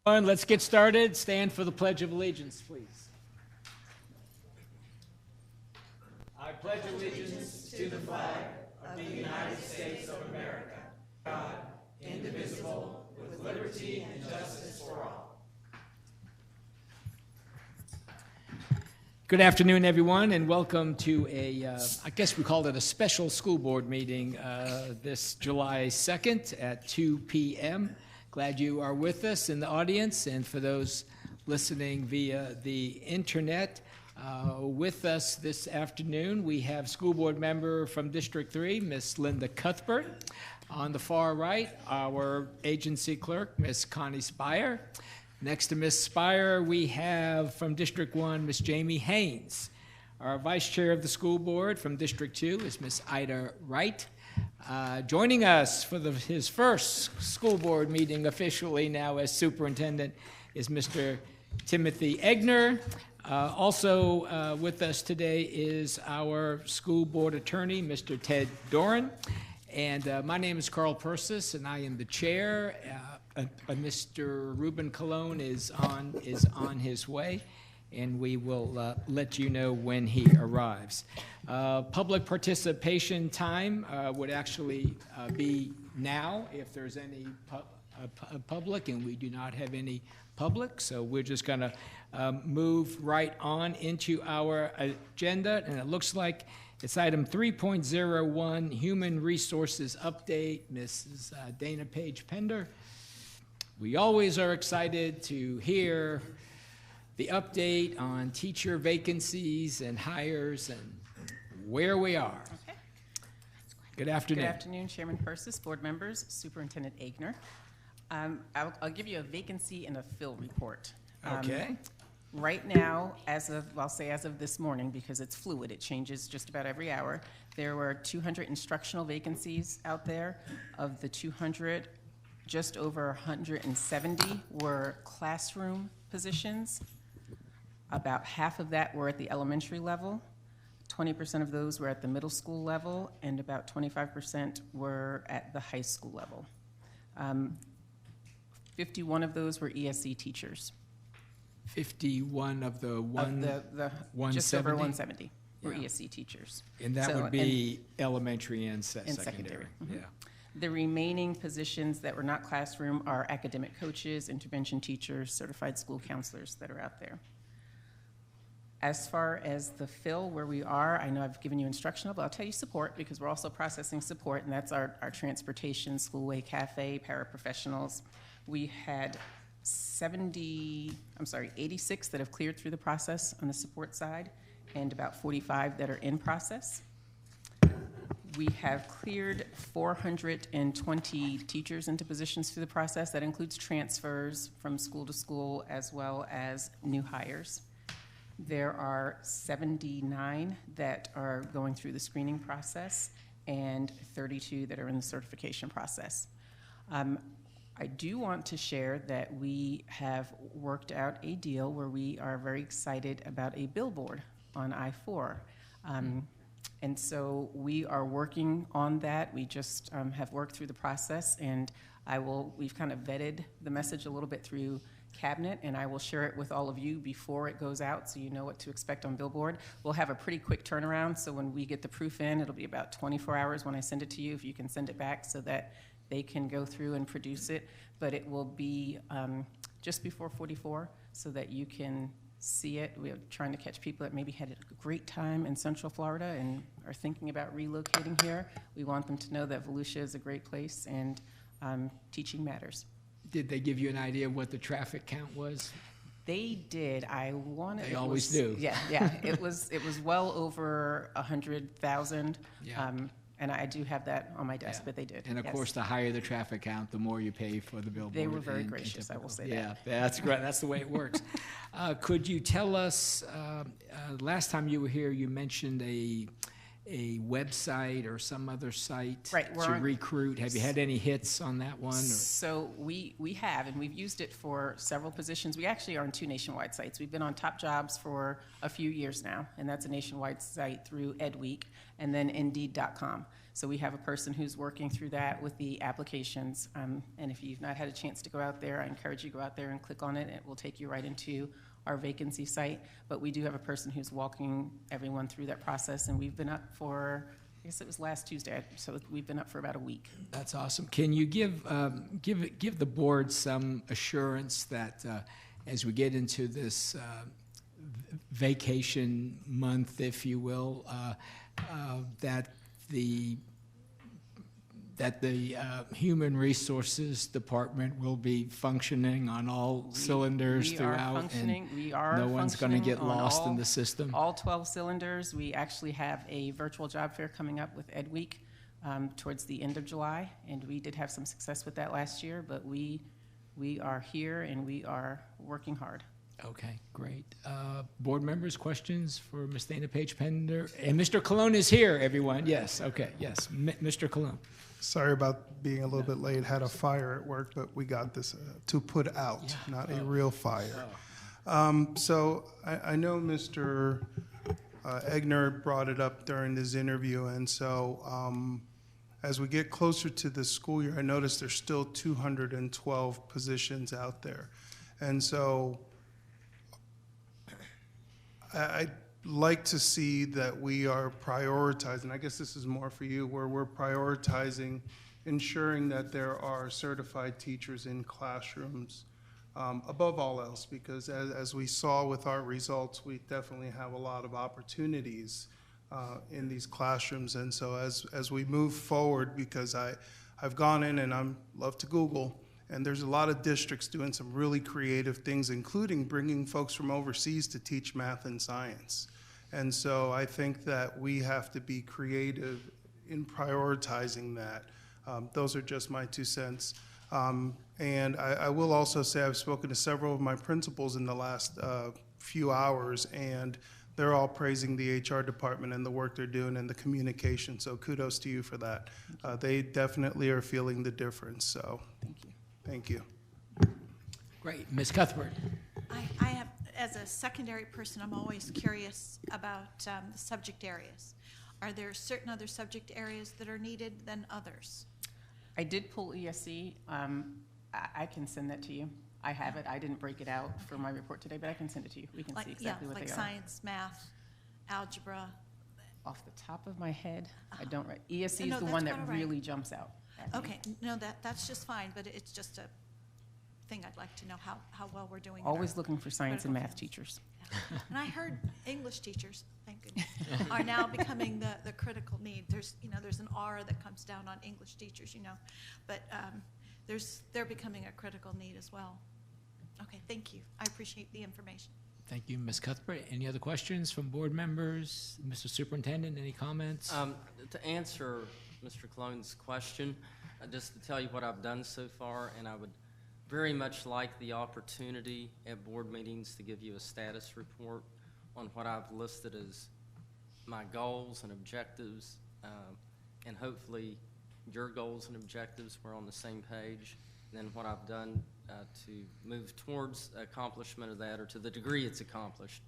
Let's get started. Stand for the Pledge of Allegiance, please. I pledge allegiance to the flag of the United States of America, God, indivisible, with liberty and justice for all. Good afternoon, everyone, and welcome to I guess we called it a special school board meeting this July 2nd at 2 p.m. Glad you are with us in the audience, and for those listening via the internet, with us this afternoon, we have school board member from District 3, Miss Linda Cuthbert. On the far right, our agency clerk, Miss Connie Spire. Next to Miss Spire, we have from District 1, Miss Jamie Haynes. Our vice chair of the school board from District 2 is Miss Ida Wright. Joining us for his first school board meeting officially now as superintendent is Mr. Timothy Egner. Also with us today is our school board attorney, Mr. Ted Doran. And my name is Carl Persis, and I am the chair. Mr. Ruben Colon is on his way, and we will let you know when he arrives. Public participation time would actually be now if there's any public, and we do not have any public, so we're just going to move right on into our agenda, and it looks like it's item 3.01, Human Resources Update, Mrs. Dana Page Pender. We always are excited to hear the update on teacher vacancies and hires and where we are. Okay. Good afternoon. Good afternoon, Chairman Persis, board members, Superintendent Egner. I'll give you a vacancy and a fill report. Okay. Right now, I'll say as of this morning, because it's fluid, it changes just about every hour, there were 200 instructional vacancies out there. Of the 200, just over 170 were classroom positions. About half of that were at the elementary level. 20% of those were at the middle school level, and about 25% were at the high school level. 51 of those were ESE teachers. 51 of the just over 170 were Yeah. ESE teachers. And that would be elementary and secondary. Mm-hmm. Yeah. The remaining positions that were not classroom are academic coaches, intervention teachers, certified school counselors that are out there. As far as the fill, where we are, I know I've given you instructional, but I'll tell you support, because we're also processing support, and that's our transportation, schoolway cafe, paraprofessionals. We had 86 that have cleared through the process on the support side, and about 45 that are in process. We have cleared 420 teachers into positions through the process. That includes transfers from school to school as well as new hires. There are 79 that are going through the screening process and 32 that are in the certification process. I do want to share that we have worked out a deal where we are very excited about a billboard on I-4. And so we are working on that. We just have worked through the process, and we've kind of vetted the message a little bit through cabinet, and I will share it with all of you before it goes out so you know what to expect on billboard. We'll have a pretty quick turnaround, so when we get the proof in, it'll be about 24 hours when I send it to you, if you can send it back so that they can go through and produce it. But it will be just before 44 so that you can see it. We're trying to catch people that maybe had a great time in Central Florida and are thinking about relocating here. We want them to know that Volusia is a great place, and teaching matters. Did they give you an idea of what the traffic count was? They did. They always do. Yeah. It was well over 100,000. Yeah. And I do have that on my desk, but they did. And of course, the higher the traffic count, the more you pay for the billboard. They were very gracious, I will say that. Yeah, that's great. That's the way it works. Could you tell us, last time you were here, you mentioned a website or some other site Right, we're to on- recruit? Have you had any hits on that one? Or? So we have, and we've used it for several positions. We actually are on 2 nationwide sites. We've been on Top Jobs for a few years now, and that's a nationwide site through EdWeek, and then Indeed.com. So we have a person who's working through that with the applications. And if you've not had a chance to go out there, I encourage you to go out there and click on it. It will take you right into our vacancy site. But we do have a person who's walking everyone through that process, and we've been up for, I guess it was last Tuesday, so we've been up for about a week. That's awesome. Can you give the board some assurance that as we get into this vacation month, if you will, that the Human Resources Department will be functioning on all cylinders throughout? No one's going to get lost in the system? All 12 cylinders. We actually have a virtual job fair coming up with EdWeek towards the end of July, and we did have some success with that last year, but we are here and we are working hard. Okay, great. Board members, questions for Ms. Dana Page Pender? And Mr. Colon is here, everyone. Yes, okay, yes. Mr. Colon. Sorry about being a little bit late. Had a fire at work, but we got this to put out, not a real fire. So I know Mr. Egner brought it up during this interview, and so as we get closer to the school year, I noticed there's still 212 positions out there. And so I'd like to see that we are prioritizing, I guess this is more for you, where we're prioritizing ensuring that there are certified teachers in classrooms above all else, because as we saw with our results, we definitely have a lot of opportunities in these classrooms. And so as we move forward, because I've gone in and I love to Google, and there's a lot of districts doing some really creative things, including bringing folks from overseas to teach math and science. And so I think that we have to be creative in prioritizing that. Those are just my 2 cents. And I will also say I've spoken to several of my principals in the last few hours, and they're all praising the HR department and the work they're doing and the communication. So kudos to you for that. They definitely are feeling the difference. So Thank you. thank you. Great. Ms. Cuthbert. I have, as a secondary person, I'm always curious about the subject areas. Are there certain other subject areas that are needed than others? I did pull ESE. I can send that to you. I have it. I didn't break it out for my report today, but I can send it to you. We can see exactly what like they are. science, math, algebra. Off the top of my head, I don't. ESE No, is the that's one that quite all right. really jumps out at me. Okay, no, that's just fine, but it's just a thing I'd like to know how well we're doing. in Always our looking for science and critical math fields. teachers. Yeah. And I heard English teachers, thank goodness, are now becoming the critical need. There's an aura that comes down on English teachers, but they're becoming a critical need as well. Okay, thank you. I appreciate the information. Thank you, Ms. Cuthbert. Any other questions from board members? Mr. Superintendent, any comments? To answer Mr. Clone's question, just to tell you what I've done so far, and I would very much like the opportunity at board meetings to give you a status report on what I've listed as my goals and objectives, and hopefully your goals and objectives were on the same page, and then what I've done to move towards accomplishment of that, or to the degree it's accomplished.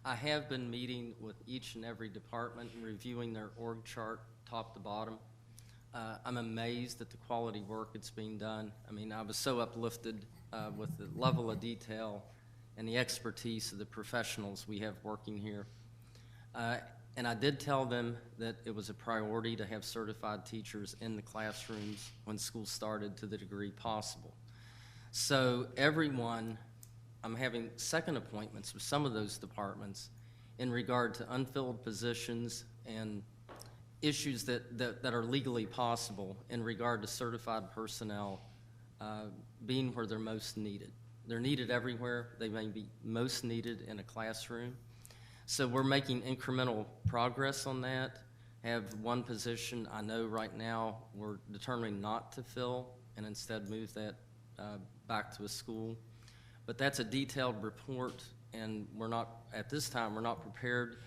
I have been meeting with each and every department and reviewing their org chart top to bottom. I'm amazed at the quality work that's being done. I mean, I was so uplifted with the level of detail and the expertise of the professionals we have working here. And I did tell them that it was a priority to have certified teachers in the classrooms when school started to the degree possible. So everyone, I'm having second appointments with some of those departments in regard to unfilled positions and issues that are legally possible in regard to certified personnel being where they're most needed. They're needed everywhere. They may be most needed in a classroom. So we're making incremental progress on that. Have one position I know right now we're determining not to fill and instead move that back to a school. But that's a detailed report, and we're not, at this time, we're not prepared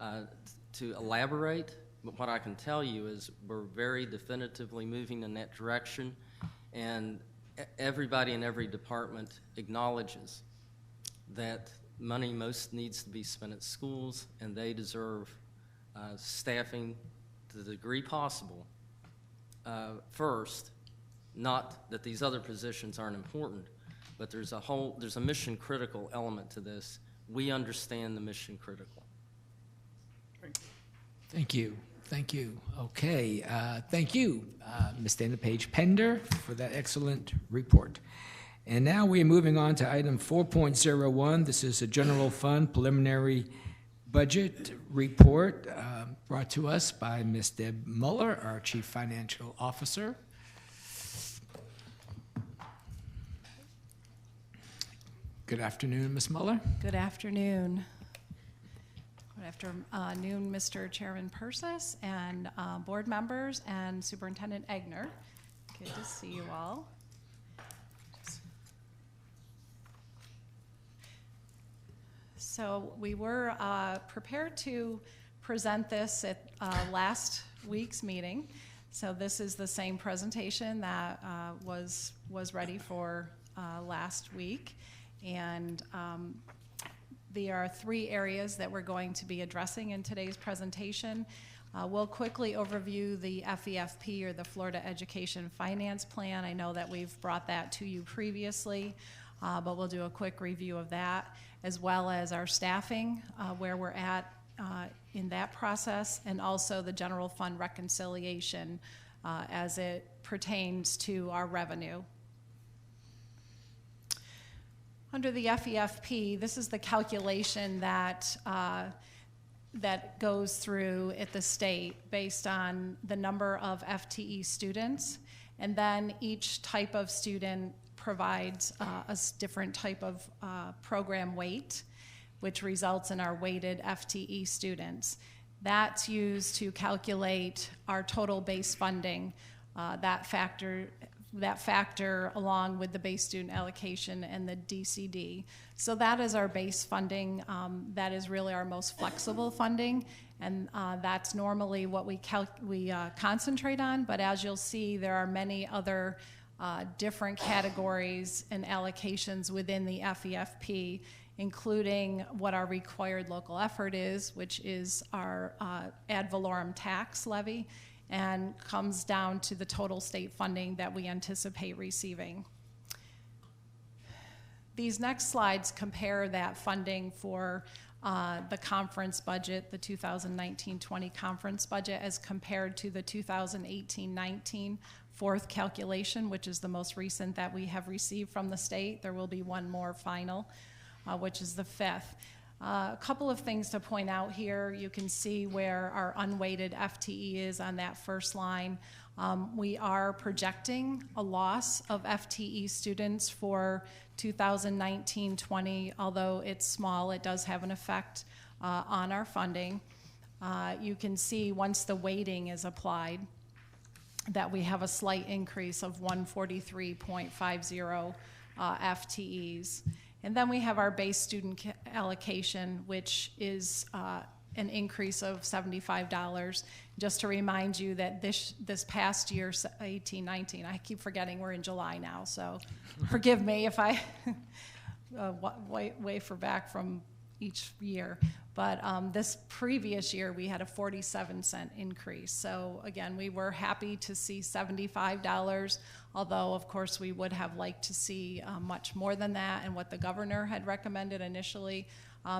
to elaborate But what I can tell you is we're very definitively moving in that direction, and everybody in every department acknowledges that money most needs to be spent at schools, and they deserve staffing to the degree possible first. Not that these other positions aren't important, but there's a mission critical element to this. We understand the mission critical. Thank you. Thank you. Okay. Thank you, Ms. Dana Page Pender, for that excellent report. And now we are moving on to item 4.01. This is a general fund preliminary budget report brought to us by Ms. Deb Muller, our Chief Financial Officer. Good afternoon, Ms. Muller. Good afternoon. Good afternoon, Mr. Chairman Persis and board members and Superintendent Egner. Good to see you all. So we were prepared to present this at last week's meeting. So this is the same presentation that was ready for last week. And there are three areas that we're going to be addressing in today's presentation. We'll quickly overview the FEFP, or the Florida Education Finance Plan. I know that we've brought that to you previously, but we'll do a quick review of that, as well as our staffing, where we're at in that process, and also the general fund reconciliation as it pertains to our revenue. Under the FEFP, this is the calculation that that goes through at the state based on the number of FTE students, and then each type of student provides a different type of program weight, which results in our weighted FTE students. That's used to calculate our total base funding, that factor along with the base student allocation and the DCD. So that is our base funding. That is really our most flexible funding, and that's normally what we concentrate on. But as you'll see, there are many other different categories and allocations within the FEFP, including what our required local effort is, which is our ad valorem tax levy, and comes down to the total state funding that we anticipate receiving. These next slides compare that funding for the conference budget, the 2019-20 conference budget, as compared to the 2018-19 fourth calculation, which is the most recent that we have received from the state. There will be one more final, which is the fifth. A couple of things to point out here. You can see where our unweighted FTE is on that first line. We are projecting a loss of FTE students for 2019-20, although it's small, it does have an effect on our funding. You can see once the weighting is applied that we have a slight increase of 143.50 FTEs. And then we have our base student allocation, which is an increase of $75. Just to remind you that this past year, 18-19, I keep forgetting we're in July now, so forgive me if I way for back from each year. But this previous year, we had a 47-cent increase. So again, we were happy to see $75, although of course we would have liked to see much more than that, and what the governor had recommended initially,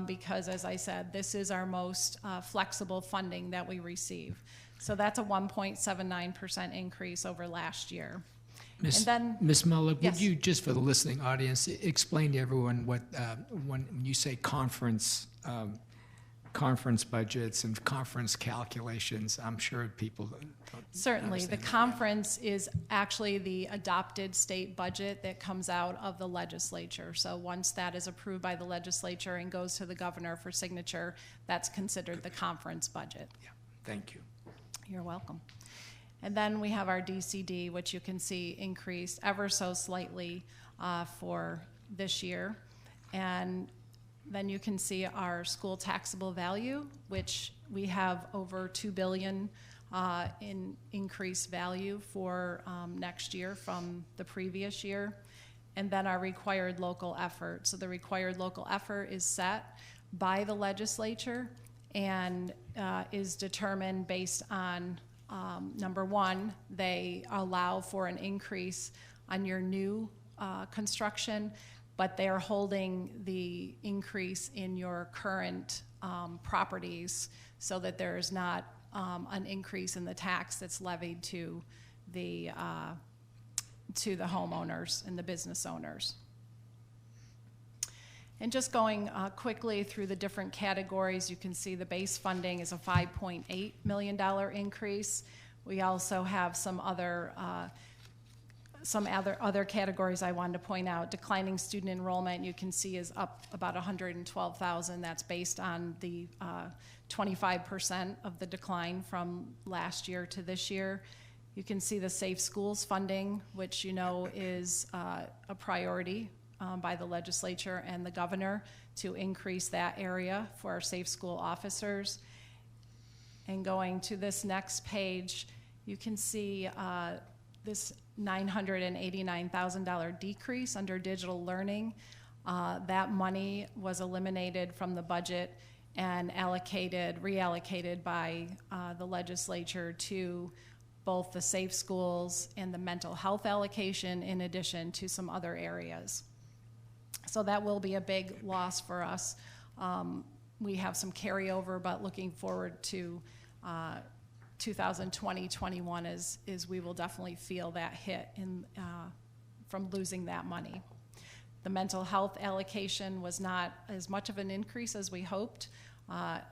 because as I said, this is our most flexible funding that we receive. So that's a 1.79% increase over last year. Ms. Muller, yes. would you, just for the listening audience, explain to everyone what, when you say conference budgets and conference calculations? I'm sure people don't Certainly. The understand conference is actually the adopted state budget that comes out of the legislature. So once that is approved by the legislature and goes to the governor for signature, that's considered the conference budget. Yeah, thank you. You're welcome. And then we have our DCD, which you can see increased ever so slightly for this year. And Then you can see our school taxable value, which we have over $2 billion in increased value for next year from the previous year. And then our required local effort. So the required local effort is set by the legislature and is determined based on, number one, they allow for an increase on your new construction, but they are holding the increase in your current properties so that there is not an increase in the tax that's levied to the homeowners and the business owners. And just going quickly through the different categories, you can see the base funding is a $5.8 million increase. We also have some other categories I wanted to point out. Declining student enrollment, you can see, is up about 112,000. That's based on the 25% of the decline from last year to this year. You can see the Safe Schools funding, which you know is a priority by the legislature and the governor to increase that area for our safe school officers. And going to this next page, you can see this $989,000 decrease under digital learning. That money was eliminated from the budget and reallocated by the legislature to both the safe schools and the mental health allocation, in addition to some other areas. So that will be a big loss for us. We have some carryover, but looking forward to 2020-21 is we will definitely feel that hit from losing that money. The mental health allocation was not as much of an increase as we hoped.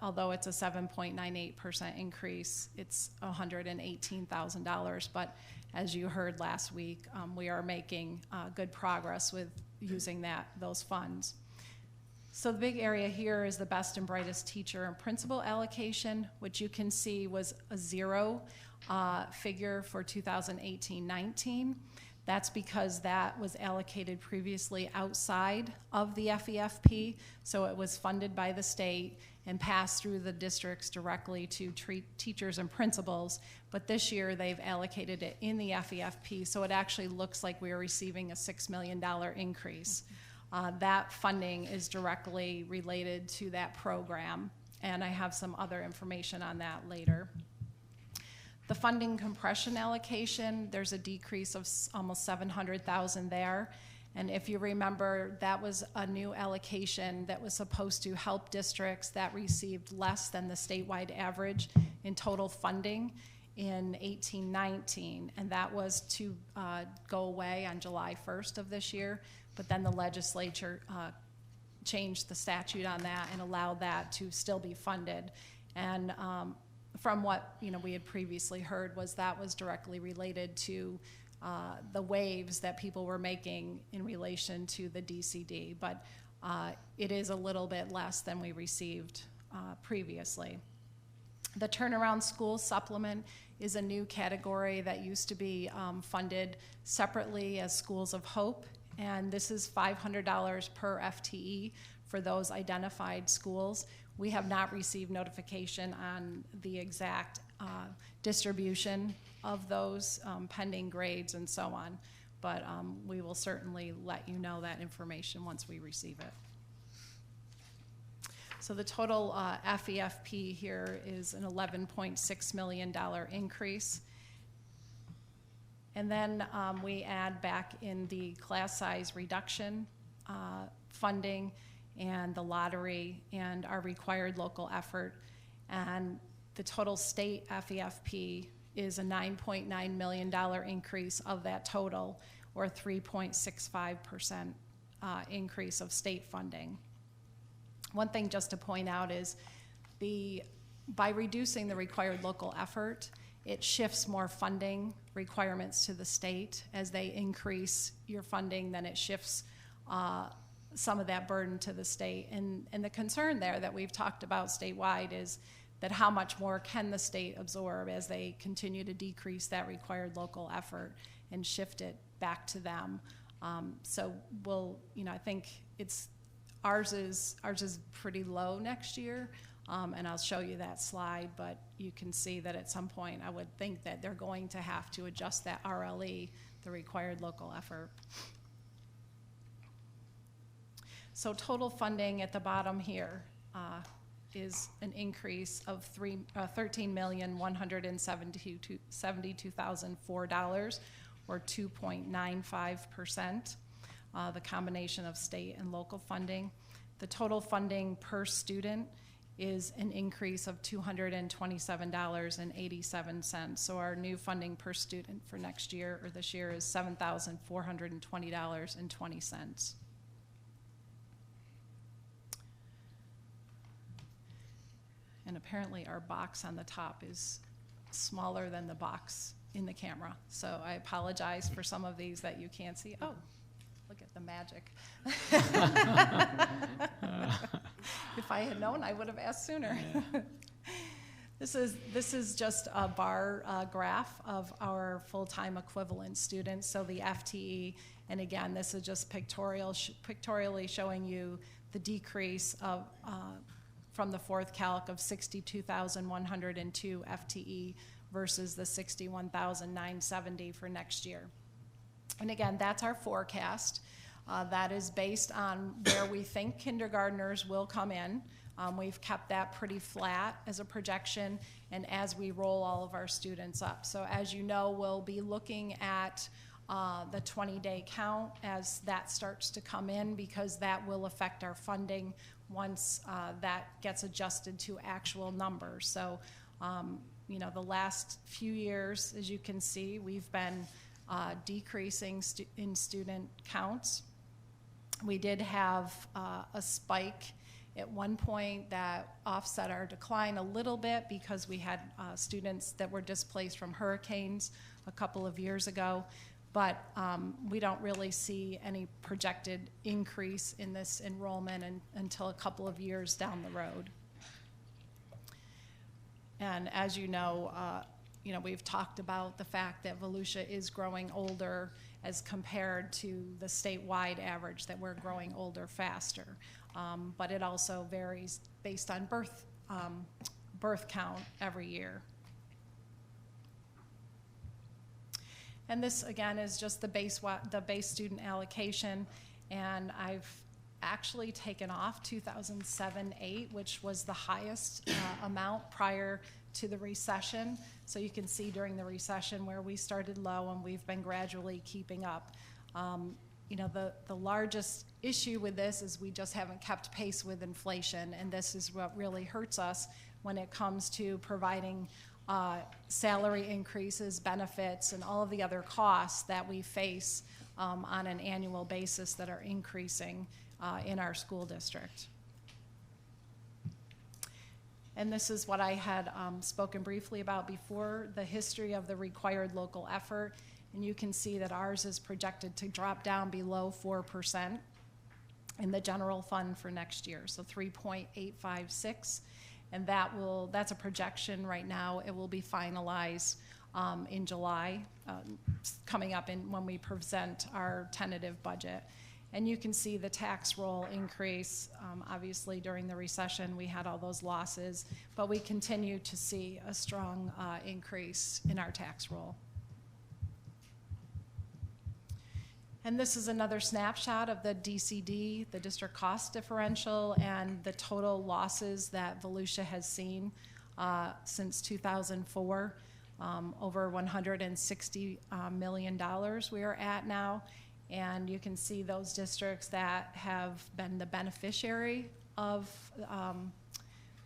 Although it's a 7.98% increase, it's $118,000. But as you heard last week, we are making good progress with using those funds. So the big area here is the best and brightest teacher and principal allocation, which you can see was a zero figure for 2018-19. That's because that was allocated previously outside of the FEFP, so it was funded by the state and passed through the districts directly to teachers and principals. But this year they've allocated it in the FEFP, so it actually looks like we are receiving a $6 million increase. That funding is directly related to that program, and I have some other information on that later. The funding compression allocation, there's a decrease of almost $700,000 there. And if you remember, that was a new allocation that was supposed to help districts that received less than the statewide average in total funding in 18-19. And that was to go away on July 1st of this year. But then the legislature changed the statute on that and allowed that to still be funded. And from what we had previously heard was that was directly related to the waves that people were making in relation to the DCD, but it is a little bit less than we received previously. The Turnaround School Supplement is a new category that used to be funded separately as Schools of Hope, and this is $500 per FTE for those identified schools. We have not received notification on the exact distribution of those pending grades and so on, but we will certainly let you know that information once we receive it. So the total FEFP here is an $11.6 million increase. And then we add back in the class size reduction funding and the lottery and our required local effort. And the total state FEFP is a $9.9 million increase of that total, or 3.65% increase of state funding. One thing just to point out is by reducing the required local effort, it shifts more funding requirements to the state. As they increase your funding, then it shifts some of that burden to the state. And the concern there that we've talked about statewide is that how much more can the state absorb as they continue to decrease that required local effort and shift it back to them. So we'll, I think it's ours is pretty low next year, and I'll show you that slide, but you can see that at some point I would think that they're going to have to adjust that RLE, the required local effort. So total funding at the bottom here is an increase of $13,172,004, or 2.95%. The combination of state and local funding. The total funding per student is an increase of $227.87. So our new funding per student for next year, or this year, is $7,420.20. And apparently our box on the top is smaller than the box in the camera. So I apologize for some of these that you can't see. Oh, look at the magic. If I had known, I would have asked sooner. This is just a bar graph of our full-time equivalent students, so the FTE. And again, this is just pictorially showing you the decrease of from the fourth calc of 62,102 FTE versus the 61,970 for next year. And again, that's our forecast. That is based on where we think kindergartners will come in. We've kept that pretty flat as a projection, and as we roll all of our students up. So as you know, we'll be looking at the 20-day count as that starts to come in, because that will affect our funding once that gets adjusted to actual numbers. So, you know, the last few years, as you can see, we've been decreasing in student counts. We did have a spike at one point that offset our decline a little bit, because we had students that were displaced from hurricanes a couple of years ago. But we don't really see any projected increase in this enrollment until a couple of years down the road. And as you know, we've talked about the fact that Volusia is growing older as compared to the statewide average, that we're growing older faster. But it also varies based on birth count every year. And this, again, is just the base student allocation. And I've actually taken off 2007-08, which was the highest amount prior to the recession. So you can see during the recession where we started low and we've been gradually keeping up. You know, the largest issue with this is we just haven't kept pace with inflation, and this is what really hurts us when it comes to providing salary increases, benefits, and all of the other costs that we face on an annual basis that are increasing in our school district. And this is what I had spoken briefly about before, the history of the required local effort. And you can see that ours is projected to drop down below 4% in the general fund for next year, so 3.856. And that's a projection right now. It will be finalized in July, coming up when we present our tentative budget. And you can see the tax roll increase. Obviously, during the recession, we had all those losses, but we continue to see a strong increase in our tax roll. And this is another snapshot of the DCD, the district cost differential, and the total losses that Volusia has seen since 2004. Over $160 million we are at now. And you can see those districts that have been the beneficiary of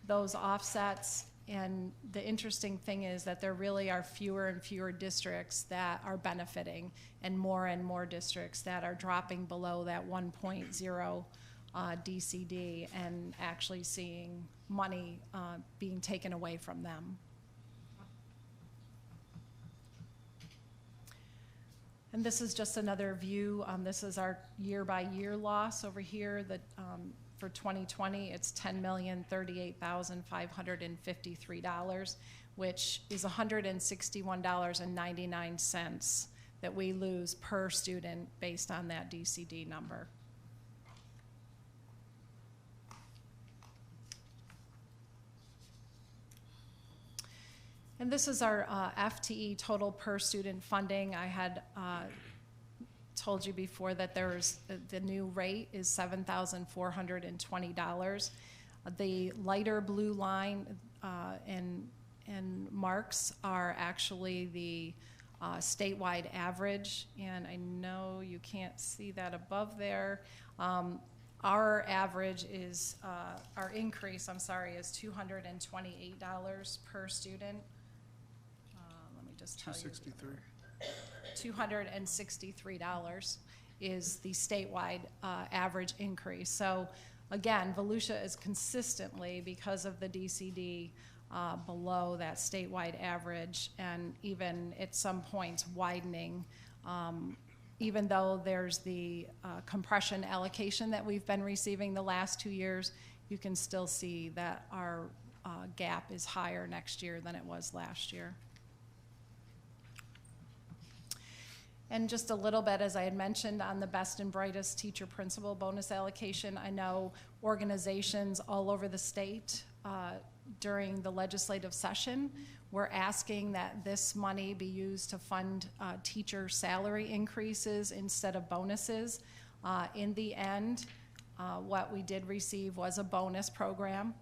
those offsets. And the interesting thing is that there really are fewer and fewer districts that are benefiting, and more districts that are dropping below that 1.0 DCD and actually seeing money being taken away from them. And this is just another view. This is our year-by-year loss over here. That for 2020, it's $10,038,553, which is $161.99 that we lose per student based on that DCD number. And this is our FTE total per student funding. I had told you before that there's the new rate is $7,420. The lighter blue line and marks are actually the statewide average, and I know you can't see that above there. Our average is, our increase, I'm sorry, is $228 per student. Let me just tell you. 263. $263 is the statewide average increase. So again, Volusia is consistently, because of the DCD, below that statewide average, and even at some points widening. Even though there's the compression allocation that we've been receiving the last 2 years, you can still see that our gap is higher next year than it was last year. And just a little bit, as I had mentioned, on the best and brightest teacher principal bonus allocation, I know organizations all over the state during the legislative session were asking that this money be used to fund teacher salary increases instead of bonuses. In the end, what we did receive was a bonus program.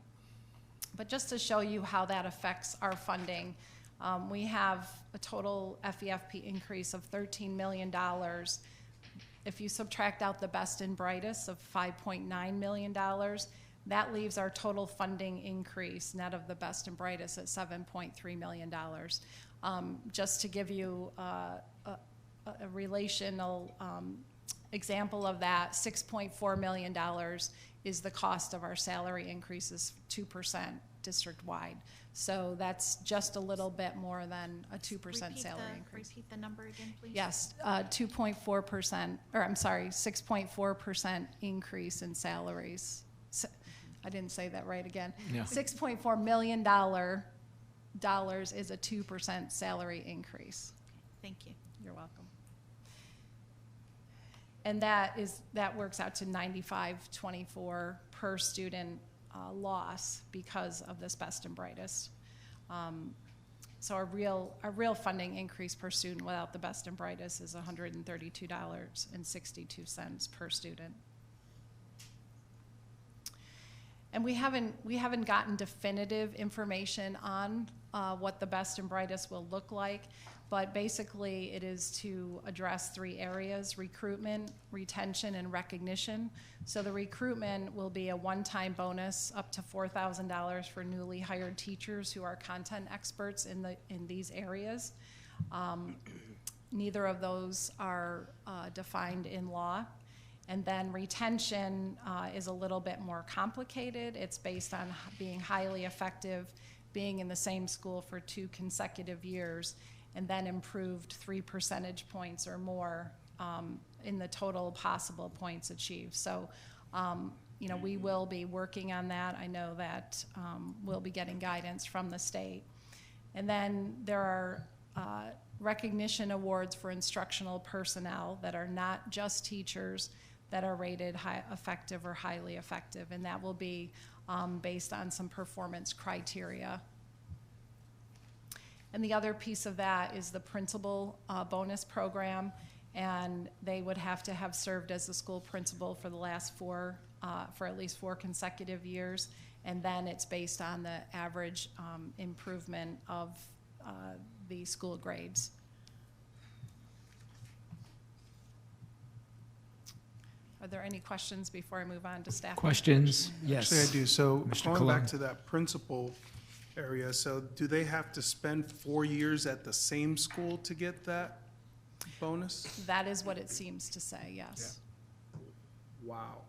But just to show you how that affects our funding, we have a total FEFP increase of $13 million. If you subtract out the best and brightest of $5.9 million, that leaves our total funding increase, net of the best and brightest, at $7.3 million. Just to give you a relational example of that, $6.4 million is the cost of our salary increases, 2% district-wide. So that's just a little bit more than a 2% salary increase. Repeat the number again, please. Yes, 2.4%, or I'm sorry, 6.4% increase in salaries. I didn't say that right again. Yeah. $6.4 million is a 2% salary increase. Thank you. You're welcome. And that works out to $95.24 per student loss because of this best and brightest. So our real funding increase per student without the best and brightest is $132.62 per student. And we haven't gotten definitive information on what the best and brightest will look like, but basically it is to address 3 areas: recruitment, retention, and recognition. So the recruitment will be a one-time bonus up to $4,000 for newly hired teachers who are content experts in these areas. Neither of those are defined in law. And then retention is a little bit more complicated. It's based on being highly effective, being in the same school for 2 consecutive years, and then improved 3 percentage points or more in the total possible points achieved. So, we will be working on that. I know that we'll be getting guidance from the state. And then there are recognition awards for instructional personnel that are not just teachers, that are rated high effective or highly effective, and that will be based on some performance criteria. And the other piece of that is the principal bonus program, and they would have to have served as the school principal for the last for at least 4 consecutive years, and then it's based on the average improvement of the school grades. Are there any questions before I move on to staff? Questions? Yes. Actually, I do. So Mr. going Cologne. back to that principal area, so do they have to spend 4 years at the same school to get that bonus? That is what it seems to say, yes. Wow.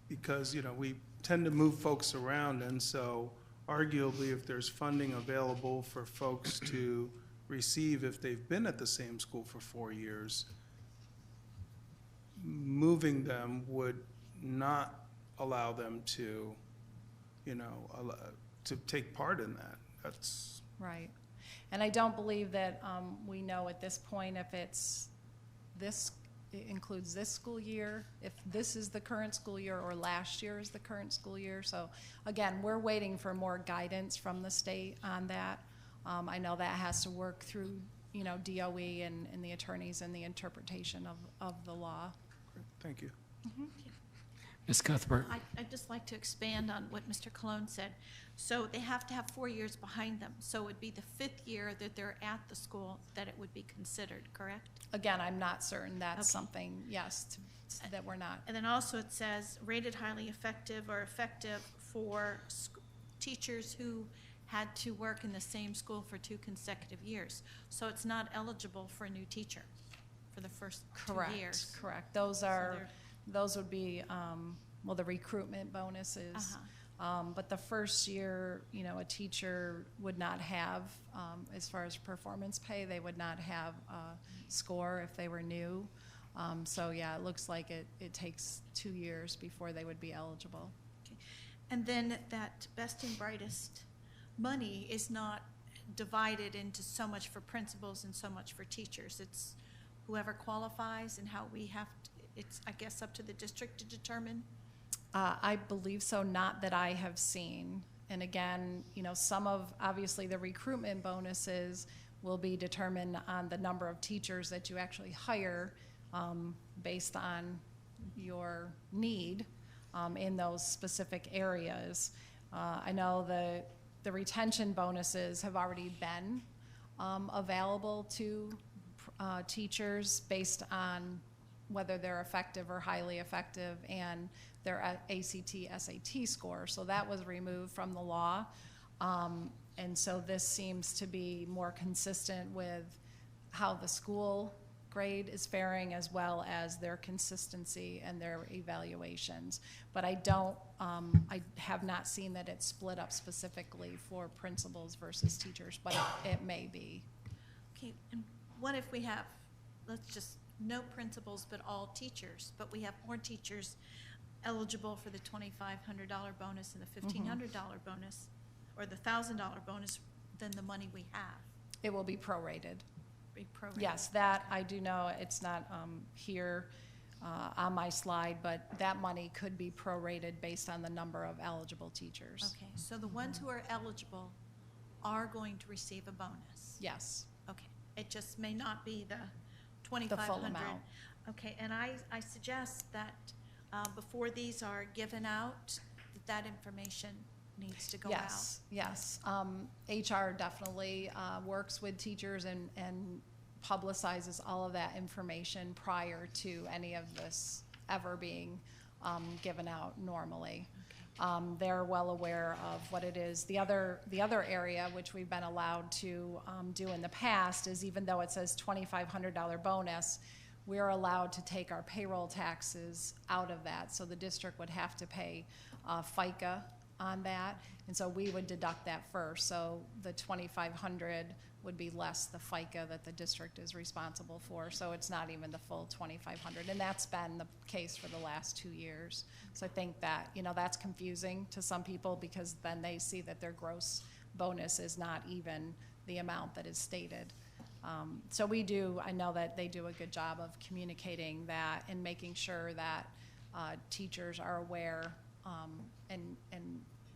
Because, we tend to move folks around, and so arguably if there's funding available for folks to receive if they've been at the same school for 4 years, moving them would not allow them to, to take part in that. That's Right. And I don't believe that we know at this point if it's this it includes this school year, if this is the current school year, or last year is the current school year. So again, we're waiting for more guidance from the state on that. I know that has to work through, you know, DOE and the attorneys and the interpretation of the law. Thank you. Ms. Cuthbert? I'd just like to expand on what Mr. Cologne said. So they have to have 4 years behind them. So it would be the 5th year that they're at the school that it would be considered, correct? Again, I'm not certain that's Okay. something, yes, that we're not. And then also it says rated highly effective or effective for teachers who had to work in the same school for 2 consecutive years. So it's not eligible for a new teacher for the first 2 years. Correct. Those would be, well, the recruitment bonuses. But the first year, you know, a teacher would not have, as far as performance pay, they would not have a score if they were new. So yeah, it looks like it takes 2 years before they would be eligible. Okay. And then that best and brightest money is not divided into so much for principals and so much for teachers. It's whoever qualifies, and how we have to, it's, I guess, up to the district to determine. I believe so, not that I have seen. And again, you know, some of, obviously, the recruitment bonuses will be determined on the number of teachers that you actually hire, based on your need in those specific areas. I know the retention bonuses have already been available to teachers based on whether they're effective or highly effective and their ACT, SAT score. So that was removed from the law. And so this seems to be more consistent with how the school grade is faring, as well as their consistency and their evaluations. But I have not seen that it's split up specifically for principals versus teachers, but it may be. Okay, and what if we have, let's just, no principals but all teachers, but we have more teachers eligible for the $2,500 bonus and the $1,500 bonus, or the $1,000 bonus, than the money we have? It will be prorated. Be prorated. Yes, that I do know. It's not here on my slide, but that money could be prorated based on the number of eligible teachers. Okay, so the ones who are eligible are going to receive a bonus? Yes. Okay, it just may not be the $2,500. The full amount. Okay, and I suggest that before these are given out, that information needs to go out. Yes. HR definitely works with teachers and publicizes all of that information prior to any of this ever being given out normally. They're well aware of what it is. The other area which we've been allowed to do in the past is, even though it says $2,500 bonus, we're allowed to take our payroll taxes out of that. So the district would have to pay FICA on that, and so we would deduct that first. So the $2,500 would be less the FICA that the district is responsible for. So it's not even the full $2,500, and that's been the case for the last 2 years. So I think that, you know, that's confusing to some people, because then they see that their gross bonus is not even the amount that is stated. So I know that they do a good job of communicating that and making sure that teachers are aware and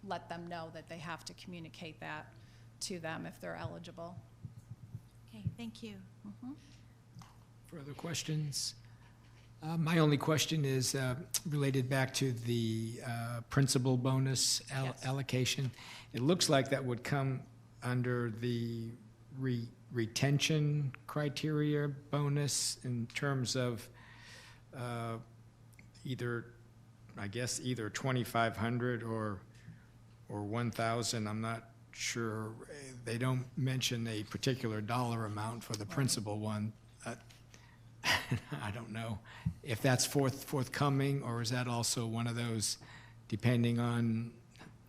let them know that they have to communicate that to them if they're eligible. Okay, thank you. Further questions? My only question is related back to the principal bonus Yes. allocation. It looks like that would come under the retention criteria bonus in terms of either 2,500 or 1,000. I'm not sure. They don't mention a particular dollar amount for the principal one. I don't know if that's forthcoming, or is that also one of those, depending on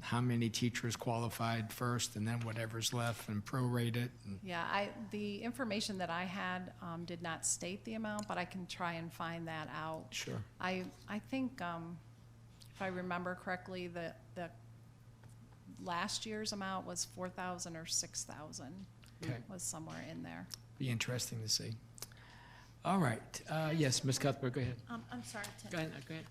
how many teachers qualified first and then whatever's left and prorate it? Yeah, the information that I had did not state the amount, but I can try and find that out. Sure. I think, if I remember correctly, the last year's amount was 4,000 or 6,000. Okay. Was somewhere in there. Be interesting to see. All right, yes, Ms. Cuthbert, go ahead. I'm sorry, Go ahead, go ahead.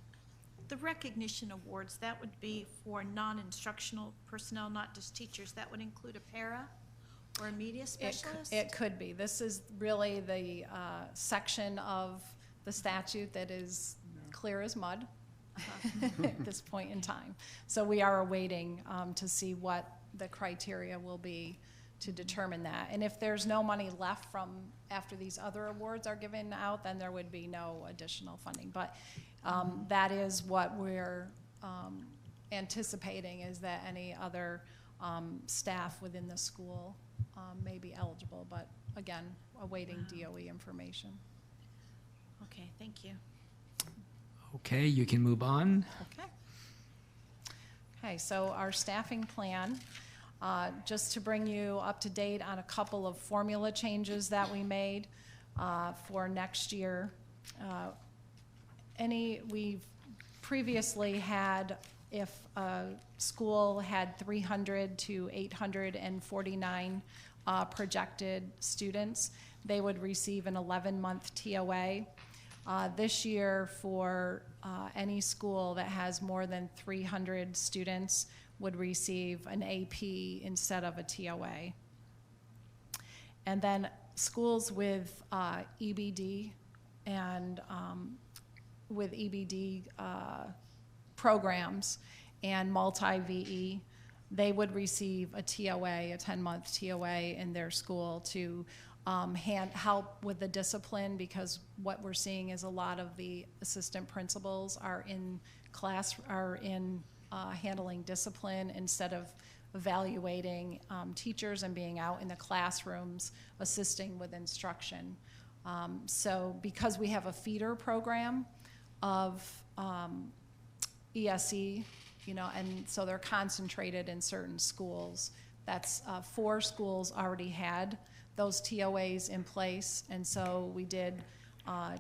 The recognition awards, that would be for non-instructional personnel, not just teachers. That would include a para or a media specialist? It could be. This is really the section of the statute that is clear as mud at this point in time. So we are awaiting to see what the criteria will be to determine that. And if there's no money left from after these other awards are given out, then there would be no additional funding. But that is what we're anticipating, is that any other staff within the school may be eligible, but again, awaiting DOE information. Okay, thank you. Okay, you can move on. Okay. Okay, so our staffing plan, just to bring you up to date on a couple of formula changes that we made for next year. We've previously had, if a school had 300 to 849 projected students, they would receive an 11-month TOA. This year, for any school that has more than 300 students, would receive an AP instead of a TOA. And then schools with EBD and with EBD programs and multi-VE, they would receive a TOA, a 10-month TOA in their school to help with the discipline, because what we're seeing is a lot of the assistant principals are in class, handling discipline instead of evaluating teachers and being out in the classrooms assisting with instruction. So because we have a feeder program of ESE, and so they're concentrated in certain schools. That's 4 schools already had those TOAs in place, and so we did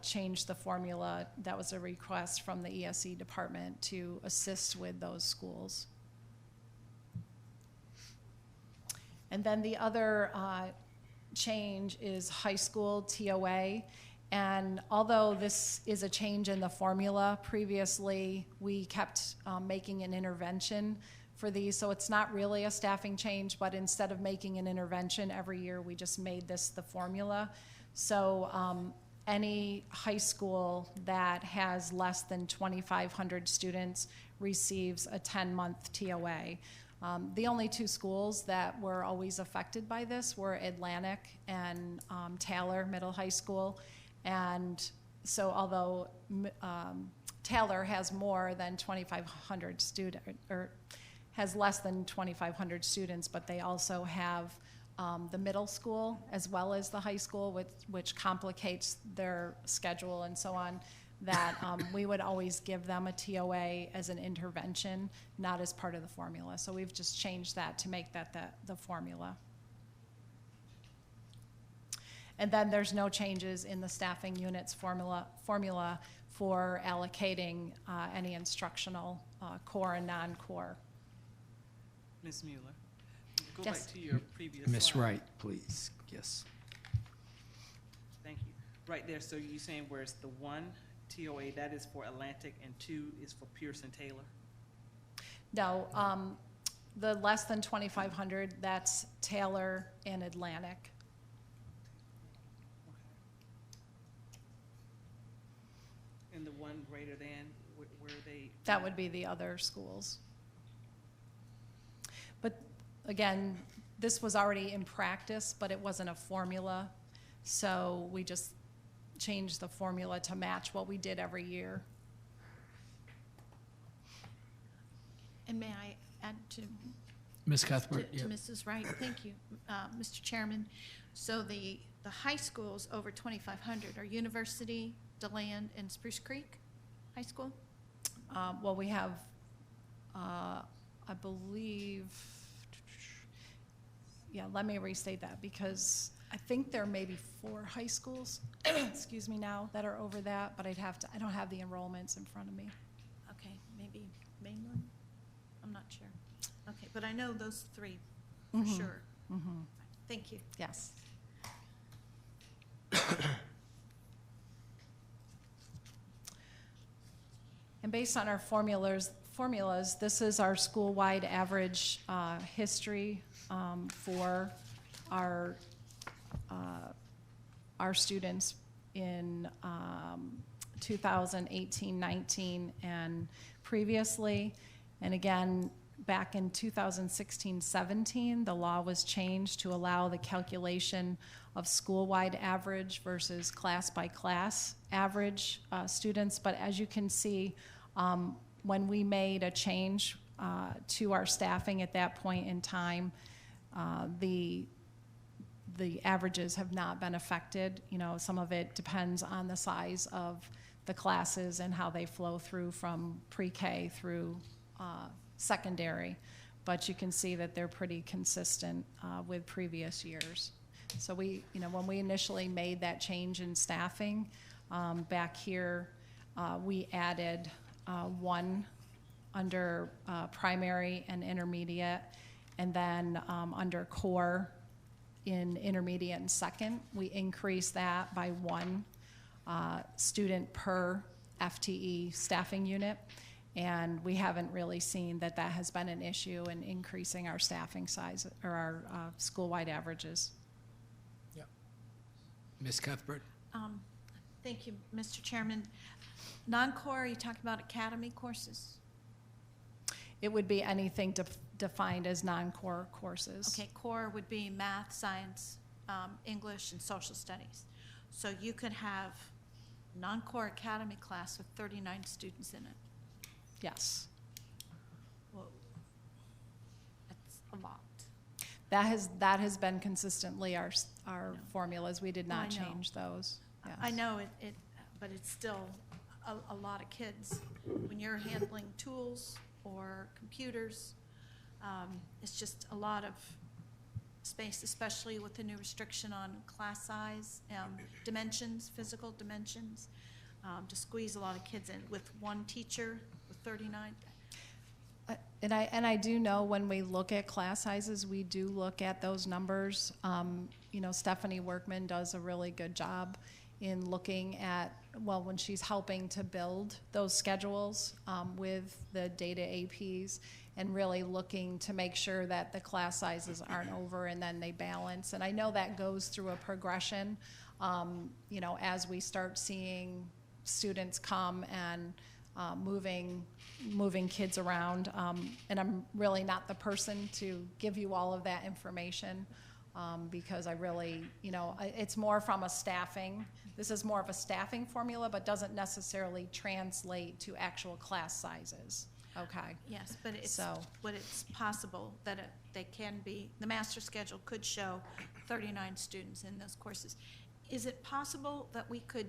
change the formula. That was a request from the ESE department to assist with those schools. And then the other change is high school TOA. And although this is a change in the formula, previously we kept making an intervention for these, so it's not really a staffing change, but instead of making an intervention every year, we just made this the formula. So any high school that has less than 2,500 students receives a 10-month TOA. The only 2 schools that were always affected by this were Atlantic and Taylor Middle High School. And so although Taylor has more than 2,500 students, or has less than 2,500 students, but they also have the middle school as well as the high school, which complicates their schedule and so on, that we would always give them a TOA as an intervention, not as part of the formula. So we've just changed that to make that the formula. And then there's no changes in the staffing units formula for allocating any instructional core and non-core. Ms. Mueller, go Yes. back to your previous Ms. slide. Wright, please, yes. Thank you. Right there, so you're saying where's the 1 TOA, that is for Atlantic, and 2 is for Pearson Taylor? No, the less than 2,500, that's Taylor and Atlantic. And the 1 greater than, where are they? That would be the other schools. But again, this was already in practice, but it wasn't a formula. So we just changed the formula to match what we did every year. And may I add to Ms. Cuthbert? to Mrs. Wright? Thank you, Mr. Chairman. So the high schools over 2,500 are University, DeLand, and Spruce Creek High School? Well, we have, I believe, yeah, let me restate that, because I think there may be 4 high schools, excuse me now, that are over that, but I don't have the enrollments in front of me. Okay, maybe Mainland? I'm not sure. Okay, but I know those 3 for Mhm. sure. Mm-hmm. Thank you. Yes. based on our formulas, this is our school-wide average history for our students in 2018-19 and previously. And again, back in 2016-17, the law was changed to allow the calculation of school-wide average versus class-by-class average students. But as you can see, when we made a change to our staffing at that point in time, the averages have not been affected. You know, some of it depends on the size of the classes and how they flow through from pre-K through secondary. But you can see that they're pretty consistent with previous years. So we, you know, when we initially made that change in staffing, back here, we added one under primary and intermediate, and then under core in intermediate and second, we increased that by one student per FTE staffing unit, and we haven't really seen that that has been an issue in increasing our staffing size or our school-wide averages. Yeah. Ms. Cuthbert? Thank you, Mr. Chairman. Non-core, are you talking about academy courses? It would be anything defined as non-core courses. Okay, core would be math, science, English, and social studies. So you could have non-core academy class with 39 students in it. Yes. Whoa, that's a lot. That has been consistently our formulas. We did not I know. change those. Yes. I know it, but it's still a lot of kids. When you're handling tools or computers, it's just a lot of space, especially with the new restriction on class size, dimensions, physical dimensions, to squeeze a lot of kids in with one teacher with 39. And I do know when we look at class sizes, we do look at those numbers. You know, Stephanie Workman does a really good job in looking at, well, when she's helping to build those schedules with the data APs, and really looking to make sure that the class sizes aren't over and then they balance. And I know that goes through a progression, you know, as we start seeing students come and moving kids around. And I'm really not the person to give you all of that information because I really, you know, it's more from a staffing. This is more of a staffing formula, but doesn't necessarily translate to actual class sizes. Okay. Yes, but it's possible that they can be, the master schedule could show 39 students in those courses. Is it possible that we could,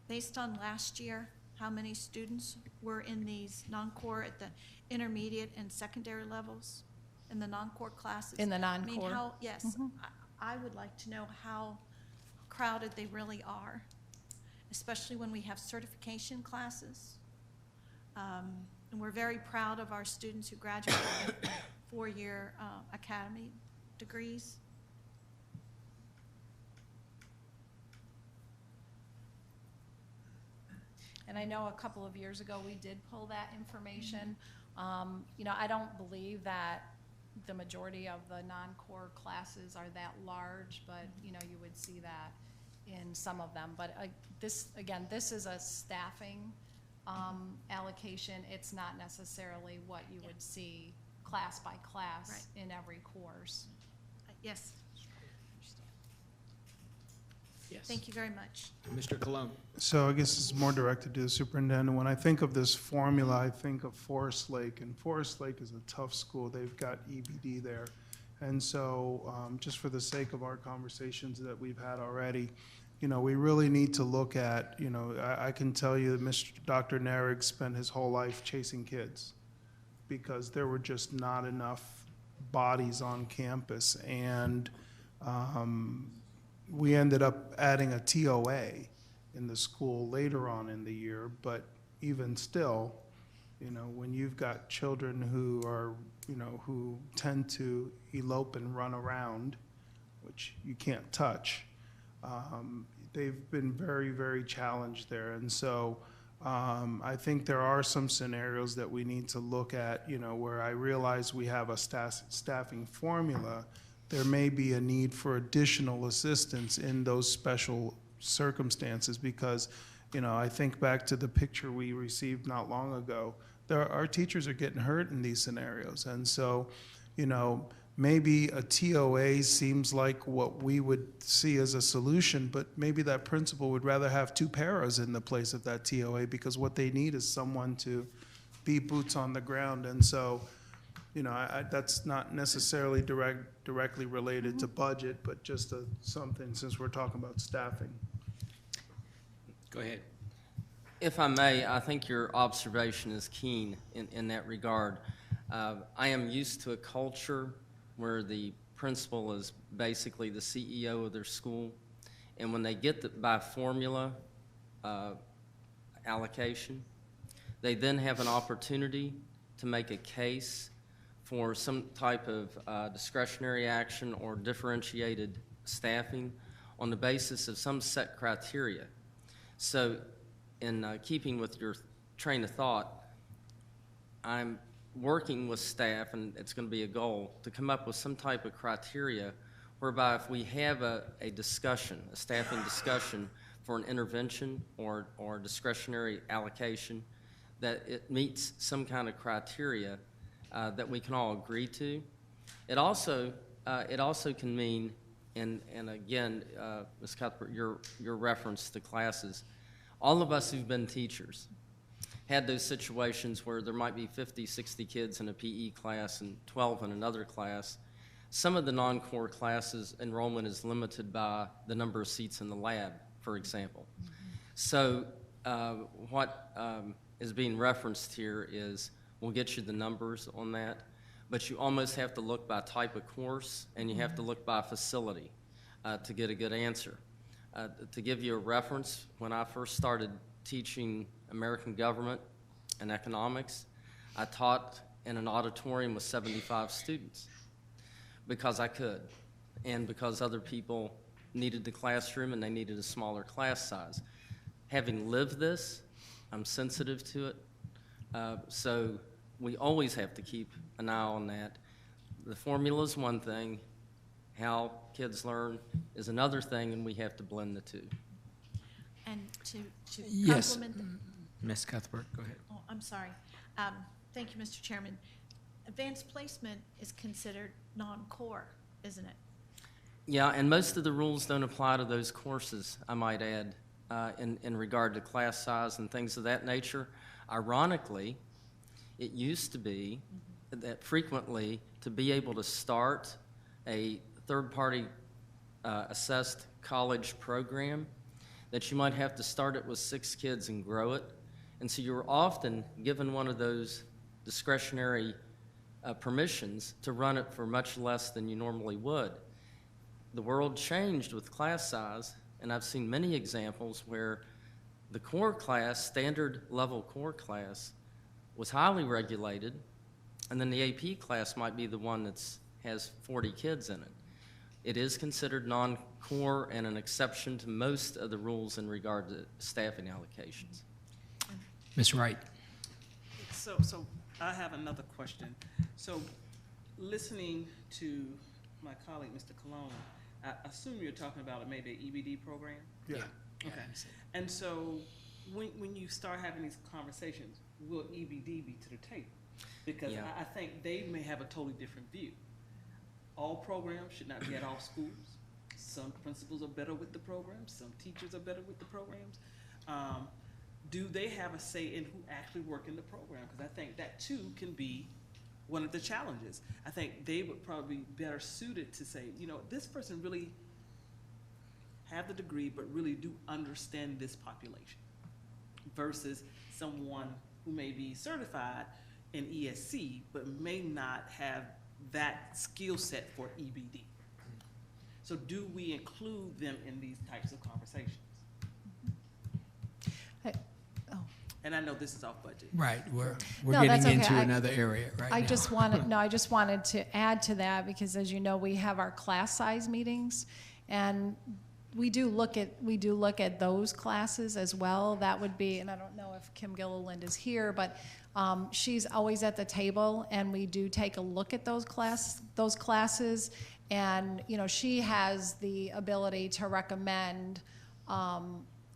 based on last year, how many students were in these non-core at the intermediate and secondary levels, in the non-core classes? In the non-core? I mean, how, yes, I would like to know how crowded they really are, especially when we have certification classes. And we're very proud of our students who graduate with 4-year academy degrees. And I know a couple of years ago we did pull that information. You know, I don't believe that the majority of the non-core classes are that large, but you know, you would see that in some of them. But this is a staffing allocation. It's not necessarily what you would see class by class in every course. Yes. Yes. Thank you very much. Mr. Colon? So I guess it's more directed to the superintendent. When I think of this formula, I think of Forest Lake, and Forest Lake is a tough school. They've got EBD there. And so just for the sake of our conversations that we've had already, you know, we really need to look at, you know, I can tell you that Dr. Narig spent his whole life chasing kids because there were just not enough bodies on campus. And we ended up adding a TOA in the school later on in the year, but even still, you know, when you've got children who are, you know, who tend to elope and run around, which you can't touch, they've been very, very challenged there. And so I think there are some scenarios that we need to look at, you know, where I realize we have a staffing formula. There may be a need for additional assistance in those special circumstances because, you know, I think back to the picture we received not long ago. Our teachers are getting hurt in these scenarios. And so, you know, maybe a TOA seems like what we would see as a solution, but maybe that principal would rather have 2 paras in the place of that TOA because what they need is someone to be boots on the ground. And so, you know, that's not necessarily directly related to budget, but just something since we're talking about staffing. Go ahead. If I may, I think your observation is keen in that regard. I am used to a culture where the principal is basically the CEO of their school, and when they get by formula allocation, they then have an opportunity to make a case for some type of discretionary action or differentiated staffing on the basis of some set criteria. So in keeping with your train of thought, I'm working with staff, and it's going to be a goal, to come up with some type of criteria whereby if we have a discussion, a staffing discussion for an intervention or discretionary allocation, that it meets some kind of criteria that we can all agree to. It also can mean, and again, Ms. Cuthbert, your reference to classes, all of us who've been teachers had those situations where there might be 50, 60 kids in a PE class and 12 in another class. Some of the non-core classes, enrollment is limited by the number of seats in the lab, for example. So what is being referenced here is, we'll get you the numbers on that, but you almost have to look by type of course, and you have to look by facility to get a good answer. To give you a reference, when I first started teaching American government and economics, I taught in an auditorium with 75 students because I could, and because other people needed the classroom and they needed a smaller class size. Having lived this, I'm sensitive to it, so we always have to keep an eye on that. The formula is one thing, how kids learn is another thing, and we have to blend the two. And to Yes. complement, Ms. Cuthbert, go ahead. oh, I'm sorry. Thank you, Mr. Chairman. Advanced placement is considered non-core, isn't it? Yeah, and most of the rules don't apply to those courses, I might add, in regard to class size and things of that nature. Ironically, it used to be that frequently to be able to start a third-party assessed college program, that you might have to start it with 6 kids and grow it. And so you were often given one of those discretionary permissions to run it for much less than you normally would. The world changed with class size, and I've seen many examples where the core class, standard level core class, was highly regulated, and then the AP class might be the one that has 40 kids in it. It is considered non-core and an exception to most of the rules in regard to staffing allocations. Ms. Wright. So I have another question. So listening to my colleague, Mr. Cologne, I assume you're talking about maybe an EBD program? Yeah. Okay. And so when you start having these conversations, will EBD be to the table? Because Yeah. I think they may have a totally different view. All programs should not be at all schools. Some principals are better with the programs. Some teachers are better with the programs. Do they have a say in who actually work in the program? Because I think that too can be one of the challenges. I think they would probably be better suited to say, you know, this person really have the degree but really do understand this population versus someone who may be certified in ESC but may not have that skill set for EBD. So do we include them in these types of conversations? And I know this is off budget. Right, we're No, that's getting okay. into another area right now. I just wanted to add to that because as you know, we have our class size meetings and we do look at those classes as well. That would be, and I don't know if Kim Gilliland is here, but she's always at the table, and we do take a look at those classes, and she has the ability to recommend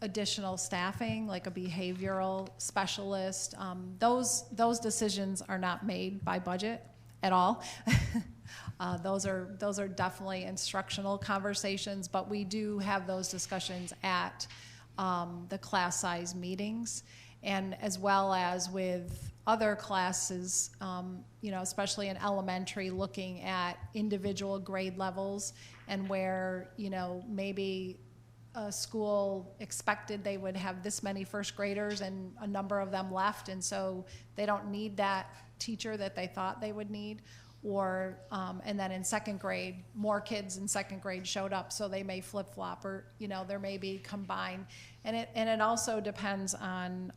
additional staffing, like a behavioral specialist. Those decisions are not made by budget at all. Those are definitely instructional conversations, but we do have those discussions at the class size meetings, and as well as with other classes, especially in elementary, looking at individual grade levels and where, maybe a school expected they would have this many first graders and a number of them left, and so they don't need that teacher that they thought they would need. Or, and then in second grade, more kids in second grade showed up, so they may flip-flop, or, there may be combined. And it also depends on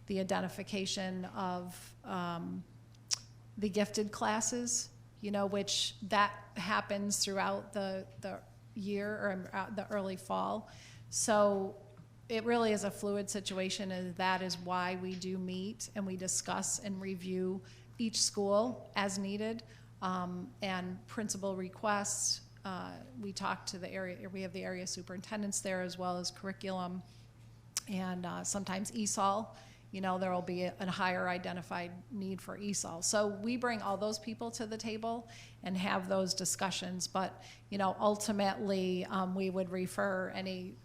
the identification of the gifted classes, which that happens throughout the year, or the early fall. So it really is a fluid situation, and that is why we do meet and we discuss and review each school as needed, and principal requests. We talk to the area, we have the area superintendents there, as well as curriculum, and sometimes ESOL. There will be a higher identified need for ESOL. So we bring all those people to the table and have those discussions, but ultimately we would refer any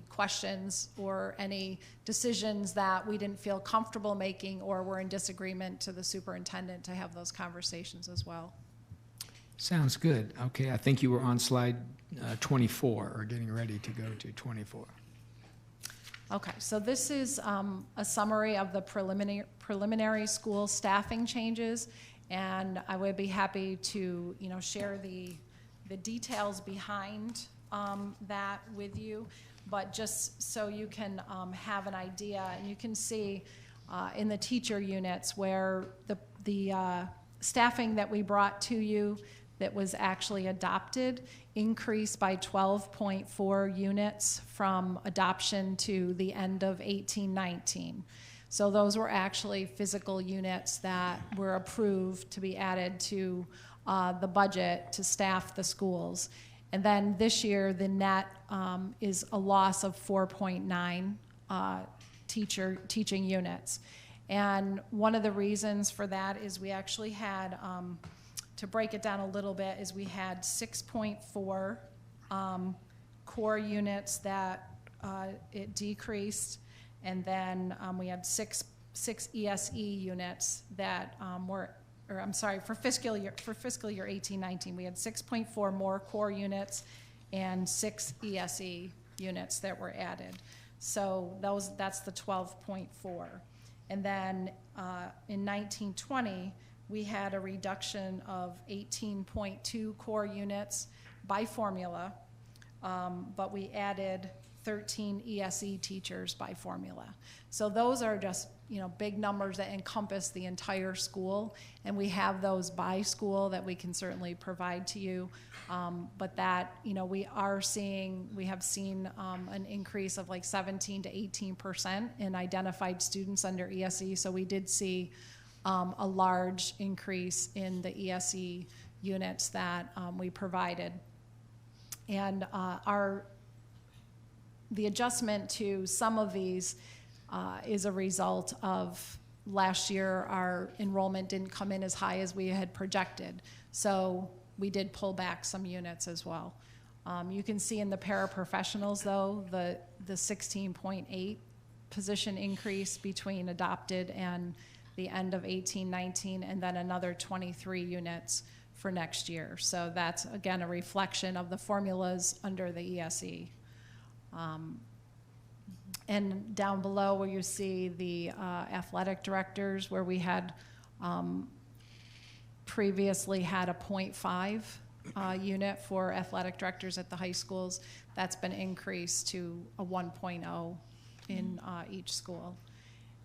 questions or any decisions that we didn't feel comfortable making or were in disagreement to the superintendent to have those conversations as well. Sounds good. Okay, I think you were on slide 24, or getting ready to go to 24. Okay, so this is a summary of the preliminary school staffing changes, and I would be happy to share the details behind that with you. But just so you can have an idea, and you can see in the teacher units where the staffing that we brought to you that was actually adopted increased by 12.4 units from adoption to the end of 18-19. So those were actually physical units that were approved to be added to the budget to staff the schools. And then this year, the net is a loss of 4.9 teaching units. And one of the reasons for that is we actually had, to break it down a little bit, is we had 6.4 core units that it decreased, and then we had six ESE units that for fiscal year 18-19, we had 6.4 more core units and 6 ESE units that were added. So that's the 12.4. And then in 19-20, we had a reduction of 18.2 core units by formula, but we added 13 ESE teachers by formula. So those are just big numbers that encompass the entire school, and we have those by school that we can certainly provide to you. But that we have seen an increase of like 17 to 18% in identified students under ESE. So we did see a large increase in the ESE units that we provided, and the adjustment to some of these is a result of last year our enrollment didn't come in as high as we had projected. So we did pull back some units as well. You can see in the paraprofessionals, though, the 16.8 position increase between adopted and the end of 18-19, and then another 23 units for next year. So that's, again, a reflection of the formulas under the ESE. And down below where you see the athletic directors, where we had previously had a 0.5 unit for athletic directors at the high schools, that's been increased to a 1.0 in each school.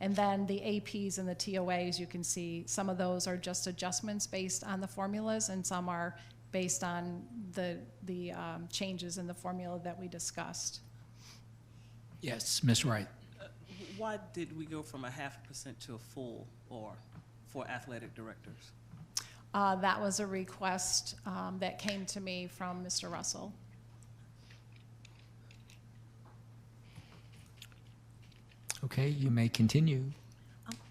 And then the APs and the TOAs, you can see some of those are just adjustments based on the formulas, and some are based on the changes in the formula that we discussed. Yes, Ms. Wright. Why did we go from a 0.5% to a full or for athletic directors? That was a request that came to me from Mr. Russell. Okay, you may continue.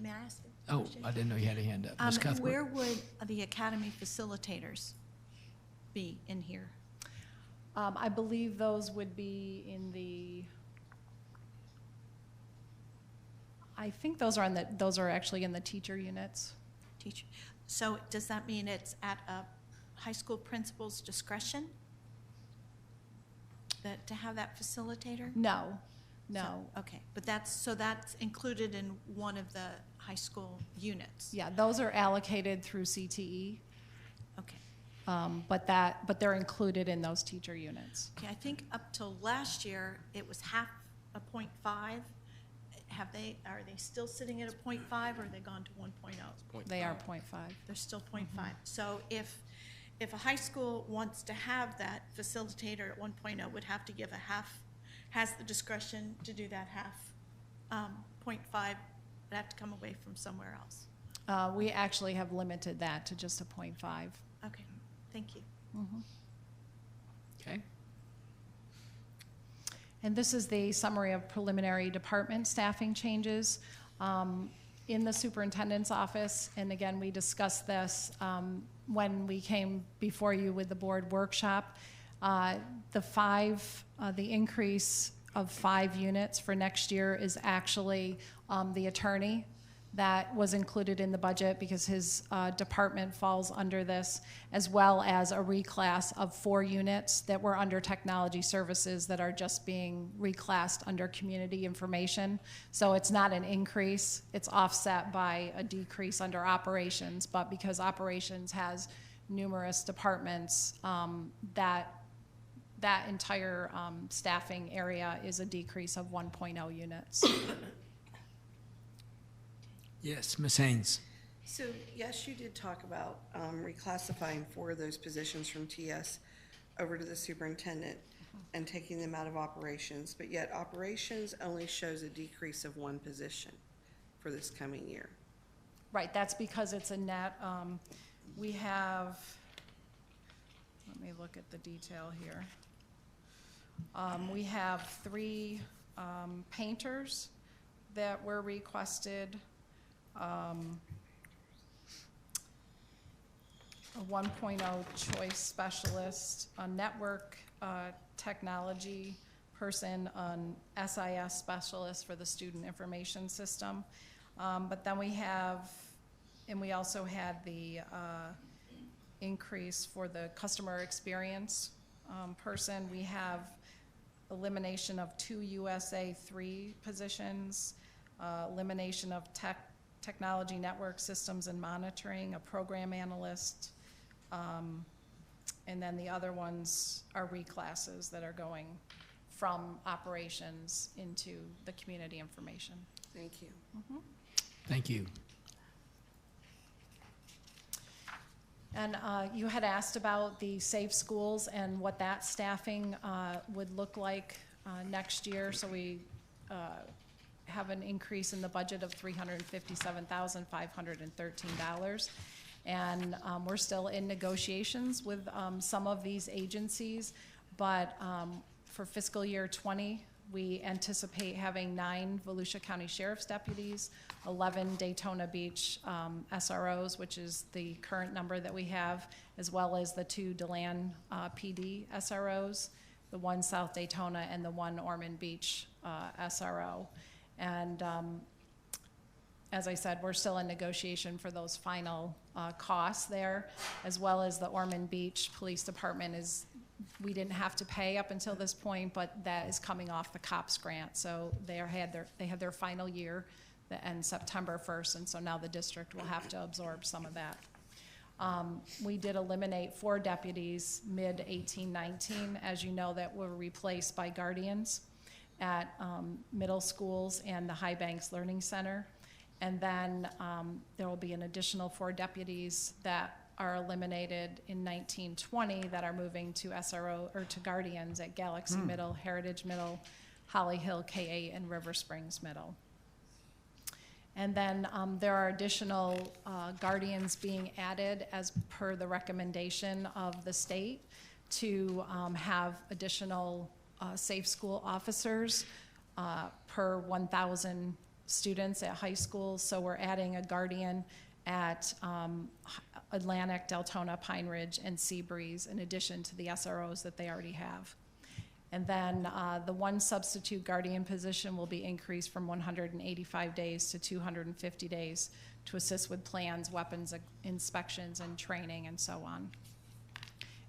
May I ask a Oh, question? I didn't know you had a hand up. Ms. Cuthbert. Where would the academy facilitators be in here? I believe those would be in the, I think those are actually in the teacher units. Teacher. So does that mean it's at a high school principal's discretion to have that facilitator? No. So, okay, but that's included in one of the high school units? Yeah, those are allocated through CTE, Okay. but they're included in those teacher units. Okay, I think up till last year, it was half a 0.5. Are they still sitting at a 0.5 or are they gone to 1.0? They are 0.5. They're still 0.5. So if a high school wants to have that facilitator at 1.0, would have to give has the discretion to do that half 0.5, would have to come away from somewhere else. We actually have limited that to just a 0.5. Okay, thank you. Okay. And this is the summary of preliminary department staffing changes in the superintendent's office. And again, we discussed this when we came before you with the board workshop. The increase of 5 units for next year is actually the attorney that was included in the budget because his department falls under this, as well as a reclass of 4 units that were under technology services that are just being reclassed under community information. So it's not an increase, it's offset by a decrease under operations, but because operations has numerous departments, that entire staffing area is a decrease of 1.0 units. Yes, Ms. Haynes. So, yes, you did talk about reclassifying 4 of those positions from TS over to the superintendent and taking them out of operations, but yet operations only shows a decrease of 1 position for this coming year. Right, that's because it's a net. We have, let me look at the detail here. We have 3 painters that were requested, a 1.0 choice specialist, a network technology person, an SIS specialist for the student information system. But then we also had the increase for the customer experience person. We have elimination of 2 USA 3 positions, elimination of technology network systems and monitoring, a program analyst, and then the other ones are reclasses that are going from operations into the community information. Thank you. Thank you. And you had asked about the safe schools and what that staffing would look like next year. So we have an increase in the budget of $357,513. And we're still in negotiations with some of these agencies, but for fiscal year 20, we anticipate having 9 Volusia County Sheriff's deputies, 11 Daytona Beach SROs, which is the current number that we have, as well as the 2 DeLand PD SROs, the 1 South Daytona and the 1 Ormond Beach SRO. And as I said, we're still in negotiation for those final costs there, as well as the Ormond Beach Police Department we didn't have to pay up until this point, but that is coming off the COPS grant. So they had their final year that ends September 1st, and so now the district will have to absorb some of that. We did eliminate 4 deputies mid-18-19, as you know, that were replaced by guardians at middle schools and the High Banks Learning Center. And then there will be an additional 4 deputies that are eliminated in 1920 that are moving to SRO or to Guardians at Galaxy Middle, Heritage Middle, Holly Hill, K8, and River Springs Middle. And then there are additional Guardians being added as per the recommendation of the state to have additional safe school officers per 1,000 students at high schools. So we're adding a Guardian at Atlantic, Deltona, Pine Ridge, and Seabreeze in addition to the SROs that they already have. And then the one substitute Guardian position will be increased from 185 days to 250 days to assist with plans, weapons inspections, and training, and so on.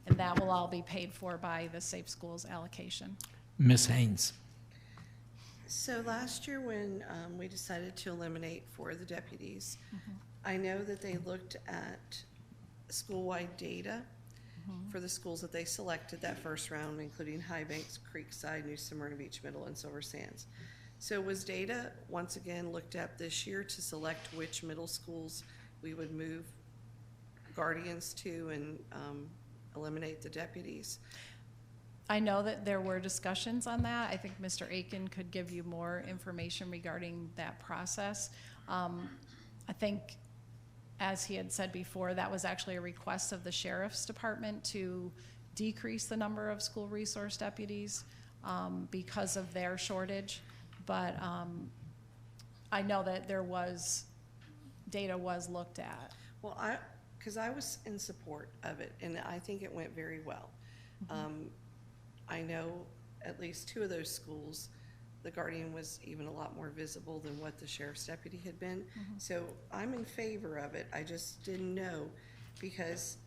And that will all be paid for by the Safe Schools allocation. Ms. Haynes. So last year when we decided to eliminate 4 of the deputies, I know that they looked at school-wide data for the schools that they selected that first round, including High Banks, Creekside, New Smyrna Beach Middle, and Silver Sands. So was data once again looked at this year to select which middle schools we would move Guardians to and eliminate the deputies? I know that there were discussions on that. I think Mr. Aiken could give you more information regarding that process. I think, as he had said before, that was actually a request of the Sheriff's Department to decrease the number of school resource deputies because of their shortage. But I know that data was looked at. Well, because I was in support of it, and I think it went very well. I know at least 2 of those schools, the Guardian was even a lot more visible than what the Sheriff's deputy had been. So I'm in favor of it. I just didn't know because,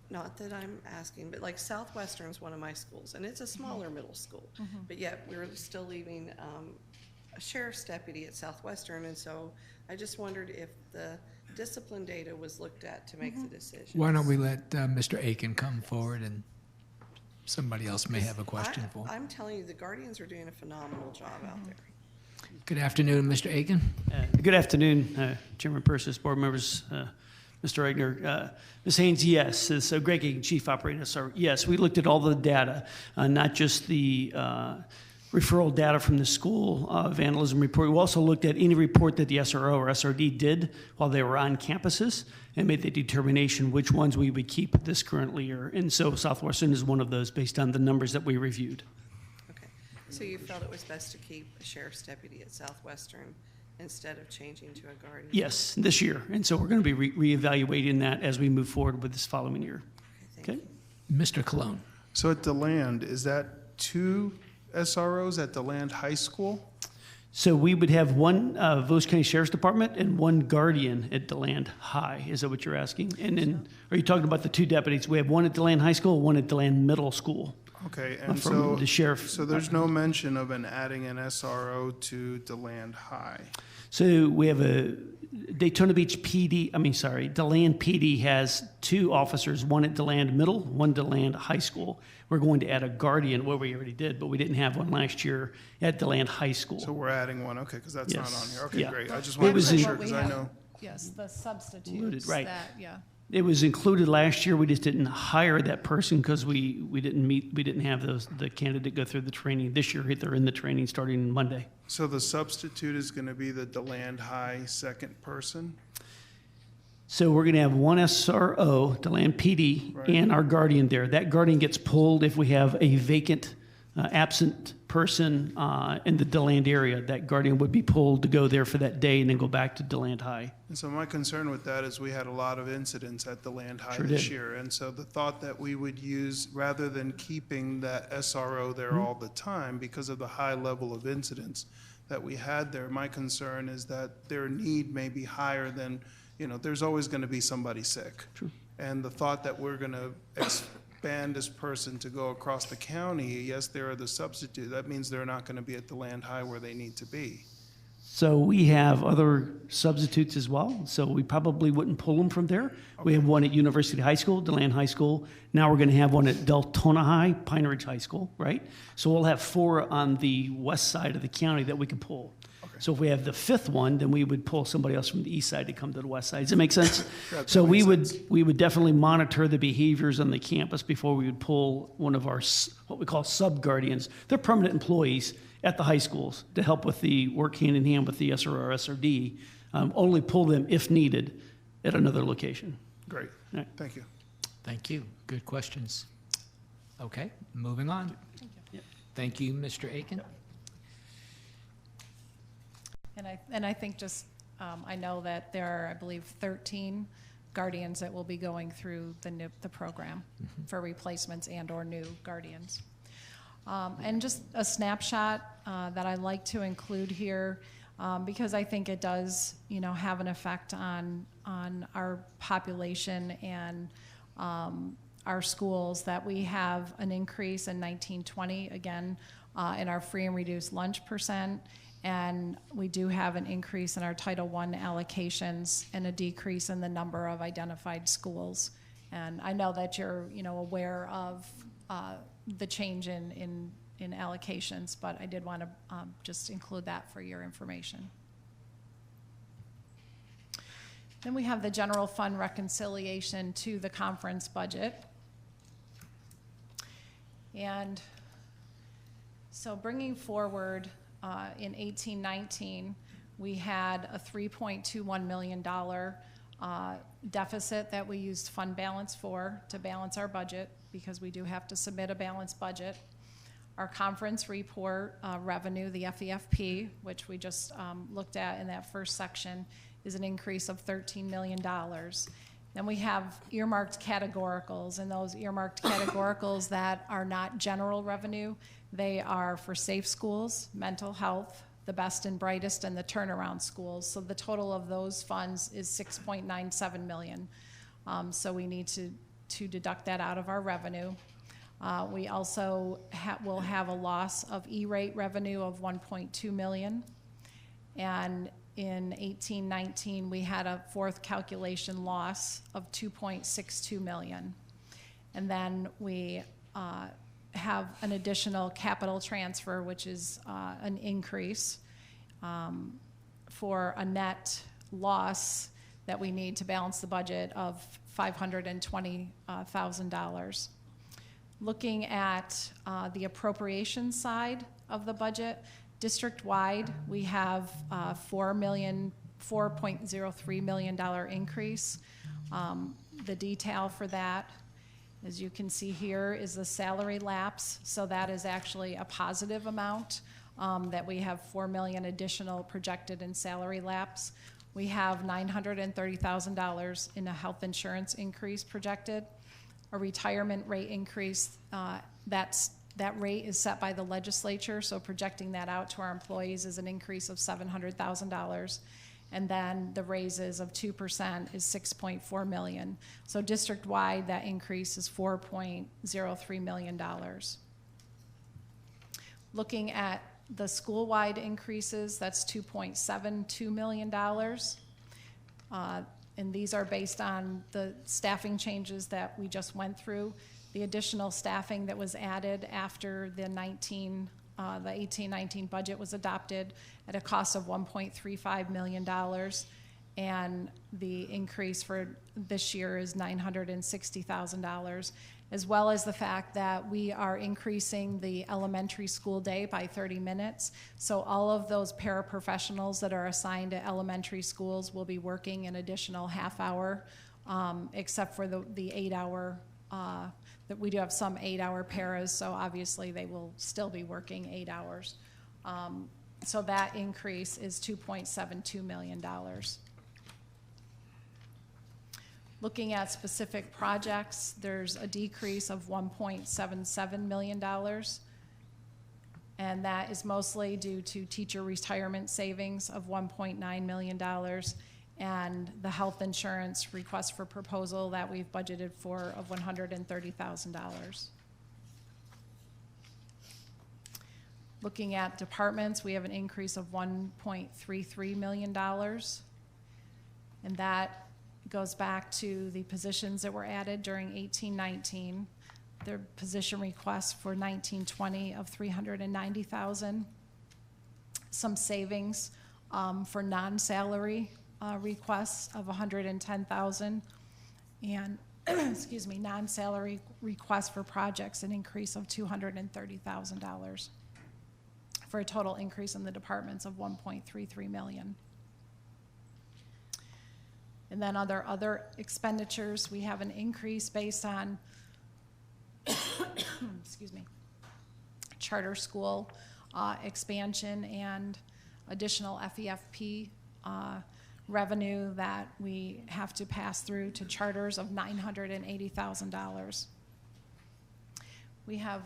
not that I'm asking, but like Southwestern's one of my schools, and it's a smaller middle school, but yet we're still leaving a Sheriff's deputy at Southwestern, and so I just wondered if the discipline data was looked at to make the decision. Why don't we let Mr. Aiken come forward, and somebody else may have a question for. I'm telling you, the Guardians are doing a phenomenal job out there. Good afternoon, Mr. Aiken. Good afternoon, Chairman Persis, board members, Mr. Regner. Ms. Haynes, yes. So Greg Aiken, Chief Operating Officer. Yes, we looked at all the data, not just the referral data from the school vandalism report. We also looked at any report that the SRO or SRD did while they were on campuses and made the determination which ones we would keep this current year. And so Southwestern is one of those based on the numbers that we reviewed. Okay. So you felt it was best to keep a Sheriff's deputy at Southwestern instead of changing to a Guardian? Yes, this year. And so we're going to be reevaluating that as we move forward with this following year. Okay. Mr. Cologne. So at DeLand, is that 2 SROs at DeLand High School? So we would have one Volusia County Sheriff's Department and one Guardian at DeLand High. Is that what you're asking? And then, are you talking about the 2 deputies? We have one at DeLand High School, one at DeLand Middle School. Okay, and From so the sheriff. So there's no mention of adding an SRO to DeLand High. So we have a Daytona Beach PD, DeLand PD has 2 officers, one at DeLand Middle, one at DeLand High School. We're going to add a Guardian, well, we already did, but we didn't have one last year at DeLand High School. So we're adding one, okay, because that's not Yes. on here. Okay, Yeah. great. I just It wanted was to make in- sure, because I know. Yes, the substitutes. Included, right. Yeah. It was included last year, we just didn't hire that person because we didn't have the candidate go through the training. This year, they're in the training starting Monday. So the substitute is going to be the DeLand High second person? So we're going to have one SRO, DeLand PD, Right. and our Guardian there. That Guardian gets pulled if we have a vacant, absent person in the DeLand area. That Guardian would be pulled to go there for that day and then go back to DeLand High. And so my concern with that is we had a lot of incidents at DeLand High Sure this did. year. And so the thought that we would use, rather than keeping that SRO there Mm-hmm. all the time because of the high level of incidents that we had there, my concern is that their need may be higher than, there's always going to be somebody sick. True. And the thought that we're going to expand this person to go across the county, yes, they're the substitute. That means they're not going to be at DeLand High where they need to be. So we have other substitutes as well, so we probably wouldn't pull them from there. We have one at University High School, DeLand High School. Now we're going to have one at Deltona High, Pine Ridge High School, right? So we'll have 4 on the west side of the county that we can pull. Okay. So if we have the fifth one, then we would pull somebody else from the east side to come to the west side. Does that make sense? So we would definitely monitor the behaviors on the campus before we would pull one of our, what we call sub-guardians. They're permanent employees at the high schools to help with the work hand in hand with the SRO or SRD. Only pull them if needed at another location. Great. Right. Thank you. Thank you. Good questions. Okay, moving on. Thank you, Mr. Aiken. And I think just, I know that there are, I believe, 13 guardians that will be going through the program for replacements and or new guardians. And just a snapshot that I like to include here, because I think it does, have an effect on our population and our schools, that we have an increase in 1920, again, in our free and reduced lunch %, and we do have an increase in our Title I allocations and a decrease in the number of identified schools. And I know that you're, aware of the change in allocations, but I did want to just include that for your information. Then we have the general fund reconciliation to the conference budget. And so bringing forward in 18-19, we had a $3.21 million deficit that we used fund balance to balance our budget, because we do have to submit a balanced budget. Our conference report revenue, the FEFP, which we just looked at in that first section, is an increase of $13 million. Then we have earmarked categoricals, and those earmarked categoricals that are not general revenue, they are for safe schools, mental health, the best and brightest, and the turnaround schools. So the total of those funds is $6.97 million. So we need to deduct that out of our revenue. We also will have a loss of E-rate revenue of $1.2 million. And in 18-19, we had a fourth calculation loss of $2.62 million. And then we have an additional capital transfer, which is an increase for a net loss that we need to balance the budget of $520,000. Looking at the appropriation side of the budget, district-wide, we have $4.03 million increase. The detail for that, as you can see here, is the salary lapse. So that is actually a positive amount, that we have $4 million additional projected in salary lapse. We have $930,000 in a health insurance increase projected. A retirement rate increase, that rate is set by the legislature, so projecting that out to our employees is an increase of $700,000. And then the raises of 2% is $6.4 million. So district-wide, that increase is $4.03 million. Looking at the school-wide increases, that's $2.72 million. And these are based on the staffing changes that we just went through. The additional staffing that was added after the 18-19 budget was adopted at a cost of $1.35 million. And the increase for this year is $960,000, as well as the fact that we are increasing the elementary school day by 30 minutes. So all of those paraprofessionals that are assigned to elementary schools will be working an additional half hour, except for the 8-hour, that we do have some 8-hour paras, so obviously they will still be working 8 hours. So that increase is $2.72 million. Looking at specific projects, there's a decrease of $1.77 million, and that is mostly due to teacher retirement savings of $1.9 million and the health insurance request for proposal that we've budgeted for of $130,000. Looking at departments, we have an increase of $1.33 million, and that goes back to the positions that were added during 18-19. Their position requests for 19-20 of $390,000. Some savings for non-salary requests of $110,000, and excuse me, non-salary requests for projects, an increase of $230,000, for a total increase in the departments of $1.33 million. And then other expenditures, we have an increase based on excuse me, charter school expansion and additional FEFP revenue that we have to pass through to charters of $980,000. We have,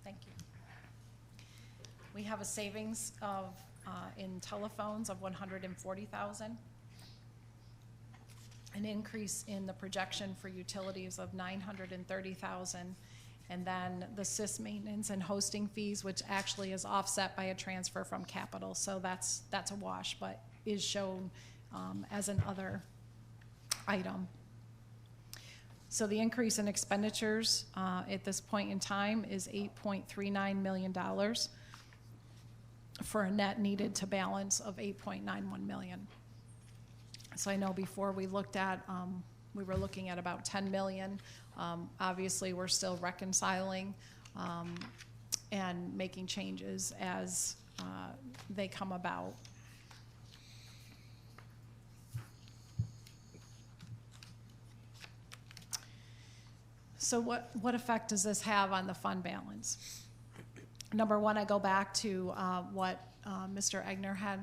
thank you. We have a savings of in telephones of $140,000. An increase in the projection for utilities of $930,000, and then the SIS maintenance and hosting fees, which actually is offset by a transfer from capital, so that's a wash, but is shown as an other item. So the increase in expenditures at this point in time is $8.39 million for a net needed to balance of $8.91 million. So I know before we looked at, we were looking at about $10 million. Obviously, we're still reconciling and making changes as they come about. So what effect does this have on the fund balance? Number one, I go back to what Mr. Egner had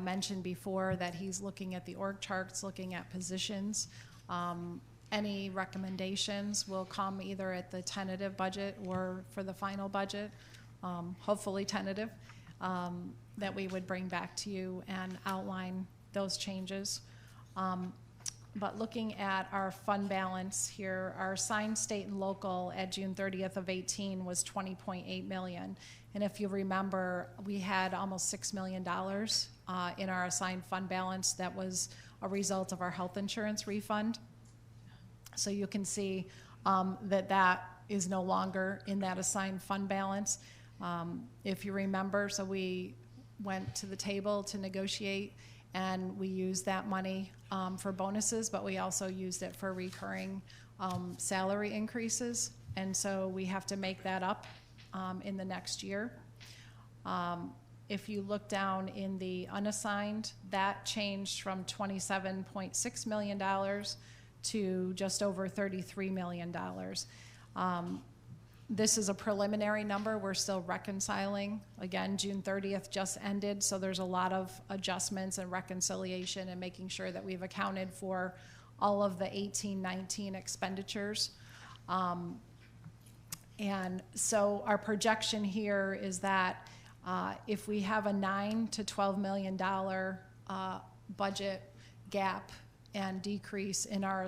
mentioned before, that he's looking at the org charts, looking at positions. Any recommendations will come either at the tentative budget or for the final budget, hopefully tentative, that we would bring back to you and outline those changes. But looking at our fund balance here, our assigned state and local at June 30th of 18 was $20.8 million. And if you remember, we had almost $6 million in our assigned fund balance that was a result of our health insurance refund. So you can see that is no longer in that assigned fund balance. If you remember, so we went to the table to negotiate, and we used that money for bonuses, but we also used it for recurring salary increases. And so we have to make that up in the next year. If you look down in the unassigned, that changed from $27.6 million to just over $33 million. This is a preliminary number. We're still reconciling. Again, June 30th just ended, so there's a lot of adjustments and reconciliation and making sure that we've accounted for all of the 18-19 expenditures. And so our projection here is that if we have a $9 to $12 million budget gap and decrease in our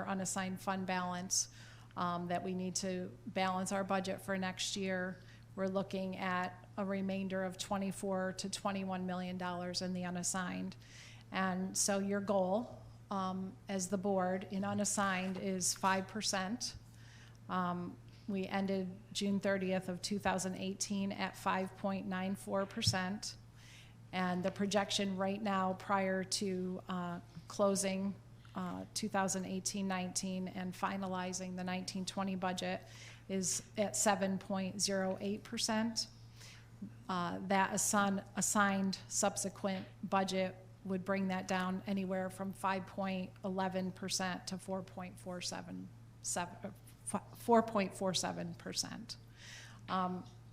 unassigned fund balance, that we need to balance our budget for next year, we're looking at a remainder of $24 to $21 million in the unassigned. And so your goal as the board in unassigned is 5%. We ended June 30th of 2018 at 5.94%. And the projection right now prior to closing 2018-19 and finalizing the 19-20 budget is at 7.08%. That assigned subsequent budget would bring that down anywhere from 5.11% to 4.47%.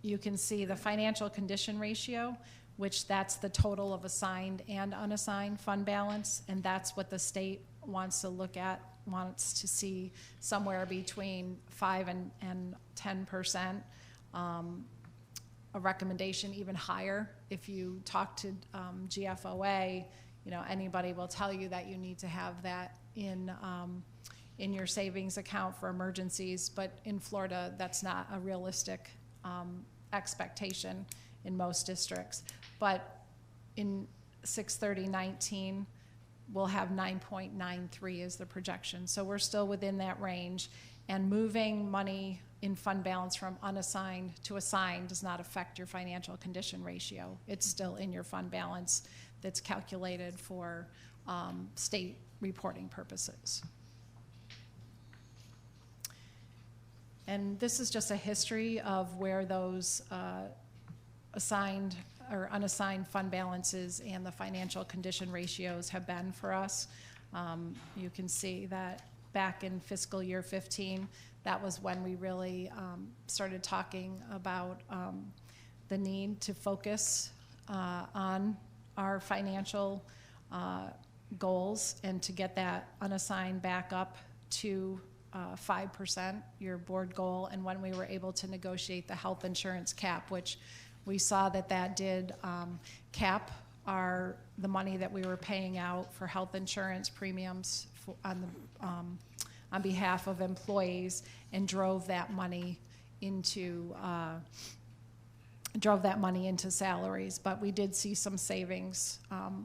You can see the financial condition ratio, which that's the total of assigned and unassigned fund balance, and that's what the state wants to look at, wants to see somewhere between 5 and 10%. A recommendation even higher. If you talk to GFOA, anybody will tell you that you need to have that in your savings account for emergencies, but in Florida, that's not a realistic expectation in most districts. But in 6/30/19, we'll have 9.93 is the projection. So we're still within that range. And moving money in fund balance from unassigned to assigned does not affect your financial condition ratio. It's still in your fund balance that's calculated for state reporting purposes. And this is just a history of where those assigned or unassigned fund balances and the financial condition ratios have been for us. You can see that back in fiscal year 15, that was when we really started talking about the need to focus on our financial goals and to get that unassigned back up to 5%, your board goal, and when we were able to negotiate the health insurance cap, which we saw that did cap the money that we were paying out for health insurance premiums on behalf of employees, and drove that money into salaries. But we did see some savings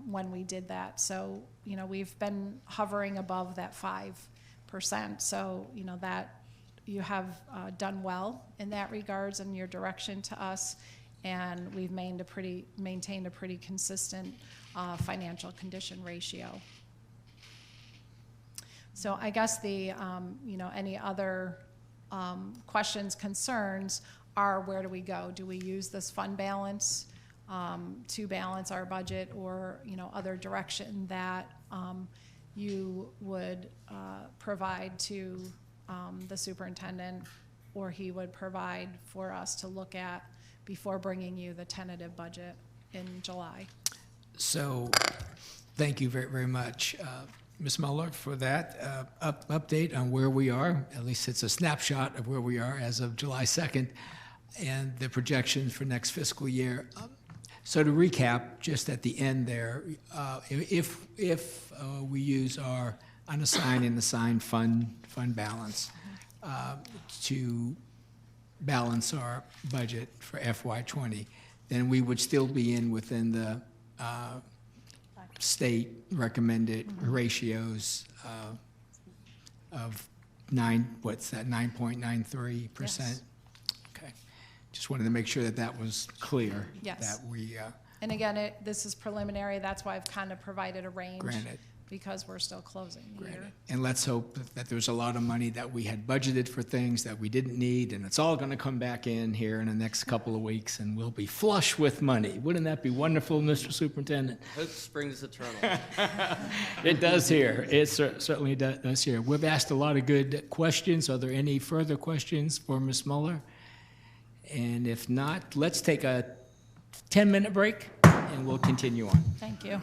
when we did that. So we've been hovering above that 5%. So that you have done well in that regards and your direction to us, and we've maintained a pretty consistent financial condition ratio. So I guess the any other questions, concerns are, where do we go? Do we use this fund balance to balance our budget, or other direction that you would provide to the superintendent, or he would provide for us to look at before bringing you the tentative budget in July? So, thank you very, very much, Ms. Muller, for that update on where we are. At least it's a snapshot of where we are as of July 2nd, and the projections for next fiscal year. So to recap, just at the end there, if we use our unassigned and assigned fund balance to balance our budget for FY20, then we would still be within the state recommended ratios of 9.93%? Yes. Okay. Just wanted to make sure that was clear. Yes. That we And again, this is preliminary. That's why I've kind of provided a range. Granted. Because we're still closing the year. And let's hope that there's a lot of money that we had budgeted for things that we didn't need, and it's all going to come back in here in the next couple of weeks, and we'll be flush with money. Wouldn't that be wonderful, Mr. Superintendent? Hope springs eternal. It does here. It certainly does here. We've asked a lot of good questions. Are there any further questions for Ms. Muller? And if not, let's take a 10-minute break, and we'll continue on. Thank you.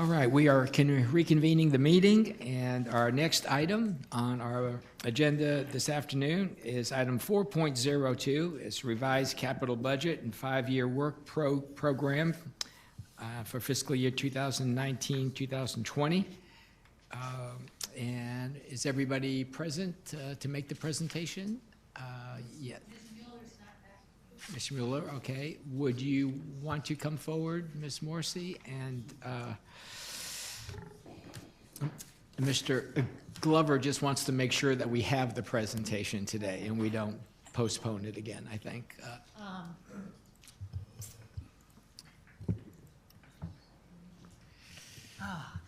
All right, we are reconvening the meeting, and our next item on our agenda this afternoon is item 4.02. It's revised capital budget and five-year work program for fiscal year 2019-2020. And is everybody present to make the presentation? Yeah. Ms. Mueller, okay. Would you want to come forward, Ms. Morrissey? And Mr. Glover just wants to make sure that we have the presentation today and we don't postpone it again, I think.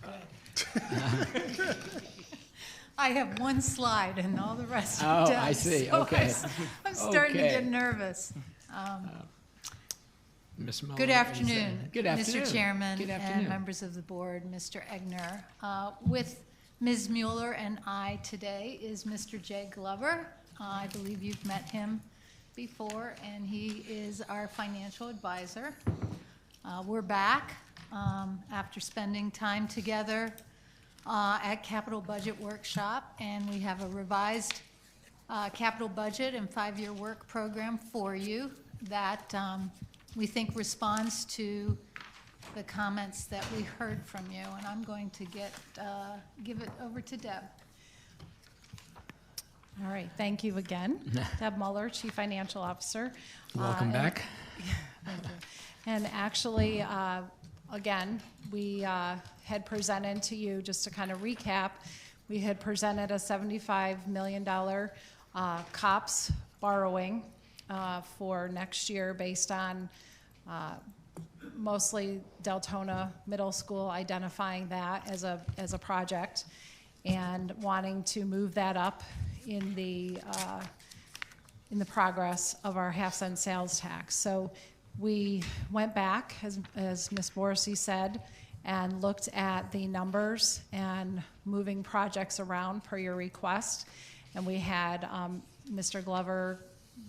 Good. I have one slide and all the rest Oh, are done. I see. So Okay. I'm starting to Okay. get nervous. Ms. Mueller, Good is afternoon, Good afternoon. Mr. Chairman Good and afternoon. members of the board, Mr. Egner. With Ms. Mueller and I today is Mr. Jay Glover. I believe you've met him before, and he is our financial advisor. We're back after spending time together at Capital Budget Workshop, and we have a revised capital budget and five-year work program for you that we think responds to the comments that we heard from you. And I'm going to give it over to Deb. All right, thank you again. Deb Mueller, Chief Financial Officer. Welcome back. Thank you. And actually, again, we had presented to you, just to kind of recap, we had presented a $75 million COPS borrowing for next year based on mostly Deltona Middle School, identifying that as a project and wanting to move that up in the progress of our half-cent sales tax. So we went back, as Ms. Morrissey said, and looked at the numbers and moving projects around per your request. And we had Mr. Glover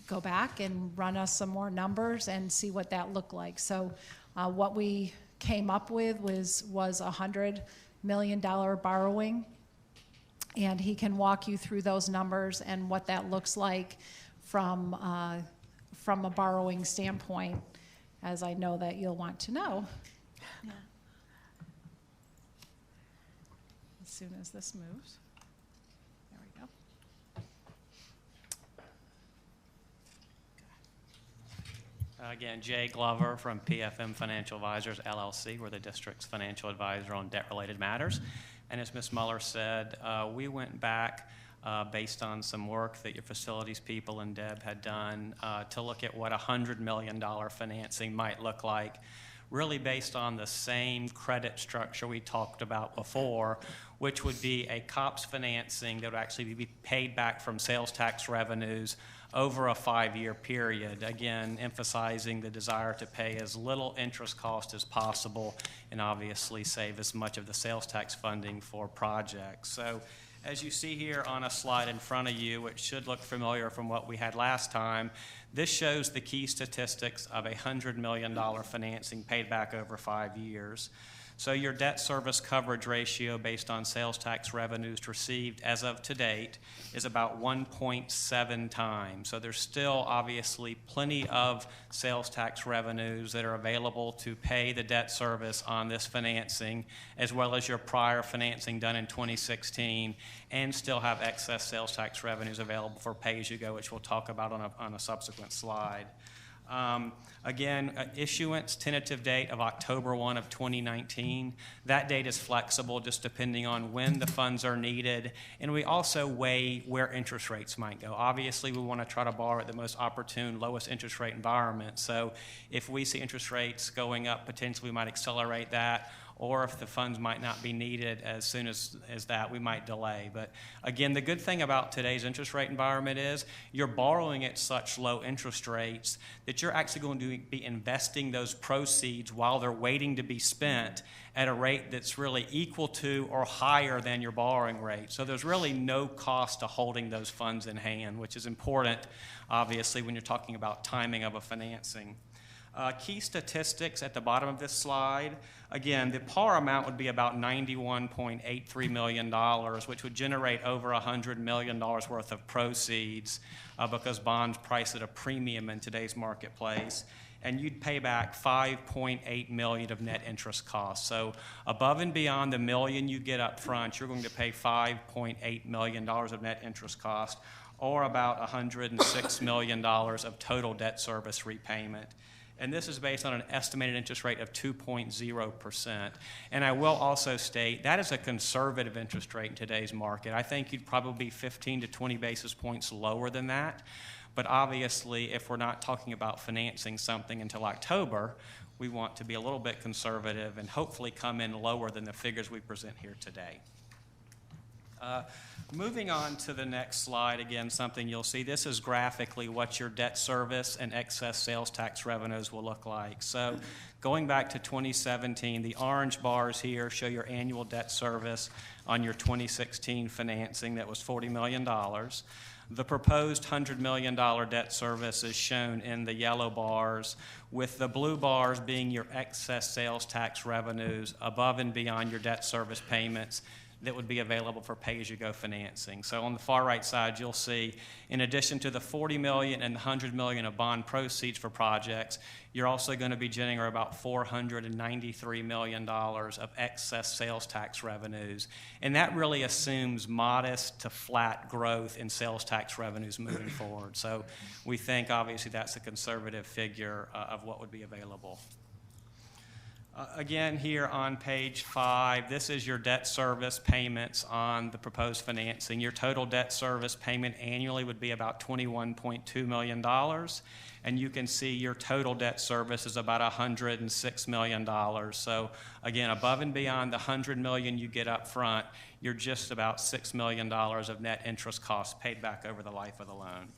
go back and run us some more numbers and see what that looked like. So what we came up with was $100 million borrowing. And he can walk you through those numbers and what that looks like from a borrowing standpoint, as I know that you'll want to know. Yeah. As soon as this moves. There we go. Again, Jay Glover from PFM Financial Advisors, LLC. We're the district's financial advisor on debt-related matters. And as Ms. Mueller said, we went back based on some work that your facilities people and Deb had done to look at what $100 million financing might look like, really based on the same credit structure we talked about before, which would be a COPS financing that would actually be paid back from sales tax revenues over a 5-year period, again, emphasizing the desire to pay as little interest cost as possible and obviously save as much of the sales tax funding for projects. So as you see here on a slide in front of you, which should look familiar from what we had last time, this shows the key statistics of a $100 million financing paid back over 5 years. So your debt service coverage ratio based on sales tax revenues received as of to date is about 1.7 times. So there's still obviously plenty of sales tax revenues that are available to pay the debt service on this financing, as well as your prior financing done in 2016, and still have excess sales tax revenues available for pay-as-you-go, which we'll talk about on a subsequent slide. Again, issuance tentative date of October 1 of 2019. That date is flexible just depending on when the funds are needed. And we also weigh where interest rates might go. Obviously, we want to try to borrow at the most opportune, lowest interest rate environment. So if we see interest rates going up, potentially we might accelerate that. Or if the funds might not be needed as soon as that, we might delay. But again, the good thing about today's interest rate environment is you're borrowing at such low interest rates that you're actually going to be investing those proceeds while they're waiting to be spent at a rate that's really equal to or higher than your borrowing rate. So there's really no cost to holding those funds in hand, which is important, obviously, when you're talking about timing of a financing. Key statistics at the bottom of this slide. Again, the par amount would be about $91.83 million, which would generate over $100 million worth of proceeds because bonds priced at a premium in today's marketplace. And you'd pay back $5.8 million of net interest costs. So above and beyond the $1 million you get up front, you're going to pay $5.8 million of net interest cost, or about $106 million of total debt service repayment. And this is based on an estimated interest rate of 2.0%. And I will also state that is a conservative interest rate in today's market. I think you'd probably be 15 to 20 basis points lower than that. But obviously, if we're not talking about financing something until October, we want to be a little bit conservative and hopefully come in lower than the figures we present here today. Moving on to the next slide, again, something you'll see. This is graphically what your debt service and excess sales tax revenues will look like. So going back to 2017, the orange bars here show your annual debt service on your 2016 financing that was $40 million. The proposed $100 million debt service is shown in the yellow bars, with the blue bars being your excess sales tax revenues above and beyond your debt service payments that would be available for pay-as-you-go financing. So on the far right side, you'll see, in addition to the $40 million and $100 million of bond proceeds for projects, you're also going to be generating about $493 million of excess sales tax revenues. And that really assumes modest to flat growth in sales tax revenues moving forward. So we think, obviously, that's a conservative figure of what would be available. Again, here on page 5, this is your debt service payments on the proposed financing. Your total debt service payment annually would be about $21.2 million. And you can see your total debt service is about $106 million. So again, above and beyond the $100 million you get up front, you're just about $6 million of net interest costs paid back over the life of the loan.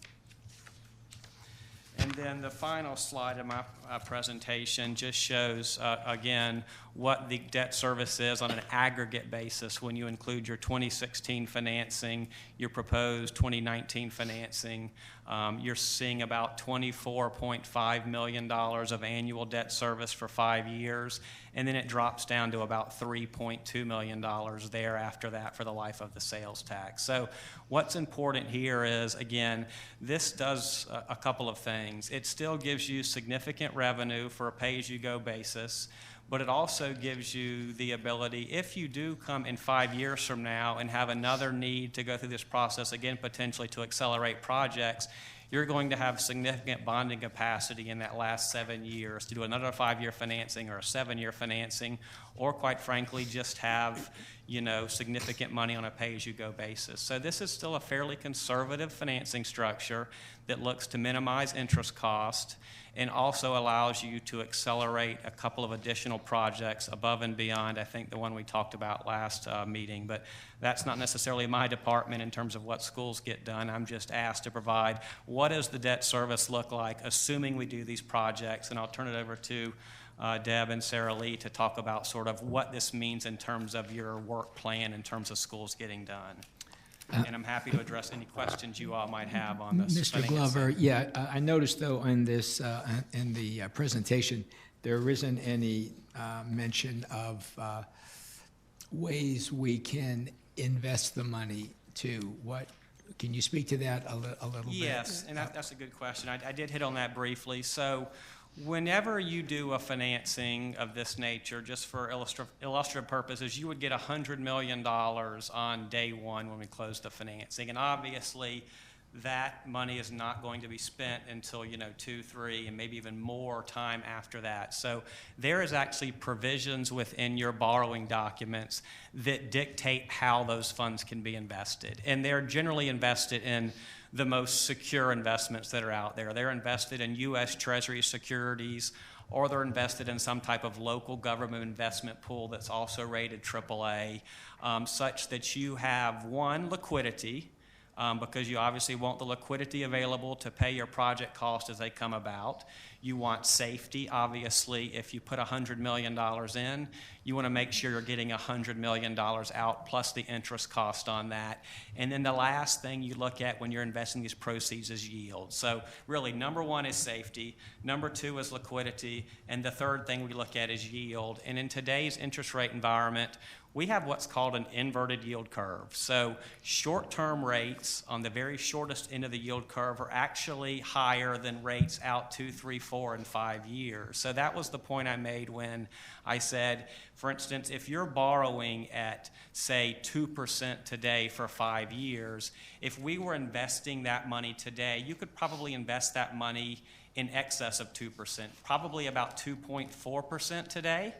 And then the final slide of my presentation just shows, again, what the debt service is on an aggregate basis when you include your 2016 financing, your proposed 2019 financing. You're seeing about $24.5 million of annual debt service for 5 years, and then it drops down to about $3.2 million thereafter that for the life of the sales tax. So what's important here is, again, this does a couple of things. It still gives you significant revenue for a pay-as-you-go basis, but it also gives you the ability, if you do come in 5 years from now and have another need to go through this process, again, potentially to accelerate projects, you're going to have significant bonding capacity in that last 7 years to do another 5-year financing or a 7-year financing, or quite frankly, just have, significant money on a pay-as-you-go basis. So this is still a fairly conservative financing structure that looks to minimize interest cost and also allows you to accelerate a couple of additional projects above and beyond, I think, the one we talked about last meeting. But that's not necessarily my department in terms of what schools get done. I'm just asked to provide what does the debt service look like, assuming we do these projects. And I'll turn it over to Deb and Sarah Lee to talk about sort of what this means in terms of your work plan in terms of schools getting done. And I'm happy to address any questions you all might have on this. Mr. Glover, I noticed though in this, in the presentation, there isn't any mention of ways we can invest the money to what. Can you speak to that a little bit? Yes, and that's a good question. I did hit on that briefly. So whenever you do a financing of this nature, just for illustrative purposes, you would get $100 million on day one when we close the financing. And obviously, that money is not going to be spent until, 2, 3, and maybe even more time after that. So there is actually provisions within your borrowing documents that dictate how those funds can be invested. And they're generally invested in the most secure investments that are out there. They're invested in U.S. Treasury securities, or they're invested in some type of local government investment pool that's also rated AAA, such that you have, one, liquidity, because you obviously want the liquidity available to pay your project costs as they come about. You want safety. Obviously, if you put $100 million in, you want to make sure you're getting $100 million out plus the interest cost on that. And then the last thing you look at when you're investing these proceeds is yield. So really, number one is safety, number two is liquidity, and the third thing we look at is yield. And in today's interest rate environment, we have what's called an inverted yield curve. So short-term rates on the very shortest end of the yield curve are actually higher than rates out 2, 3, 4, and 5 years. So that was the point I made when I said, for instance, if you're borrowing at, say, 2% today for 5 years, if we were investing that money today, you could probably invest that money in excess of 2%, probably about 2.4% today.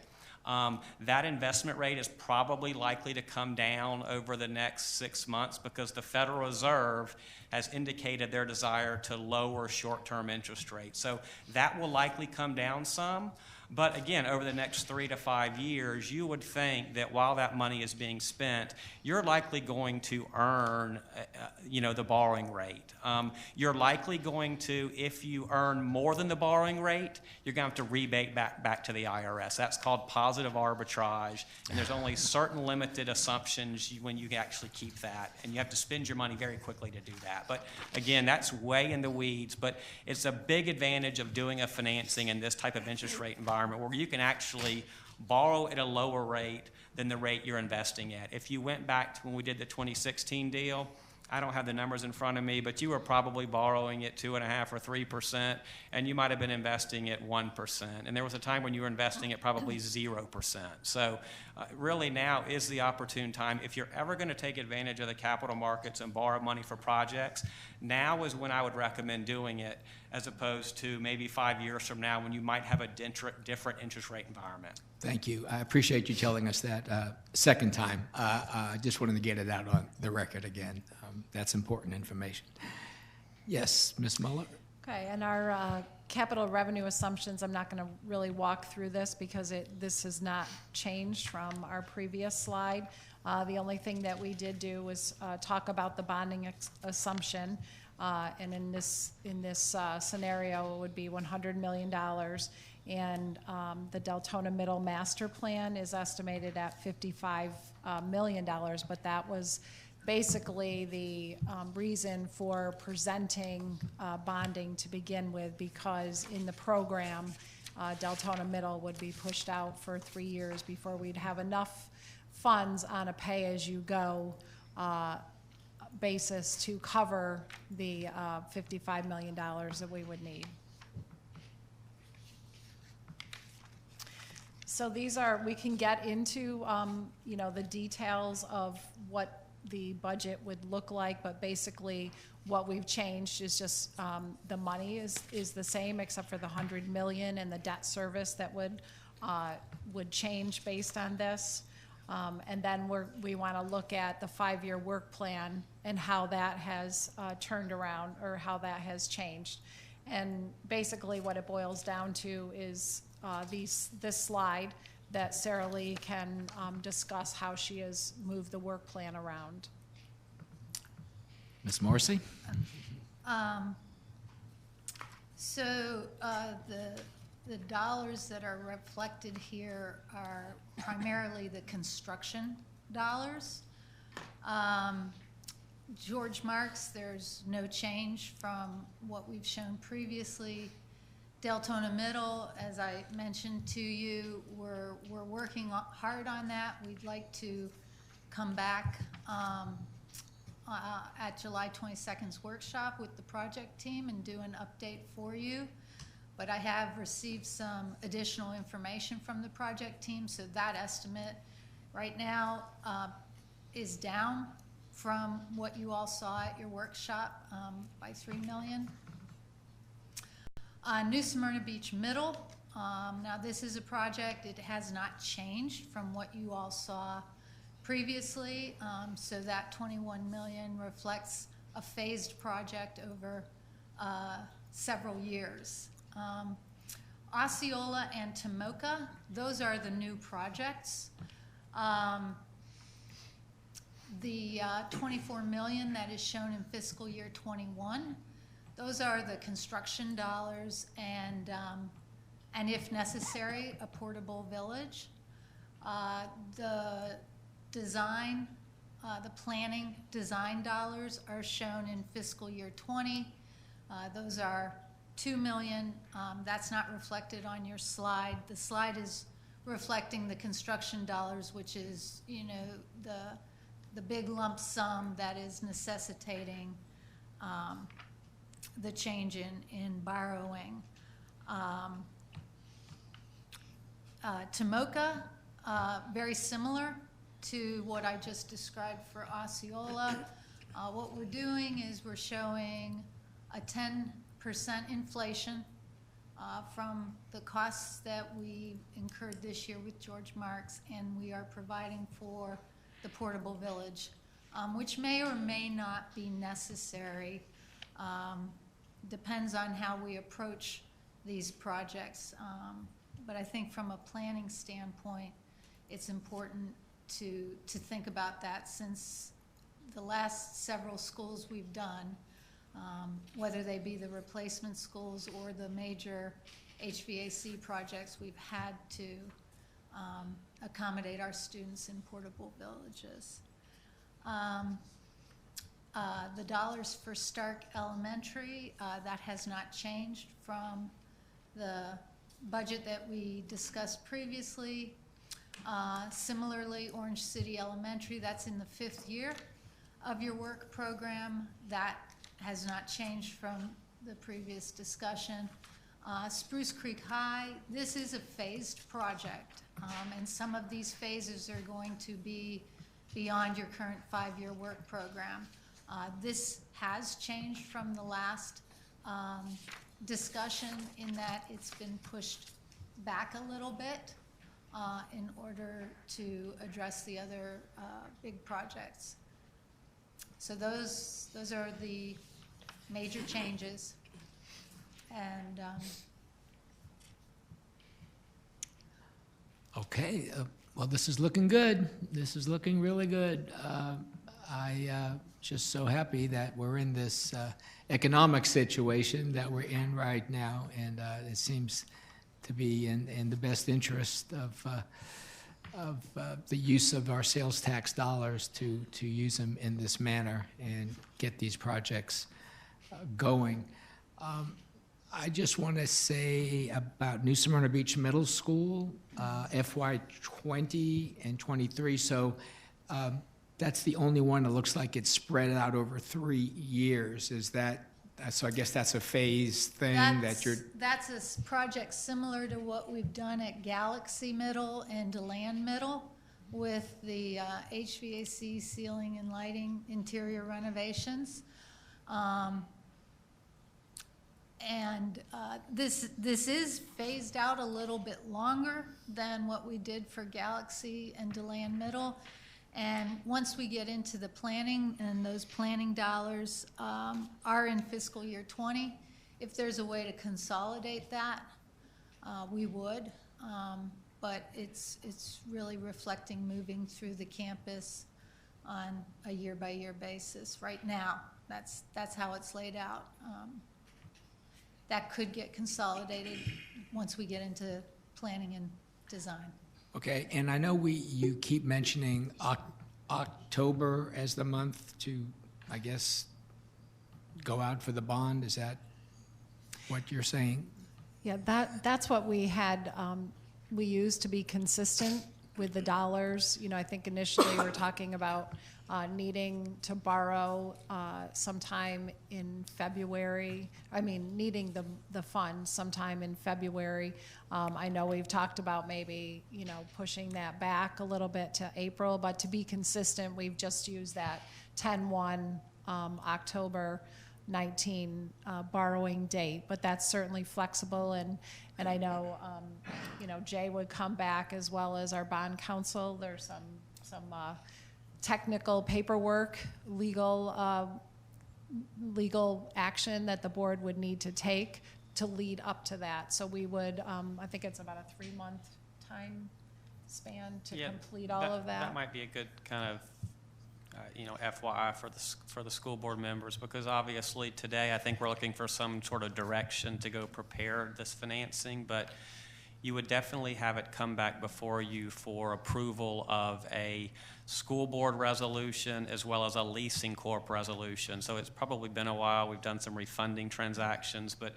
That investment rate is probably likely to come down over the next 6 months because the Federal Reserve has indicated their desire to lower short-term interest rates. So that will likely come down some. But again, over the next 3 to 5 years, you would think that while that money is being spent, you're likely going to earn, the borrowing rate. You're likely going to, if you earn more than the borrowing rate, you're going to have to rebate back to the IRS. That's called positive arbitrage, and there's only certain limited assumptions when you actually keep that, and you have to spend your money very quickly to do that. But again, that's way in the weeds, but it's a big advantage of doing a financing in this type of interest rate environment where you can actually borrow at a lower rate than the rate you're investing at. If you went back to when we did the 2016 deal, I don't have the numbers in front of me, but you were probably borrowing at 2.5% or 3%, and you might have been investing at 1%. And there was a time when you were investing at probably 0%. So really now is the opportune time. If you're ever going to take advantage of the capital markets and borrow money for projects, now is when I would recommend doing it, as opposed to maybe 5 years from now when you might have a different interest rate environment. Thank you. I appreciate you telling us that second time. I just wanted to get it out on the record again. That's important information. Yes, Ms. Muller? Okay, and our capital revenue assumptions, I'm not going to really walk through this because this has not changed from our previous slide. The only thing that we did do was talk about the bonding assumption, and in this scenario, it would be $100 million. And the Deltona Middle Master Plan is estimated at $55 million, but that was basically the reason for presenting bonding to begin with, because in the program, Deltona Middle would be pushed out for 3 years before we'd have enough funds on a pay-as-you-go basis to cover the $55 million that we would need. So we can get into, the details of what the budget would look like, but basically what we've changed is just the money is the same except for the $100 million and the debt service that would change based on this. And then we want to look at the 5-year work plan and how that has turned around or how that has changed. And basically what it boils down to is this slide that Sarah Lee can discuss how she has moved the work plan around. Ms. Morrissey? So the dollars that are reflected here are primarily the construction dollars. George Marks, there's no change from what we've shown previously. Deltona Middle, as I mentioned to you, we're working hard on that. We'd like to come back at July 22nd's workshop with the project team and do an update for you. But I have received some additional information from the project team, so that estimate right now is down from what you all saw at your workshop by $3 million. New Smyrna Beach Middle, now this is a project, it has not changed from what you all saw previously, so that $21 million reflects a phased project over several years. Osceola and Tomoka, those are the new projects. The 24 million that is shown in fiscal year 21, those are the construction dollars and if necessary, a portable village. The design, the planning design dollars are shown in fiscal year 20. Those are 2 million. That's not reflected on your slide. The slide is reflecting the construction dollars, which is, you know, the big lump sum that is necessitating the change in borrowing. Tomoka, very similar to what I just described for Osceola. What we're doing is we're showing a 10% inflation from the costs that we incurred this year with George Marks, and we are providing for the portable village, which may or may not be necessary. Depends on how we approach these projects. But I think from a planning standpoint, it's important to think about that, since the last several schools we've done, whether they be the replacement schools or the major HVAC projects, we've had to accommodate our students in portable villages. The dollars for Stark Elementary, that has not changed from the budget that we discussed previously. Similarly, Orange City Elementary, that's in the 5th year of your work program. That has not changed from the previous discussion. Spruce Creek High, this is a phased project, and some of these phases are going to be beyond your current 5-year work program. This has changed from the last discussion in that it's been pushed back a little bit in order to address the other big projects. So those are the major changes. And Okay, well, this is looking good. This is looking really good. I just so happy that we're in this economic situation that we're in right now, and it seems to be in the best interest of the use of our sales tax dollars to use them in this manner and get these projects going. I just want to say about New Smyrna Beach Middle School, FY 20 and 23. So that's the only one that looks like it's spread out over 3 years. Is that, so I guess that's a phase thing that you're... That's a project similar to what we've done at Galaxy Middle and DeLand Middle with the HVAC, ceiling and lighting, interior renovations. This is phased out a little bit longer than what we did for Galaxy and DeLand Middle. And once we get into the planning, and those planning dollars are in fiscal year 20, if there's a way to consolidate that, we would. But it's really reflecting moving through the campus on a year-by-year basis. Right now, that's how it's laid out. That could get consolidated once we get into planning and design. Okay, and I know you keep mentioning October as the month to, I guess, go out for the bond. Is that what you're saying? Yeah, that's what we had, we used to be consistent with the dollars. You know, I think initially we're talking about needing to borrow sometime in February. I mean, needing the funds sometime in February. I know we've talked about maybe, you know, pushing that back a little bit to April, but to be consistent, we've just used that 10/1 October 19 borrowing date. But that's certainly flexible, and I know, you know, Jay would come back as well as our bond counsel. There's some technical paperwork, legal action that the board would need to take to lead up to that. So we would, I think it's about a 3-month time span to complete all of that. That might be a good kind of FYI for the school board members, because obviously today I think we're looking for some sort of direction to go prepare this financing, but you would definitely have it come back before you for approval of a school board resolution as well as a leasing corp resolution. So it's probably been a while. We've done some refunding transactions, but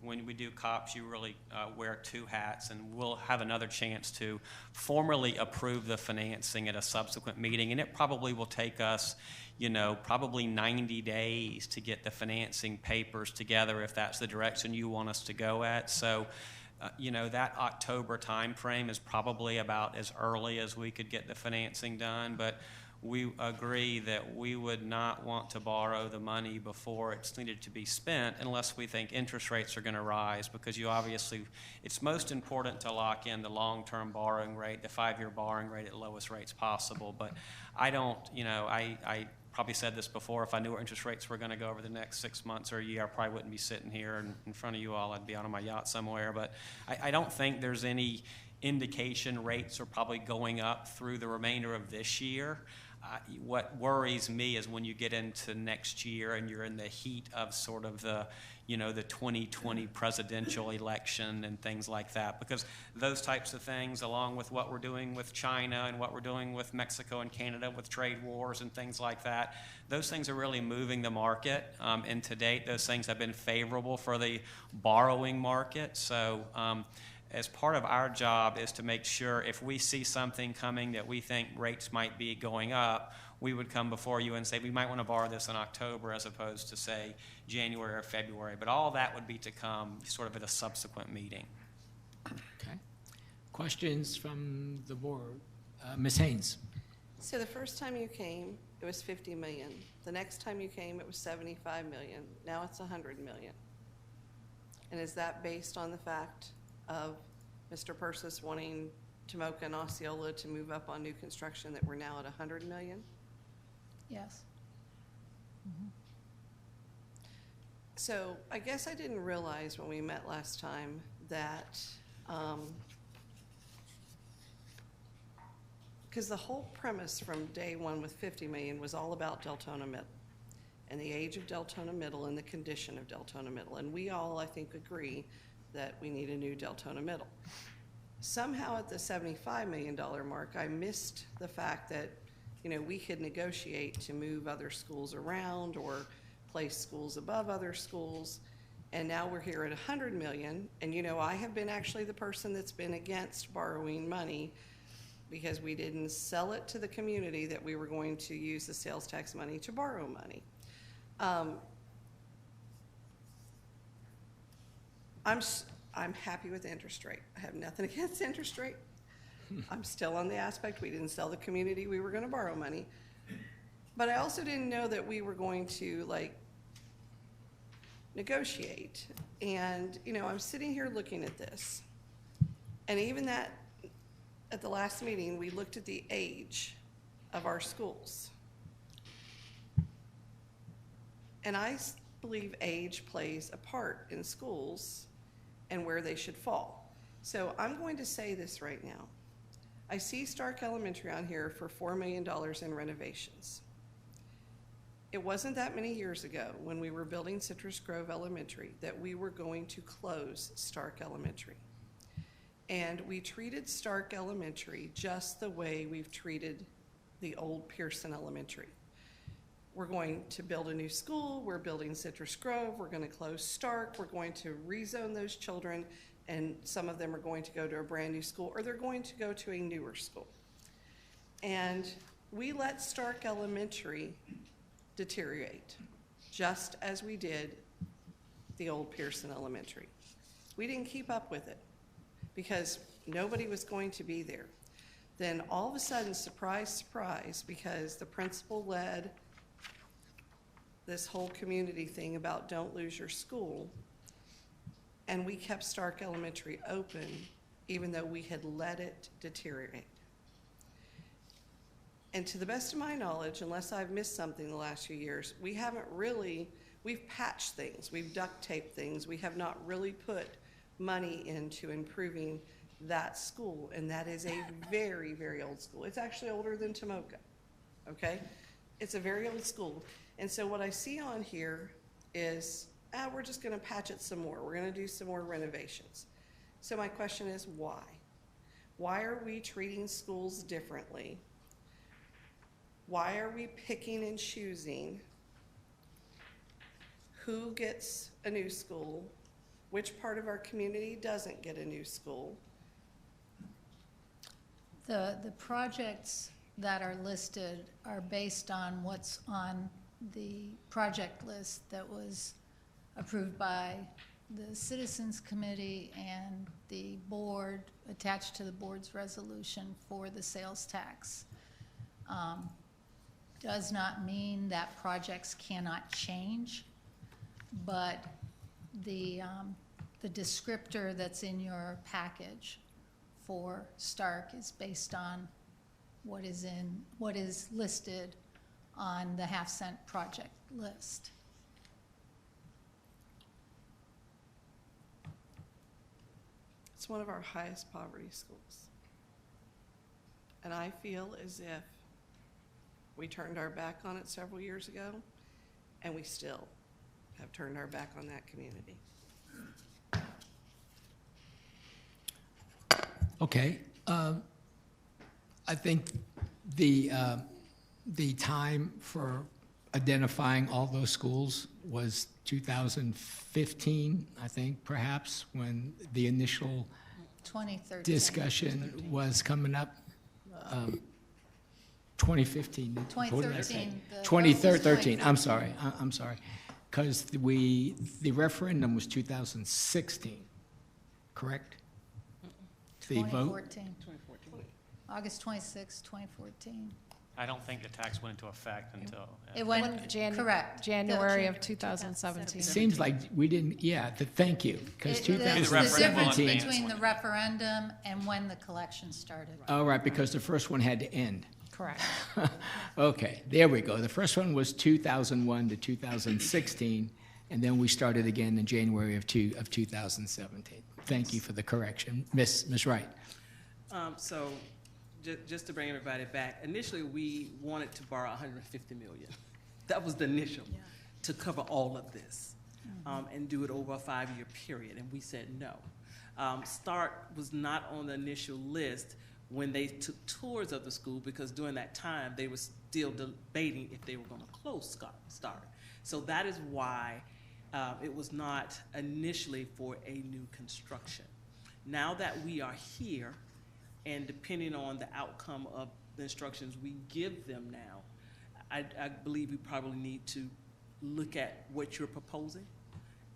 when we do COPS, you really wear two hats, and we'll have another chance to formally approve the financing at a subsequent meeting. And it probably will take us, probably 90 days to get the financing papers together if that's the direction you want us to go at. So, that October timeframe is probably about as early as we could get the financing done. But we agree that we would not want to borrow the money before it's needed to be spent unless we think interest rates are going to rise, because it's most important to lock in the long-term borrowing rate, the 5-year borrowing rate at the lowest rates possible. But I don't, I probably said this before, if I knew where interest rates were going to go over the next 6 months or a year, I probably wouldn't be sitting here in front of you all. I'd be out on my yacht somewhere. But I don't think there's any indication rates are probably going up through the remainder of this year. What worries me is when you get into next year and you're in the heat of sort of the 2020 presidential election and things like that, because those types of things, along with what we're doing with China and what we're doing with Mexico and Canada with trade wars and things like that, those things are really moving the market. And to date, those things have been favorable for the borrowing market. So, as part of our job is to make sure if we see something coming that we think rates might be going up, we would come before you and say we might want to borrow this in October as opposed to, say, January or February. But all that would be to come sort of at a subsequent meeting. Okay. Questions from the board? Ms. Haynes. So the first time you came, it was 50 million. The next time you came, it was 75 million. Now it's 100 million. And is that based on the fact of Mr. Persis wanting Tomoka and Osceola to move up on new construction that we're now at 100 million? Yes. So I guess I didn't realize when we met last time that, because the whole premise from day one with 50 million was all about Deltona Middle and the age of Deltona Middle and the condition of Deltona Middle. And we all, I think, agree that we need a new Deltona Middle. Somehow at the $75 million mark, I missed the fact that, we could negotiate to move other schools around or place schools above other schools. And now we're here at 100 million. And, I have been actually the person that's been against borrowing money because we didn't sell it to the community that we were going to use the sales tax money to borrow money. I'm happy with the interest rate. I have nothing against interest rate. I'm still on the aspect we didn't sell the community, we were going to borrow money. But I also didn't know that we were going to negotiate. And, I'm sitting here looking at this. And even that, at the last meeting, we looked at the age of our schools. And I believe age plays a part in schools and where they should fall. So I'm going to say this right now. I see Stark Elementary on here for $4 million in renovations. It wasn't that many years ago when we were building Citrus Grove Elementary that we were going to close Stark Elementary. And we treated Stark Elementary just the way we've treated the old Pearson Elementary. We're going to build a new school, we're building Citrus Grove, we're going to close Stark, we're going to rezone those children, and some of them are going to go to a brand new school, or they're going to go to a newer school. And we let Stark Elementary deteriorate, just as we did the old Pearson Elementary. We didn't keep up with it because nobody was going to be there. Then all of a sudden, surprise, surprise, because the principal led this whole community thing about don't lose your school, and we kept Stark Elementary open even though we had let it deteriorate. And to the best of my knowledge, unless I've missed something the last few years, we've patched things, we've duct taped things, we have not really put money into improving that school, and that is a very, very old school. It's actually older than Tomoka, okay? It's a very old school. And so what I see on here is, we're just gonna patch it some more. We're gonna do some more renovations. So my question is, why? Why are we treating schools differently? Why are we picking and choosing who gets a new school? Which part of our community doesn't get a new school? The projects that are listed are based on what's on the project list that was approved by the Citizens Committee and the board, attached to the board's resolution for the sales tax. Does not mean that projects cannot change, but the descriptor that's in your package for Stark is based on what is listed on the half-cent project list. It's one of our highest poverty schools. And I feel as if we turned our back on it several years ago, and we still have turned our back on that community. Okay. I think the time for identifying all those schools was 2015, I think, perhaps, when the initial 2013. discussion was coming up. 2015. What did I say? 2013. 2013. I'm sorry. I'm sorry. Because the referendum was 2016, correct? The vote? 2014. August 26, 2014. I don't think the tax went into effect until. It went, correct. January of 2017. Seems like we didn't, thank you, because The difference 2017. between the referendum and when the collection started. Oh, right, because the first one had to end. Correct. Okay, there we go. The first one was 2001 to 2016, and then we started again in January of 2017. Thank you for the correction. Ms. Wright. So just to bring everybody back, initially we wanted to borrow $150 million. That was the initial, to cover all of this and do it over a 5-year period, and we said no. START was not on the initial list when they took tours of the school, because during that time they were still debating if they were going to close START. So that is why it was not initially for a new construction. Now that we are here, and depending on the outcome of the instructions we give them now, I believe we probably need to look at what you're proposing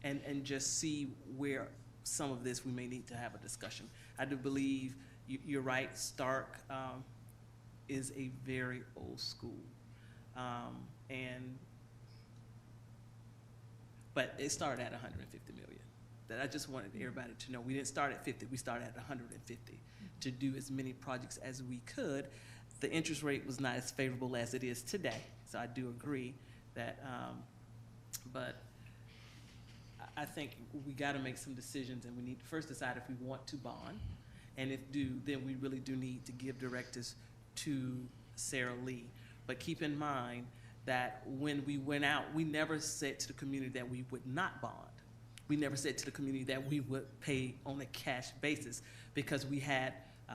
and just see where some of this we may need to have a discussion. I do believe you're right, Stark is a very old school. But it started at $150 million. That I just wanted everybody to know. We didn't start at 50, we started at 150 to do as many projects as we could. The interest rate was not as favorable as it is today, so I do agree that, but I think we gotta make some decisions, and we need to first decide if we want to bond, and if do, then we really do need to give directives to Sarah Lee. But keep in mind that when we went out, we never said to the community that we would not bond. We never said to the community that we would pay on a cash basis, because we had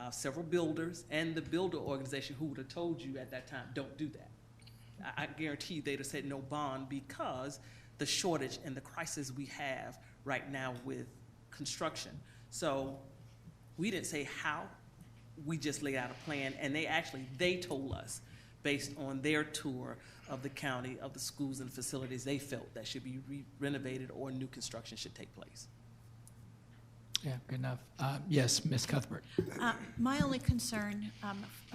several builders and the builder organization who would have told you at that time, don't do that. I guarantee you they'd have said no bond, because the shortage and the crisis we have right now with construction. So we didn't say how, we just laid out a plan, and they told us, based on their tour of the county, of the schools and facilities they felt that should be renovated or new construction should take place. Yeah, good enough. Yes, Ms. Cuthbert. My only concern,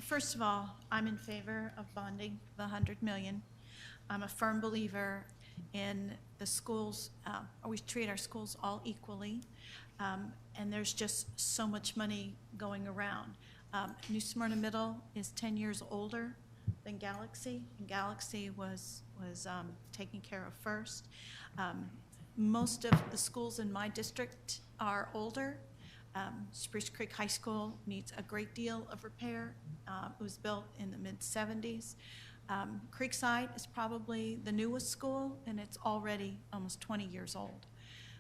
first of all, I'm in favor of bonding the $100 million. I'm a firm believer in the schools, we treat our schools all equally, and there's just so much money going around. New Smyrna Middle is 10 years older than Galaxy, and Galaxy was taken care of first. Most of the schools in my district are older. Spruce Creek High School needs a great deal of repair. It was built in the mid-70s. Creekside is probably the newest school, and it's already almost 20 years old.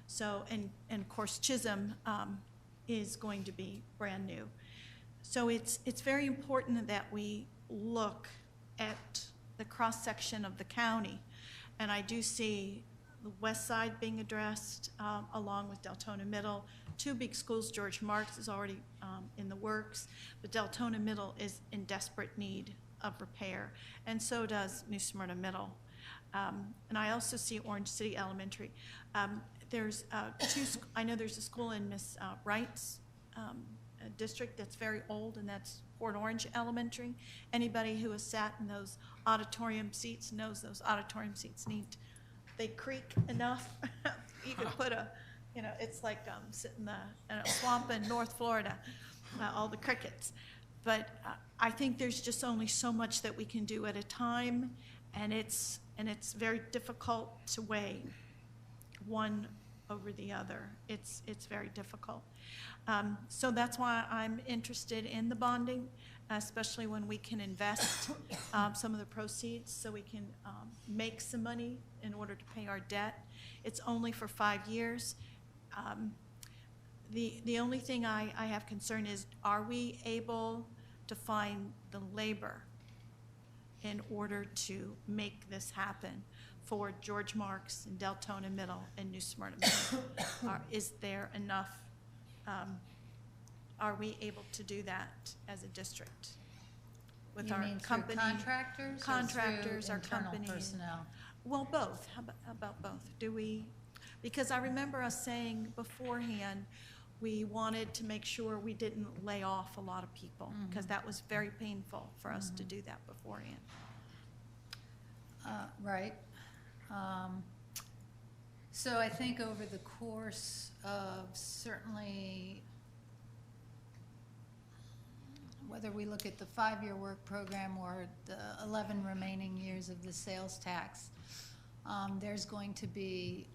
So, and of course, Chisholm is going to be brand new. So it's very important that we look at the cross-section of the county. And I do see the west side being addressed, along with Deltona Middle. Two big schools, George Marks is already in the works, but Deltona Middle is in desperate need of repair, and so does New Smyrna Middle. And I also see Orange City Elementary. There's I know there's a school in Miss Wright's district that's very old, and that's Port Orange Elementary. Anybody who has sat in those auditorium seats knows those auditorium seats they creak enough. You could put it's like sitting in a swamp in North Florida, all the crickets. But I think there's just only so much that we can do at a time, and it's very difficult to weigh one over the other. It's very difficult. So that's why I'm interested in the bonding, especially when we can invest some of the proceeds so we can make some money in order to pay our debt. It's only for 5 years. The only thing I have concern is, are we able to find the labor in order to make this happen for George Marks and Deltona Middle and New Smyrna Middle? Is there enough? Are we able to do that as a district with our company? Through contractors? Contractors, or our through internal company. personnel? Well, both. How about both? Do we? Because I remember us saying beforehand, we wanted to make sure we didn't lay off a lot of people, because that was very painful for us to do that beforehand. Right. So I think over the course of certainly, whether we look at the 5-year work program or the 11 remaining years of the sales tax, there's going to be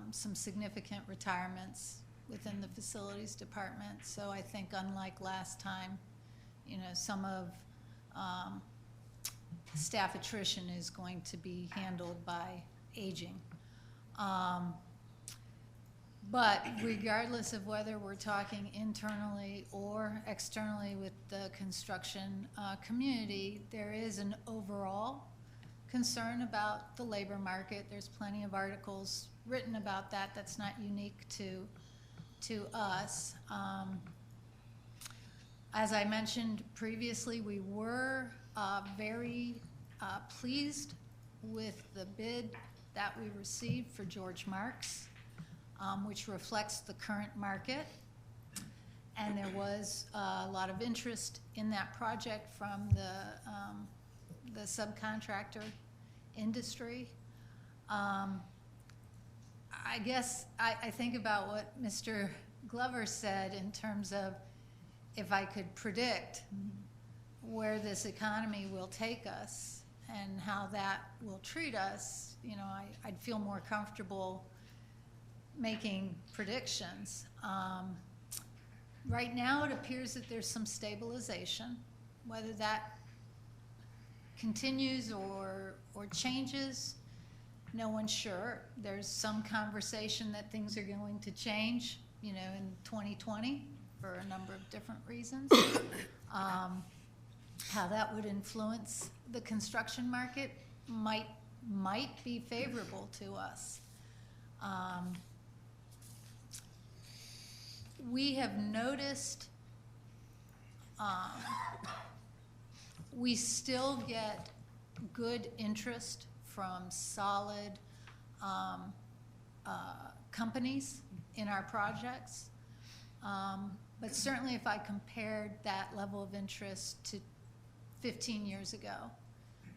some significant retirements within the facilities department. So I think, unlike last time, some of staff attrition is going to be handled by aging. But regardless of whether we're talking internally or externally with the construction community, there is an overall concern about the labor market. There's plenty of articles written about that. That's not unique to us. As I mentioned previously, we were very pleased with the bid that we received for George Marks, which reflects the current market. And there was a lot of interest in that project from the subcontractor industry. I guess I think about what Mr. Glover said in terms of, if I could predict where this economy will take us and how that will treat us, I'd feel more comfortable making predictions. Right now, it appears that there's some stabilization. Whether that continues or changes, no one's sure. There's some conversation that things are going to change, in 2020 for a number of different reasons. How that would influence the construction market might be favorable to us. We have noticed we still get good interest from solid companies in our projects. But certainly if I compared that level of interest to 15 years ago,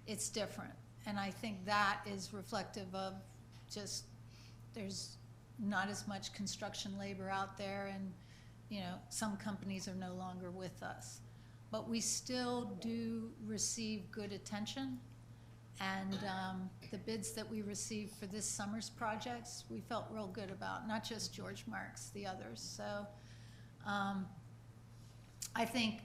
it's different. And I think that is reflective of just there's not as much construction labor out there, and some companies are no longer with us. But we still do receive good attention, and the bids that we received for this summer's projects, we felt real good about, not just George Marks, the others. So I think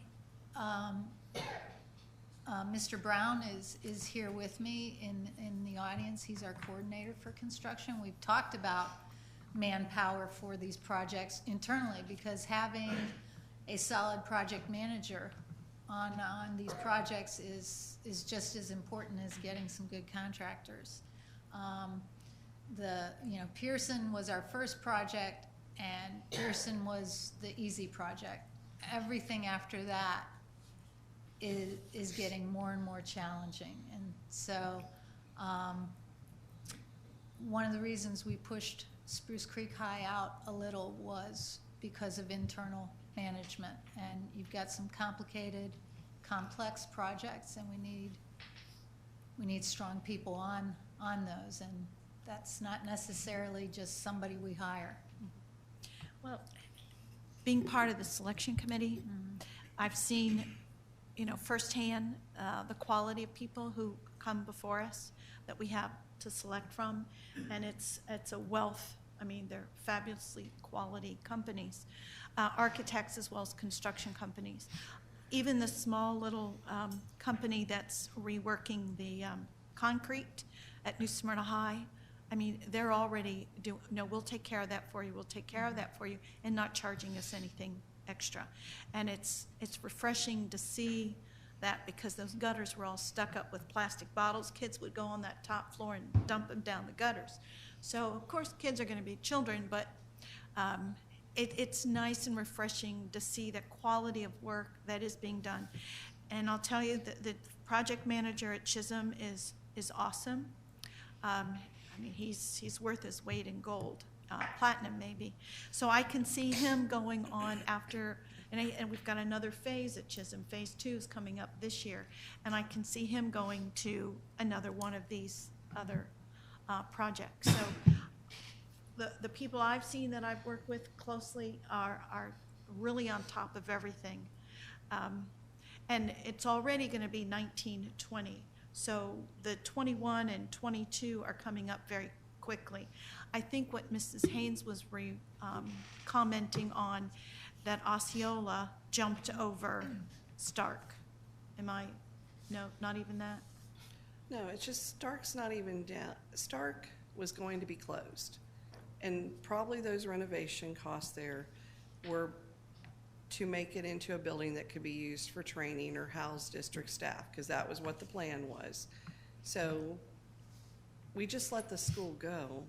Mr. Brown is here with me in the audience. He's our coordinator for construction. We've talked about manpower for these projects internally, because having a solid project manager on these projects is just as important as getting some good contractors. Pearson was our first project, and Pearson was the easy project. Everything after that is getting more and more challenging. And so one of the reasons we pushed Spruce Creek High out a little was because of internal management. And you've got some complicated, complex projects, and we need strong people on those. And that's not necessarily just somebody we hire. Well, being part of the selection committee, I've seen, firsthand the quality of people who come before us that we have to select from, and it's a wealth. I mean, they're fabulously quality companies, architects as well as construction companies. Even the small little company that's reworking the concrete at New Smyrna High, I mean, they're already we'll take care of that for you, we'll take care of that for you, and not charging us anything extra. And it's refreshing to see that, because those gutters were all stuck up with plastic bottles. Kids would go on that top floor and dump them down the gutters. So, of course, kids are going to be children, but it's nice and refreshing to see the quality of work that is being done. And I'll tell you that the project manager at Chisholm is awesome. I mean, he's worth his weight in gold, platinum maybe. So I can see him going on after, and we've got another phase at Chisholm. Phase 2 is coming up this year, and I can see him going to another one of these other projects. So the people I've seen that I've worked with closely are really on top of everything. And it's already going to be 1920. So the 21 and 22 are coming up very quickly. I think what Mrs. Haynes was commenting on, that Osceola jumped over Stark. No, not even that? No, it's just Stark's not even down. Stark was going to be closed. And probably those renovation costs there were to make it into a building that could be used for training or house district staff, because that was what the plan was. So we just let the school go,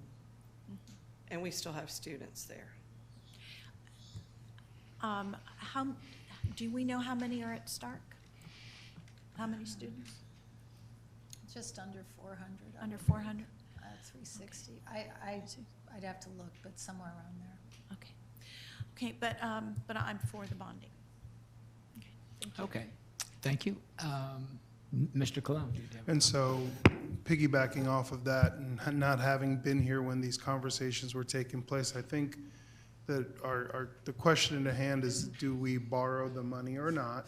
and we still have students there. Do we know how many are at Stark? How many students? Just under 400. Under 400? 360. I'd have to look, but somewhere around there. Okay. Okay, but I'm for the bonding. Okay, thank you. Mr. Cologne, do you have? And so, piggybacking off of that, and not having been here when these conversations were taking place, I think that the question at hand is, do we borrow the money or not?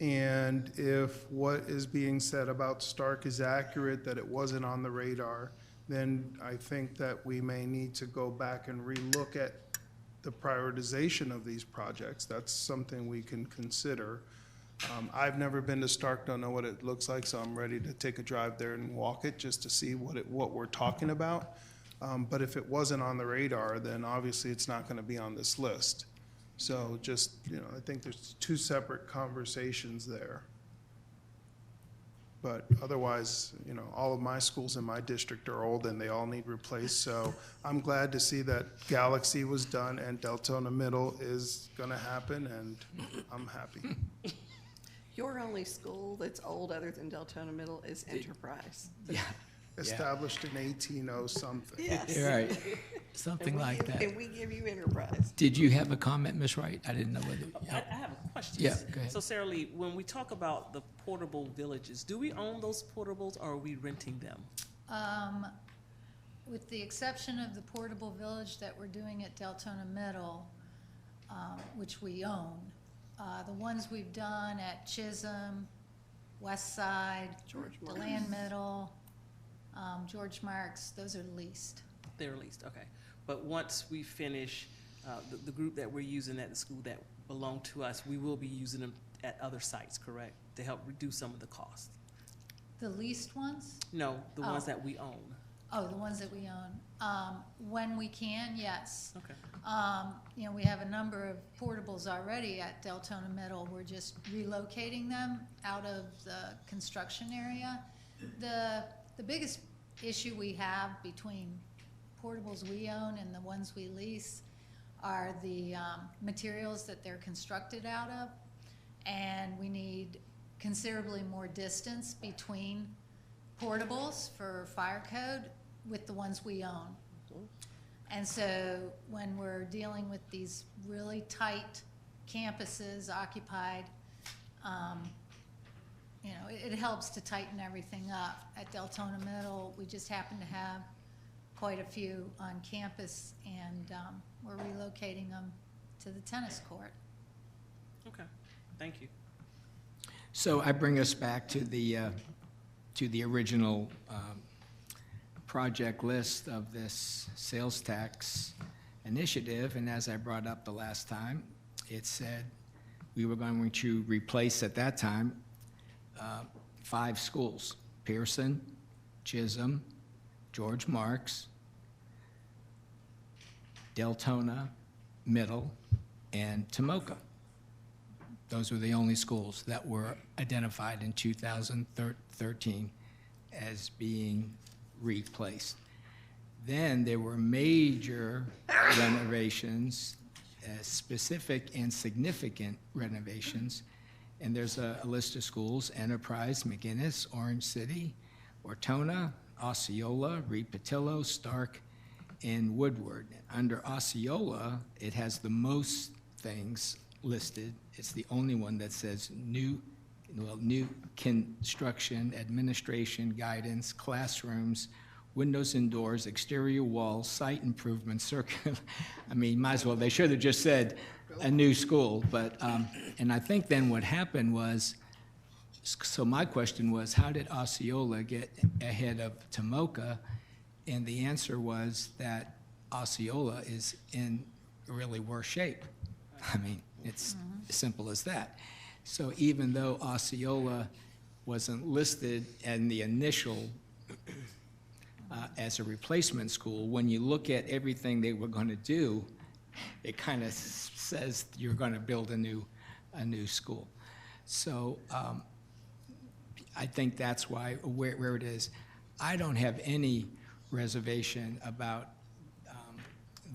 And if what is being said about Stark is accurate, that it wasn't on the radar, then I think that we may need to go back and relook at the prioritization of these projects. That's something we can consider. I've never been to Stark, don't know what it looks like, so I'm ready to take a drive there and walk it just to see what we're talking about. But if it wasn't on the radar, then obviously it's not going to be on this list. So just, I think there's two separate conversations there. But otherwise, all of my schools in my district are old and they all need replaced. So I'm glad to see that Galaxy was done and Deltona Middle is going to happen, and I'm happy. Your only school that's old other than Deltona Middle is Enterprise. Yeah. Established in 1800 something. Yes. You're right, something like that. And we give you Enterprise. Did you have a comment, Ms. Wright? I didn't know whether. I have a question. Yeah, go ahead. So Sarah Lee, when we talk about the portable villages, do we own those portables or are we renting them? With the exception of the portable village that we're doing at Deltona Middle, which we own, the ones we've done at Chisholm, West Side, DeLand Middle, George Marks, those are leased. They're leased, okay. But once we finish, the group that we're using at the school that belong to us, we will be using them at other sites, correct? to help reduce some of the cost. The leased ones? No, the Oh. ones that we own. Oh, the ones that we own. When we can, yes. Okay. You know, we have a number of portables already at Deltona Middle. We're just relocating them out of the construction area. The biggest issue we have between portables we own and the ones we lease are the materials that they're constructed out of. And we need considerably more distance between portables for fire code with the ones we own. And so when we're dealing with these really tight campuses occupied, you know, it helps to tighten everything up. At Deltona Middle, we just happen to have quite a few on campus, and we're relocating them to the tennis court. Okay, thank you. So I bring us back to the original project list of this sales tax initiative, and as I brought up the last time, it said we were going to replace at that time 5 schools: Pearson, Chisholm, George Marks, Deltona Middle, and Tomoka. Those were the only schools that were identified in 2013 as being replaced. Then there were major renovations, specific and significant renovations, and there's a list of schools: Enterprise, McGinnis, Orange City, Ortona, Osceola, Reed Patillo, Stark, and Woodward. Under Osceola, it has the most things listed. It's the only one that says new construction, administration, guidance, classrooms, windows and doors, exterior walls, site improvements, circular. I mean, might as well, they should have just said a new school, but, and I think then what happened was, so my question was, how did Osceola get ahead of Tomoka? And the answer was that Osceola is in really worse shape. I mean, it's as simple as that. So even though Osceola wasn't listed in the initial as a replacement school, when you look at everything they were going to do, it kind of says you're going to build a new school. So I think that's why where it is. I don't have any reservation about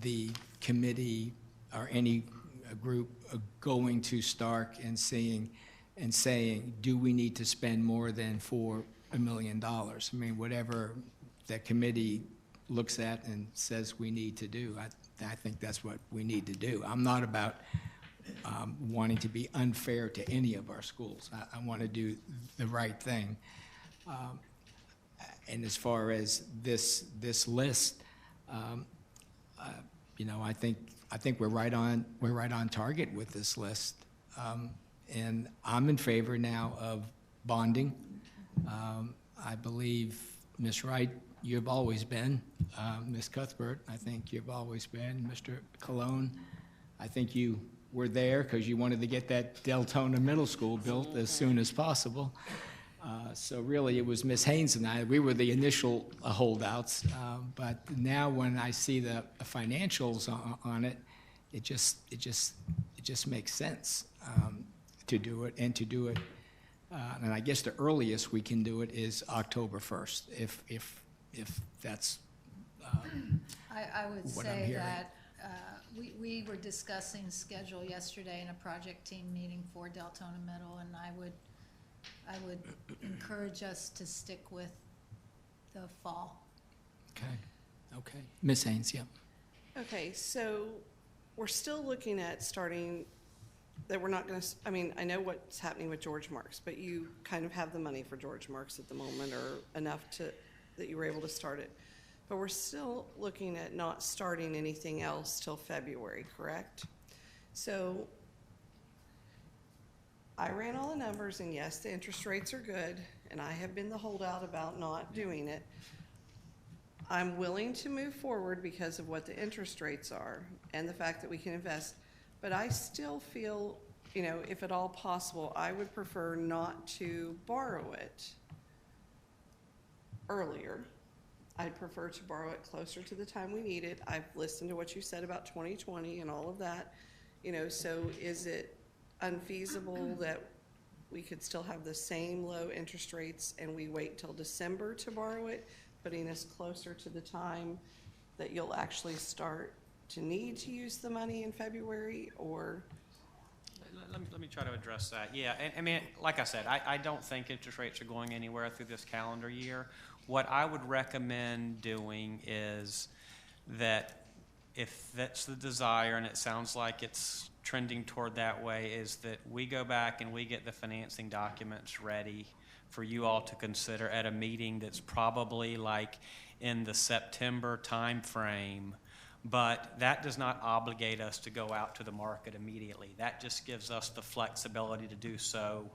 the committee or any group going to Stark and saying, do we need to spend more than $4 million? I mean, whatever the committee looks at and says we need to do, I think that's what we need to do. I'm not about wanting to be unfair to any of our schools. I want to do the right thing. And as far as this list, you know, I think we're right on target with this list. And I'm in favor now of bonding. I believe, Ms. Wright, you've always been. Ms. Cuthbert, I think you've always been. Mr. Colon, I think you were there because you wanted to get that Deltona Middle School built as soon as possible. So really, it was Ms. Haynes and I. We were the initial holdouts. But now, when I see the financials on it, it just makes sense to do it and to do it. And I guess the earliest we can do it is October 1st, if that's I would what I'm say hearing. that we were discussing schedule yesterday in a project team meeting for Deltona Middle, and I would encourage us to stick with the fall. Okay. Ms. Haynes, yeah. Okay, so we're still looking at starting, that we're not gonna, I mean, I know what's happening with George Marks, but you kind of have the money for George Marks at the moment, or enough that you were able to start it. But we're still looking at not starting anything else till February, correct? So I ran all the numbers, and yes, the interest rates are good, and I have been the holdout about not doing it. I'm willing to move forward because of what the interest rates are and the fact that we can invest, but I still feel you know, if at all possible, I would prefer not to borrow it earlier. I'd prefer to borrow it closer to the time we need it. I've listened to what you said about 2020 and all of that. You know, so is it unfeasible that we could still have the same low interest rates and we wait till December to borrow it, putting us closer to the time that you'll actually start to need to use the money in February, or? Let me try to address that. Yeah, and, I mean, like I said, I don't think interest rates are going anywhere through this calendar year. What I would recommend doing is that if that's the desire, and it sounds like it's trending toward that way, is that we go back and we get the financing documents ready for you all to consider at a meeting that's probably like in the September timeframe. But that does not obligate us to go out to the market immediately. That just gives us the flexibility to do so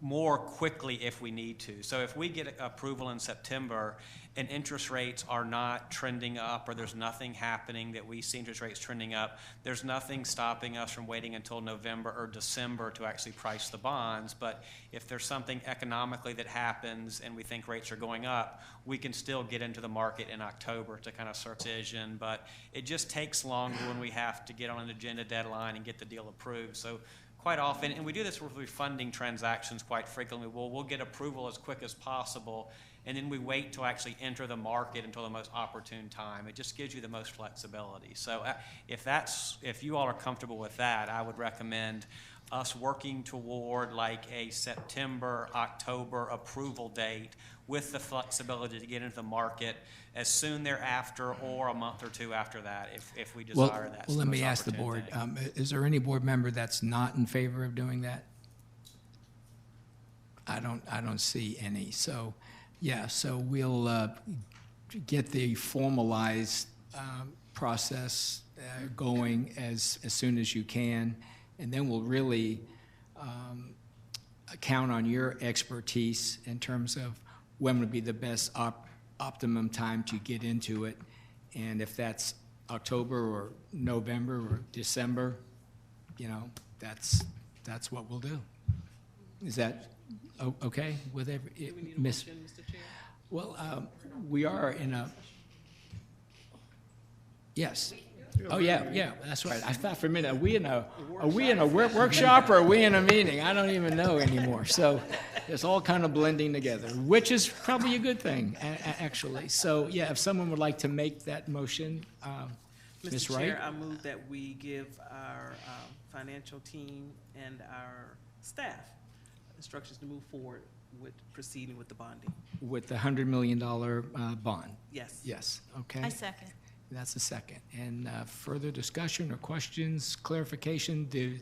more quickly if we need to. So if we get approval in September and interest rates are not trending up, or there's nothing happening that we see interest rates trending up, there's nothing stopping us from waiting until November or December to actually price the bonds. But if there's something economically that happens and we think rates are going up, we can still get into the market in October to kind of search vision. But it just takes longer when we have to get on an agenda deadline and get the deal approved. So quite often, and we do this with funding transactions quite frequently, we'll get approval as quick as possible, and then we wait to actually enter the market until the most opportune time. It just gives you the most flexibility. So if you all are comfortable with that, I would recommend us working toward like a September, October approval date with the flexibility to get into the market as soon thereafter or a month or two after that if we desire that. Well, let me ask the board, is there any board member that's not in favor of doing that? I don't see any. So, yeah, so we'll get the formalized process going as soon as you can, and then we'll really count on your expertise in terms of when would be the best optimum time to get into it. And if that's October or November or December, you know, that's what we'll do. Is that okay with Do we need a Miss? motion, Mr. Chair? Well, we are in a, yes. Oh, yeah, that's right. I thought for a minute, are we in a workshop or are we in a meeting? I don't even know anymore. So it's all kind of blending together, which is probably a good thing, actually. So, yeah, if someone would like to make that motion, Ms. Mr. Wright? Chair, I move that we give our financial team and our staff instructions to move forward with proceeding with the bonding. With the $100 million bond? Yes. Yes, okay. I second. That's a second. And further discussion or questions, clarification? Do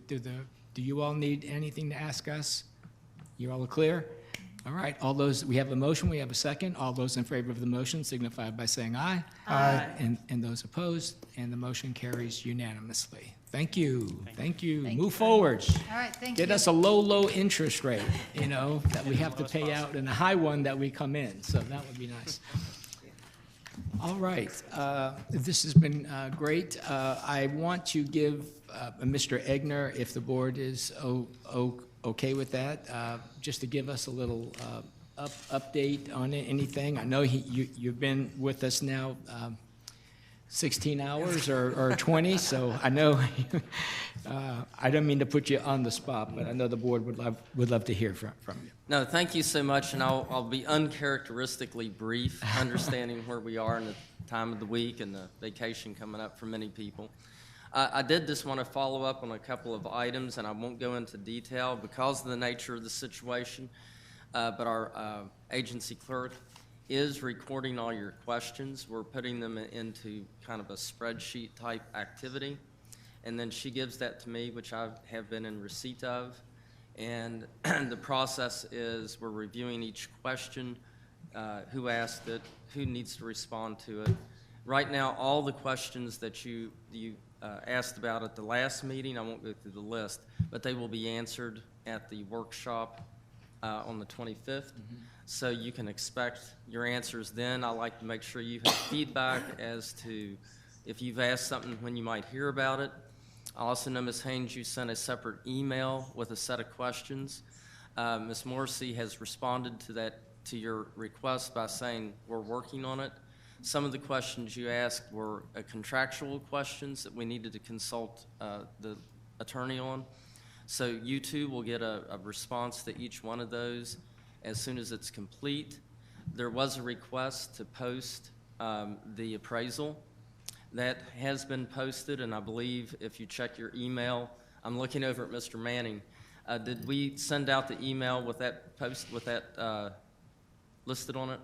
you all need anything to ask us? You all are clear? All right, all those, we have a motion, we have a second. All those in favor of the motion signify by saying aye. Aye. And those opposed, and the motion carries unanimously. Thank you, thank you. Thank Move you. forward. All right, thank you. Get us a low interest rate, you know, that we have to pay out, and a high one that we come in, so that would be nice. All right, this has been great. I want to give Mr. Egner, if the board is okay with that, just to give us a little update on anything. I know you've been with us now 16 hours or 20, so I know, I don't mean to put you on the spot, but I know the board would love to hear from you. No, thank you so much, and I'll be uncharacteristically brief, understanding where we are in the time of the week and the vacation coming up for many people. I did just want to follow up on a couple of items, and I won't go into detail because of the nature of the situation, but our agency clerk is recording all your questions. We're putting them into kind of a spreadsheet type activity, and then she gives that to me, which I have been in receipt of. And the process is we're reviewing each question, who asked it, who needs to respond to it. Right now, all the questions that you asked about at the last meeting, I won't go through the list, but they will be answered at the workshop on the 25th. Mm-hmm. So you can expect your answers then. I like to make sure you have feedback as to if you've asked something, when you might hear about it. I also know, Ms. Haynes, you sent a separate email with a set of questions. Ms. Morrissey has responded to your request by saying we're working on it. Some of the questions you asked were contractual questions that we needed to consult the attorney on. So you two will get a response to each one of those as soon as it's complete. There was a request to post the appraisal. That has been posted, and I believe if you check your email, I'm looking over at Mr. Manning. Did we send out the email with that listed on it?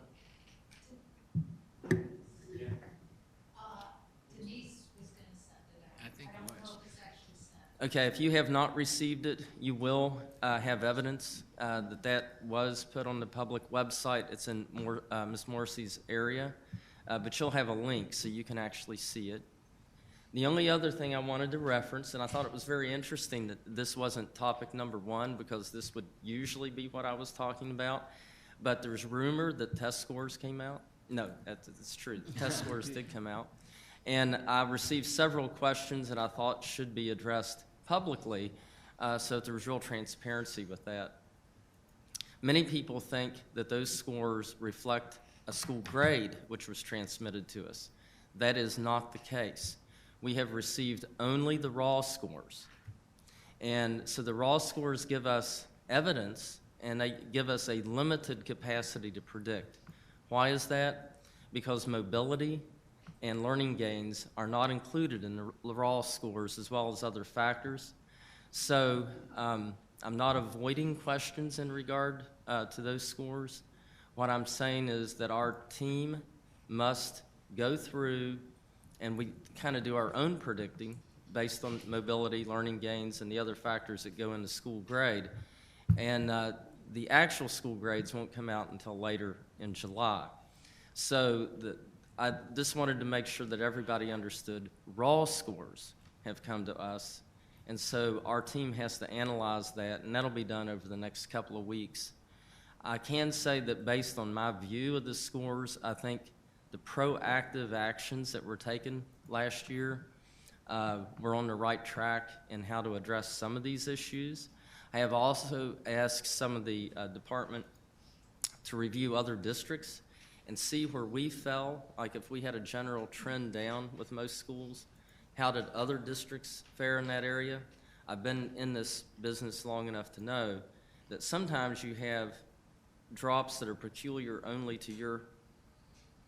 Denise was gonna send it out. I think it don't know was. if it's actually sent. Okay, if you have not received it, you will have evidence that was put on the public website. It's in Ms. Morrissey's area, but you'll have a link so you can actually see it. The only other thing I wanted to reference, and I thought it was very interesting that this wasn't topic number one, because this would usually be what I was talking about, but there's rumor that test scores came out. No, that's true. The test scores did come out. And I received several questions that I thought should be addressed publicly, so that there was real transparency with that. Many people think that those scores reflect a school grade which was transmitted to us. That is not the case. We have received only the raw scores. And so the raw scores give us evidence, and they give us a limited capacity to predict. Why is that? Because mobility and learning gains are not included in the raw scores, as well as other factors. So I'm not avoiding questions in regard to those scores. What I'm saying is that our team must go through, and we kind of do our own predicting based on mobility, learning gains, and the other factors that go into school grade. And the actual school grades won't come out until later in July. So I just wanted to make sure that everybody understood raw scores have come to us. And so our team has to analyze that, and that'll be done over the next couple of weeks. I can say that based on my view of the scores, I think the proactive actions that were taken last year were on the right track in how to address some of these issues. I have also asked some of the department to review other districts and see where we fell, like if we had a general trend down with most schools, how did other districts fare in that area? I've been in this business long enough to know that sometimes you have drops that are peculiar only to your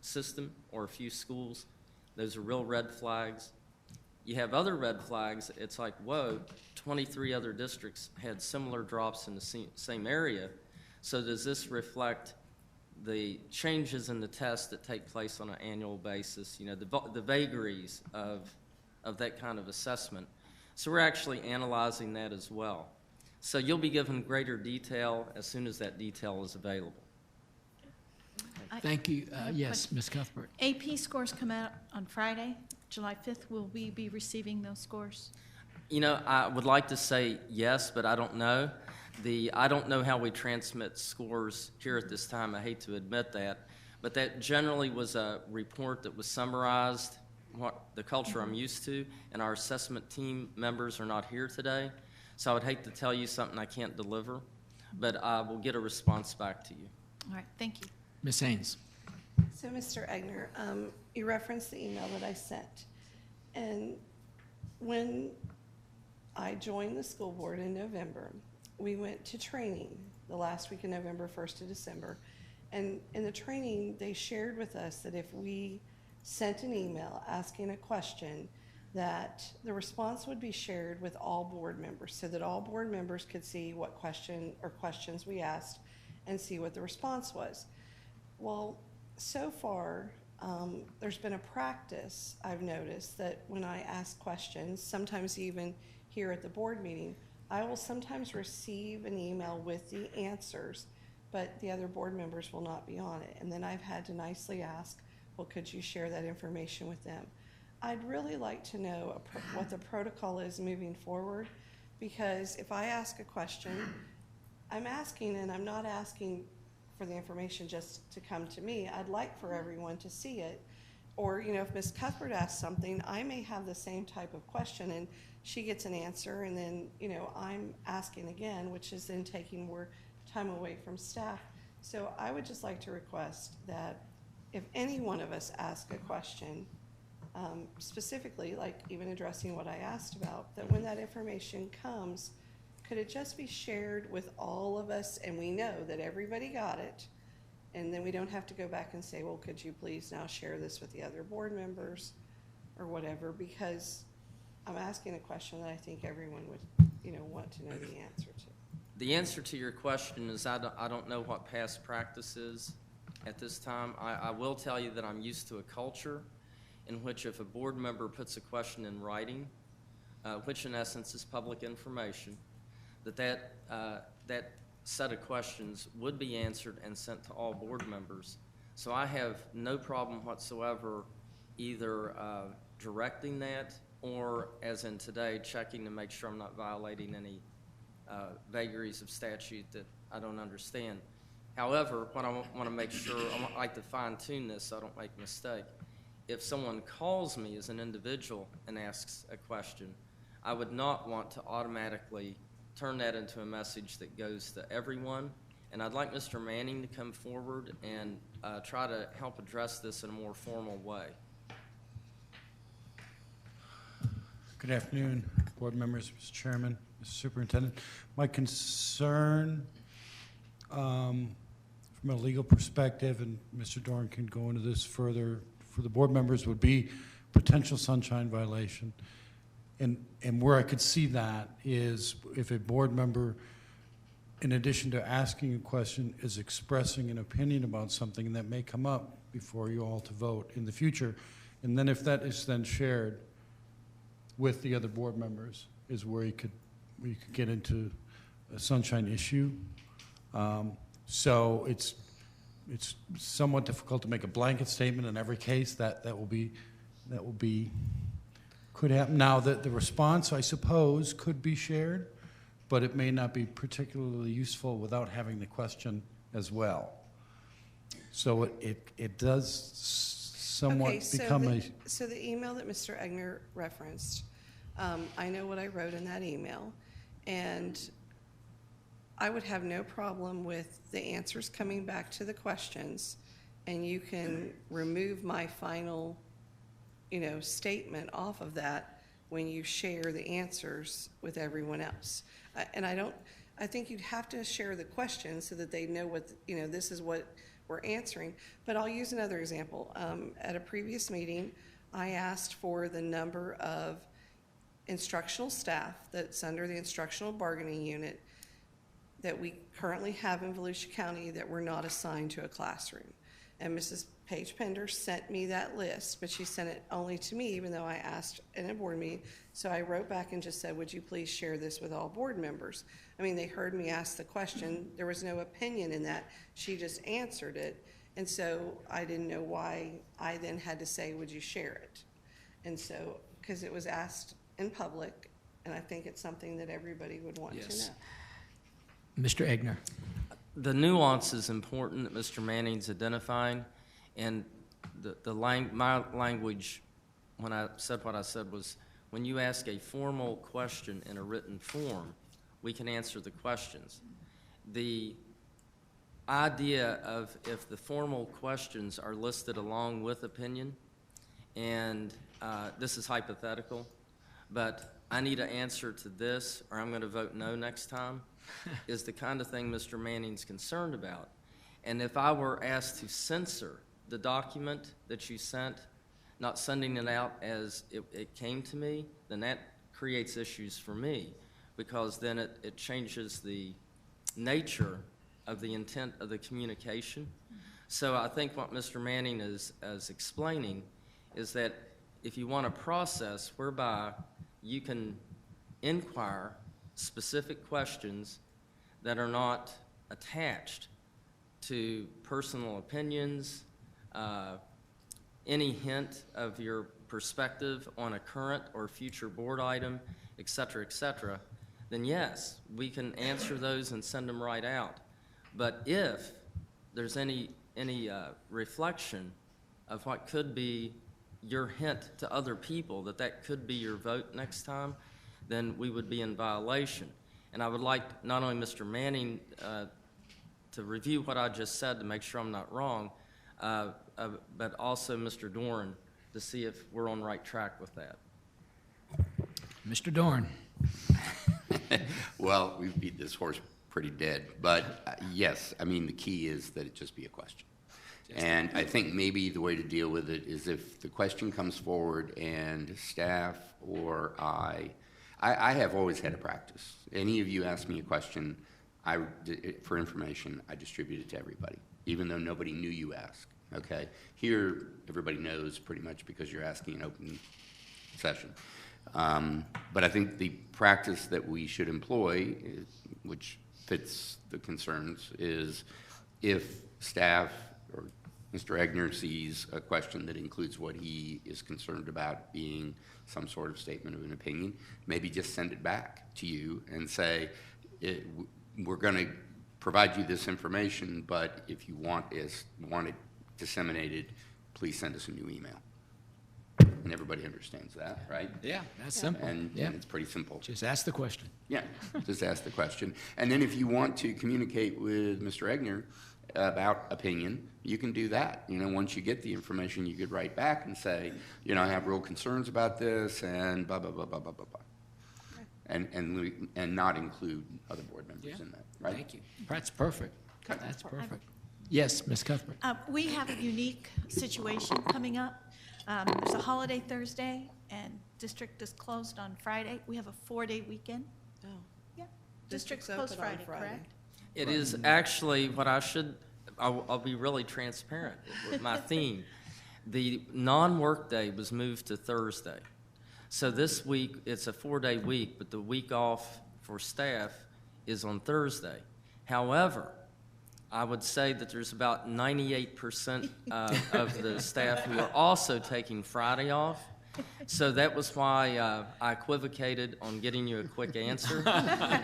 system or a few schools. Those are real red flags. You have other red flags, it's like, whoa, 23 other districts had similar drops in the same area. So does this reflect the changes in the tests that take place on an annual basis, you know, the vagaries of that kind of assessment? So we're actually analyzing that as well. So you'll be given greater detail as soon as that detail is available. Thank you. Yes, Ms. Cuthbert. AP scores come out on Friday, July 5th. Will we be receiving those scores? You know, I would like to say yes, but I don't know. I don't know how we transmit scores here at this time. I hate to admit that. But that generally was a report that was summarized, what the culture I'm used to, and our assessment team members are not here today. So I would hate to tell you something I can't deliver, but I will get a response back to you. All right, thank you. Ms. Haynes. So, Mr. Egner, you referenced the email that I sent. And when I joined the school board in November, we went to training the last week in November, 1st to December. And in the training, they shared with us that if we sent an email asking a question, that the response would be shared with all board members so that all board members could see what question or questions we asked and see what the response was. Well, so far, there's been a practice, I've noticed, that when I ask questions, sometimes even here at the board meeting, I will sometimes receive an email with the answers, but the other board members will not be on it. And then I've had to nicely ask, well, could you share that information with them? I'd really like to know what the protocol is moving forward, because if I ask a question, I'm asking, and I'm not asking for the information just to come to me. I'd like for everyone to see it. Or, you know, if Ms. Cuthbert asks something, I may have the same type of question and she gets an answer and then, you know, I'm asking again, which is then taking more time away from staff. So I would just like to request that if any one of us ask a question, specifically, like even addressing what I asked about, that when that information comes, could it just be shared with all of us and we know that everybody got it? And then we don't have to go back and say, well, could you please now share this with the other board members or whatever? Because I'm asking a question that I think everyone would, you know, want to know the answer to. The answer to your question is I don't know what past practice is at this time. I will tell you that I'm used to a culture in which if a board member puts a question in writing, which in essence is public information, that set of questions would be answered and sent to all board members. So I have no problem whatsoever either directing that or, as in today, checking to make sure I'm not violating any vagaries of statute that I don't understand. However, what I want to make sure, I like to fine-tune this so I don't make a mistake. If someone calls me as an individual and asks a question, I would not want to automatically turn that into a message that goes to everyone. And I'd like Mr. Manning to come forward and try to help address this in a more formal way. Good afternoon, board members, Mr. Chairman, Mr. Superintendent. My concern from a legal perspective, and Mr. Doran can go into this further for the board members, would be potential sunshine violation. And where I could see that is if a board member, in addition to asking a question, is expressing an opinion about something that may come up before you all to vote in the future. And then if that is then shared with the other board members is where you could get into a sunshine issue. So it's somewhat difficult to make a blanket statement in every case. That will be could happen. Now the response, I suppose, could be shared, but it may not be particularly useful without having the question as well. So it does somewhat become So the email that Mr. Egner referenced, I know what I wrote in that email, and I would have no problem with the answers coming back to the questions, and you can remove my final, you know, statement off of that when you share the answers with everyone else. And I think you'd have to share the questions so that they know what, you know, this is what we're answering. But I'll use another example. At a previous meeting, I asked for the number of instructional staff that's under the instructional bargaining unit that we currently have in Volusia County that were not assigned to a classroom. And Mrs. Paige Pender sent me that list, but she sent it only to me, even though I asked in a board meeting. So I wrote back and just said, would you please share this with all board members? I mean, they heard me ask the question. There was no opinion in that. She just answered it. And so I didn't know why I then had to say, would you share it? And so, because it was asked in public, and I think it's something that everybody would want to know. Mr. Egner. The nuance is important that Mr. Manning's identifying, and my language when I said what I said was, when you ask a formal question in a written form, we can answer the questions. The idea of if the formal questions are listed along with opinion, and this is hypothetical, but I need an answer to this or I'm going to vote no next time, is the kind of thing Mr. Manning's concerned about. And if I were asked to censor the document that you sent, not sending it out as it came to me, then that creates issues for me, because then it changes the nature of the intent of the communication. So I think what Mr. Manning is explaining is that if you want a process whereby you can inquire specific questions that are not attached to personal opinions, any hint of your perspective on a current or future board item, et cetera, then yes, we can answer those and send them right out. But if there's any reflection of what could be your hint to other people that that could be your vote next time, then we would be in violation. And I would like not only Mr. Manning to review what I just said to make sure I'm not wrong, but also Mr. Doran to see if we're on the right track with that. Mr. Dorn. Well, we've beat this horse pretty dead, but yes, I mean, the key is that it just be a question. And I think maybe the way to deal with it is if the question comes forward and staff or I have always had a practice. Any of you ask me a question, for information, I distribute it to everybody, even though nobody knew you asked, okay? Here, everybody knows pretty much because you're asking an open session. But I think the practice that we should employ, which fits the concerns, is if staff or Mr. Egner sees a question that includes what he is concerned about being some sort of statement of an opinion, maybe just send it back to you and say, we're going to provide you this information, but if you want it disseminated, please send us a new email. And everybody understands that, right? Yeah, that's simple. And it's pretty simple. Just ask the question. Yeah, just ask the question. And then if you want to communicate with Mr. Egner about opinion, you can do that. You know, once you get the information, you could write back and say, you know, I have real concerns about this and blah, blah, blah, blah, blah, blah, blah. And not include other board members in that, right? Thank you. That's perfect. That's perfect. Yes, Ms. Cuthbert. We have a unique situation coming up. There's a holiday Thursday, and district is closed on Friday. We have a 4-day weekend. Oh. Yeah. District's District's closed open on Friday, correct? It is actually what I'll be really transparent with my theme. The non-work day was moved to Thursday. So this week, it's a 4-day week, but the week off for staff is on Thursday. However, I would say that there's about 98% of the staff who are also taking Friday off. So that was why I equivocated on getting you a quick answer.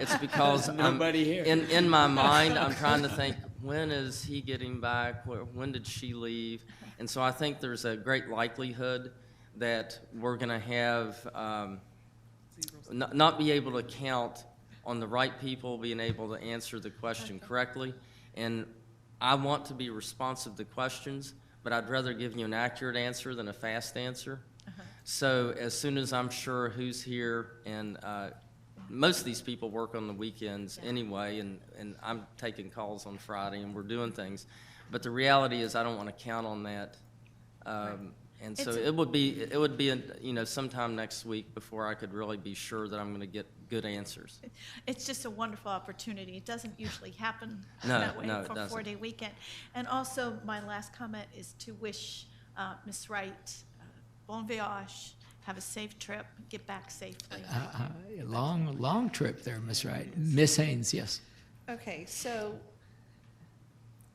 It's because nobody here. In my mind, I'm trying to think, when is he getting back? When did she leave? And so I think there's a great likelihood that we're going to have not be able to count on the right people being able to answer the question correctly. And I want to be responsive to questions, but I'd rather give you an accurate answer than a fast answer. So as soon as I'm sure who's here, and most of these people work on the weekends anyway, and I'm taking calls on Friday, and we're doing things. But the reality is I don't want to count on that. And so it would be sometime next week before I could really be sure that I'm going to get good answers. It's just a wonderful opportunity. It doesn't usually happen No, that way no, it for a doesn't. 4-day weekend. And also, my last comment is to wish Ms. Wright bon voyage, have a safe trip, get back safely. Long trip there, Miss Wright. Miss Haynes, yes. Okay, so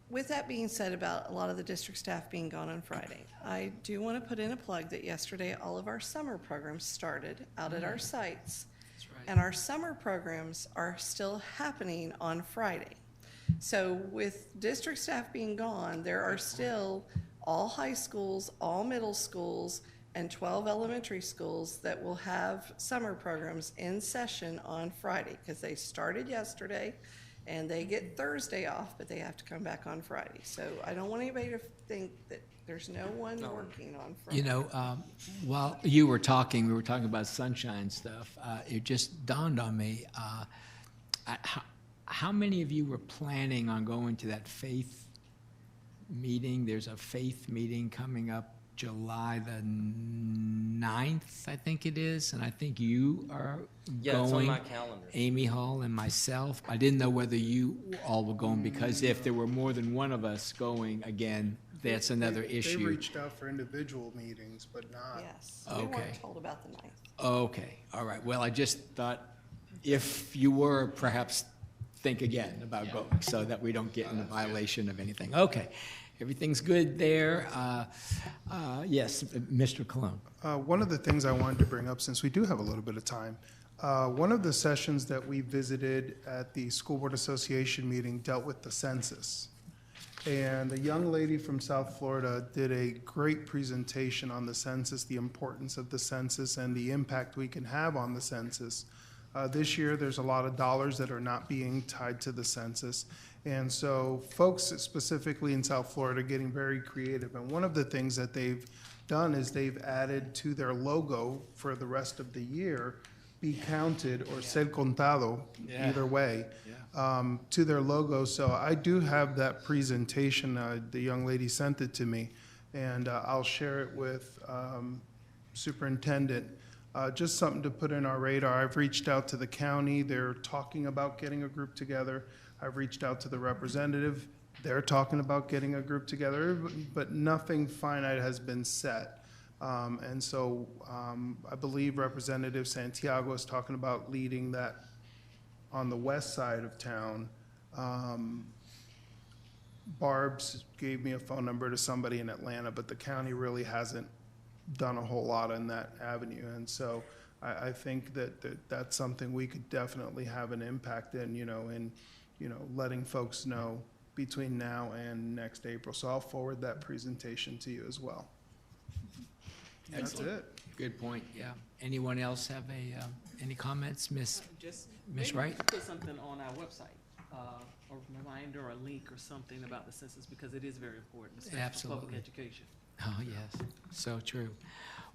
with that being said about a lot of the district staff being gone on Friday, I do want to put in a plug that yesterday all of our summer programs started out at our sites. That's right. And our summer programs are still happening on Friday. So with district staff being gone, there are still all high schools, all middle schools, and 12 elementary schools that will have summer programs in session on Friday because they started yesterday and they get Thursday off, but they have to come back on Friday. So I don't want anybody to think that there's no one working on Friday. You know, while you were talking, we were talking about sunshine stuff. It just dawned on me, how many of you were planning on going to that faith meeting? There's a faith meeting coming up July the 9th, I think it is, and I think you are going. Yeah, it's on my calendar. Amy Hall and myself. I didn't know whether you all were going, because if there were more than one of us going, again, that's another issue. They reached out for individual meetings, but not. Yes, we Okay. weren't told about the 9th. Okay, all right. Well, I just thought if you were, perhaps think again about going so that we don't get in a violation of anything. Okay, everything's good there. Yes, Mr. Cologne. One of the things I wanted to bring up, since we do have a little bit of time, one of the sessions that we visited at the School Board Association meeting dealt with the census. And a young lady from South Florida did a great presentation on the census, the importance of the census, and the impact we can have on the census. This year, there's a lot of dollars that are not being tied to the census. And so folks specifically in South Florida are getting very creative. And one of the things that they've done is they've added to their logo for the rest of the year, be counted or ser contado, either way, to their logo. So I do have that presentation. The young lady sent it to me, and I'll share it with Superintendent. Just something to put in our radar. I've reached out to the county. They're talking about getting a group together. I've reached out to the representative. They're talking about getting a group together, but nothing finite has been set. And so I believe Representative Santiago is talking about leading that on the west side of town. Barb's gave me a phone number to somebody in Atlanta, but the county really hasn't done a whole lot in that avenue. And so I think that's something we could definitely have an impact in, letting folks know between now and next April. So I'll forward that presentation to you as well. That's it. Good point, yeah. Anyone else have any comments? Miss Maybe Wright? we could put something on our website, a reminder or a link or something about the census, because it is very important, especially for Absolutely. public education. Oh, yes, so true.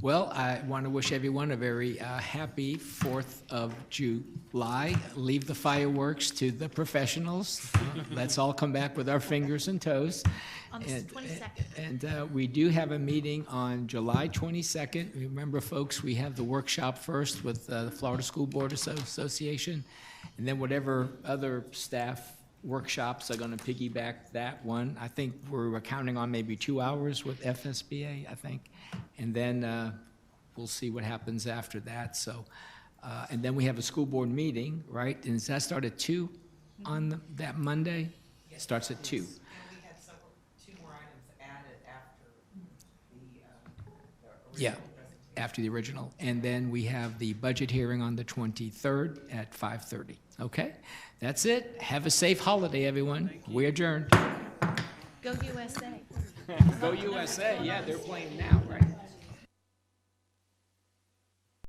Well, I want to wish everyone a very happy 4th of July. Leave the fireworks to the professionals. Let's all come back with our fingers and toes. On the 22nd. And we do have a meeting on July 22nd. Remember, folks, we have the workshop first with the Florida School Board Association, and then whatever other staff workshops are going to piggyback that one. I think we're counting on maybe 2 hours with FSBA, I think. And then we'll see what happens after that. So, and then we have a school board meeting, right? And does that start at 2 on that Monday? It starts at 2. And we had two more items added after the Yeah, after the original. And then we have the budget hearing on the 23rd at 5:30. Okay? That's it. Have a safe holiday, everyone. We adjourned. Go USA. Go USA. Yeah, they're playing now, right?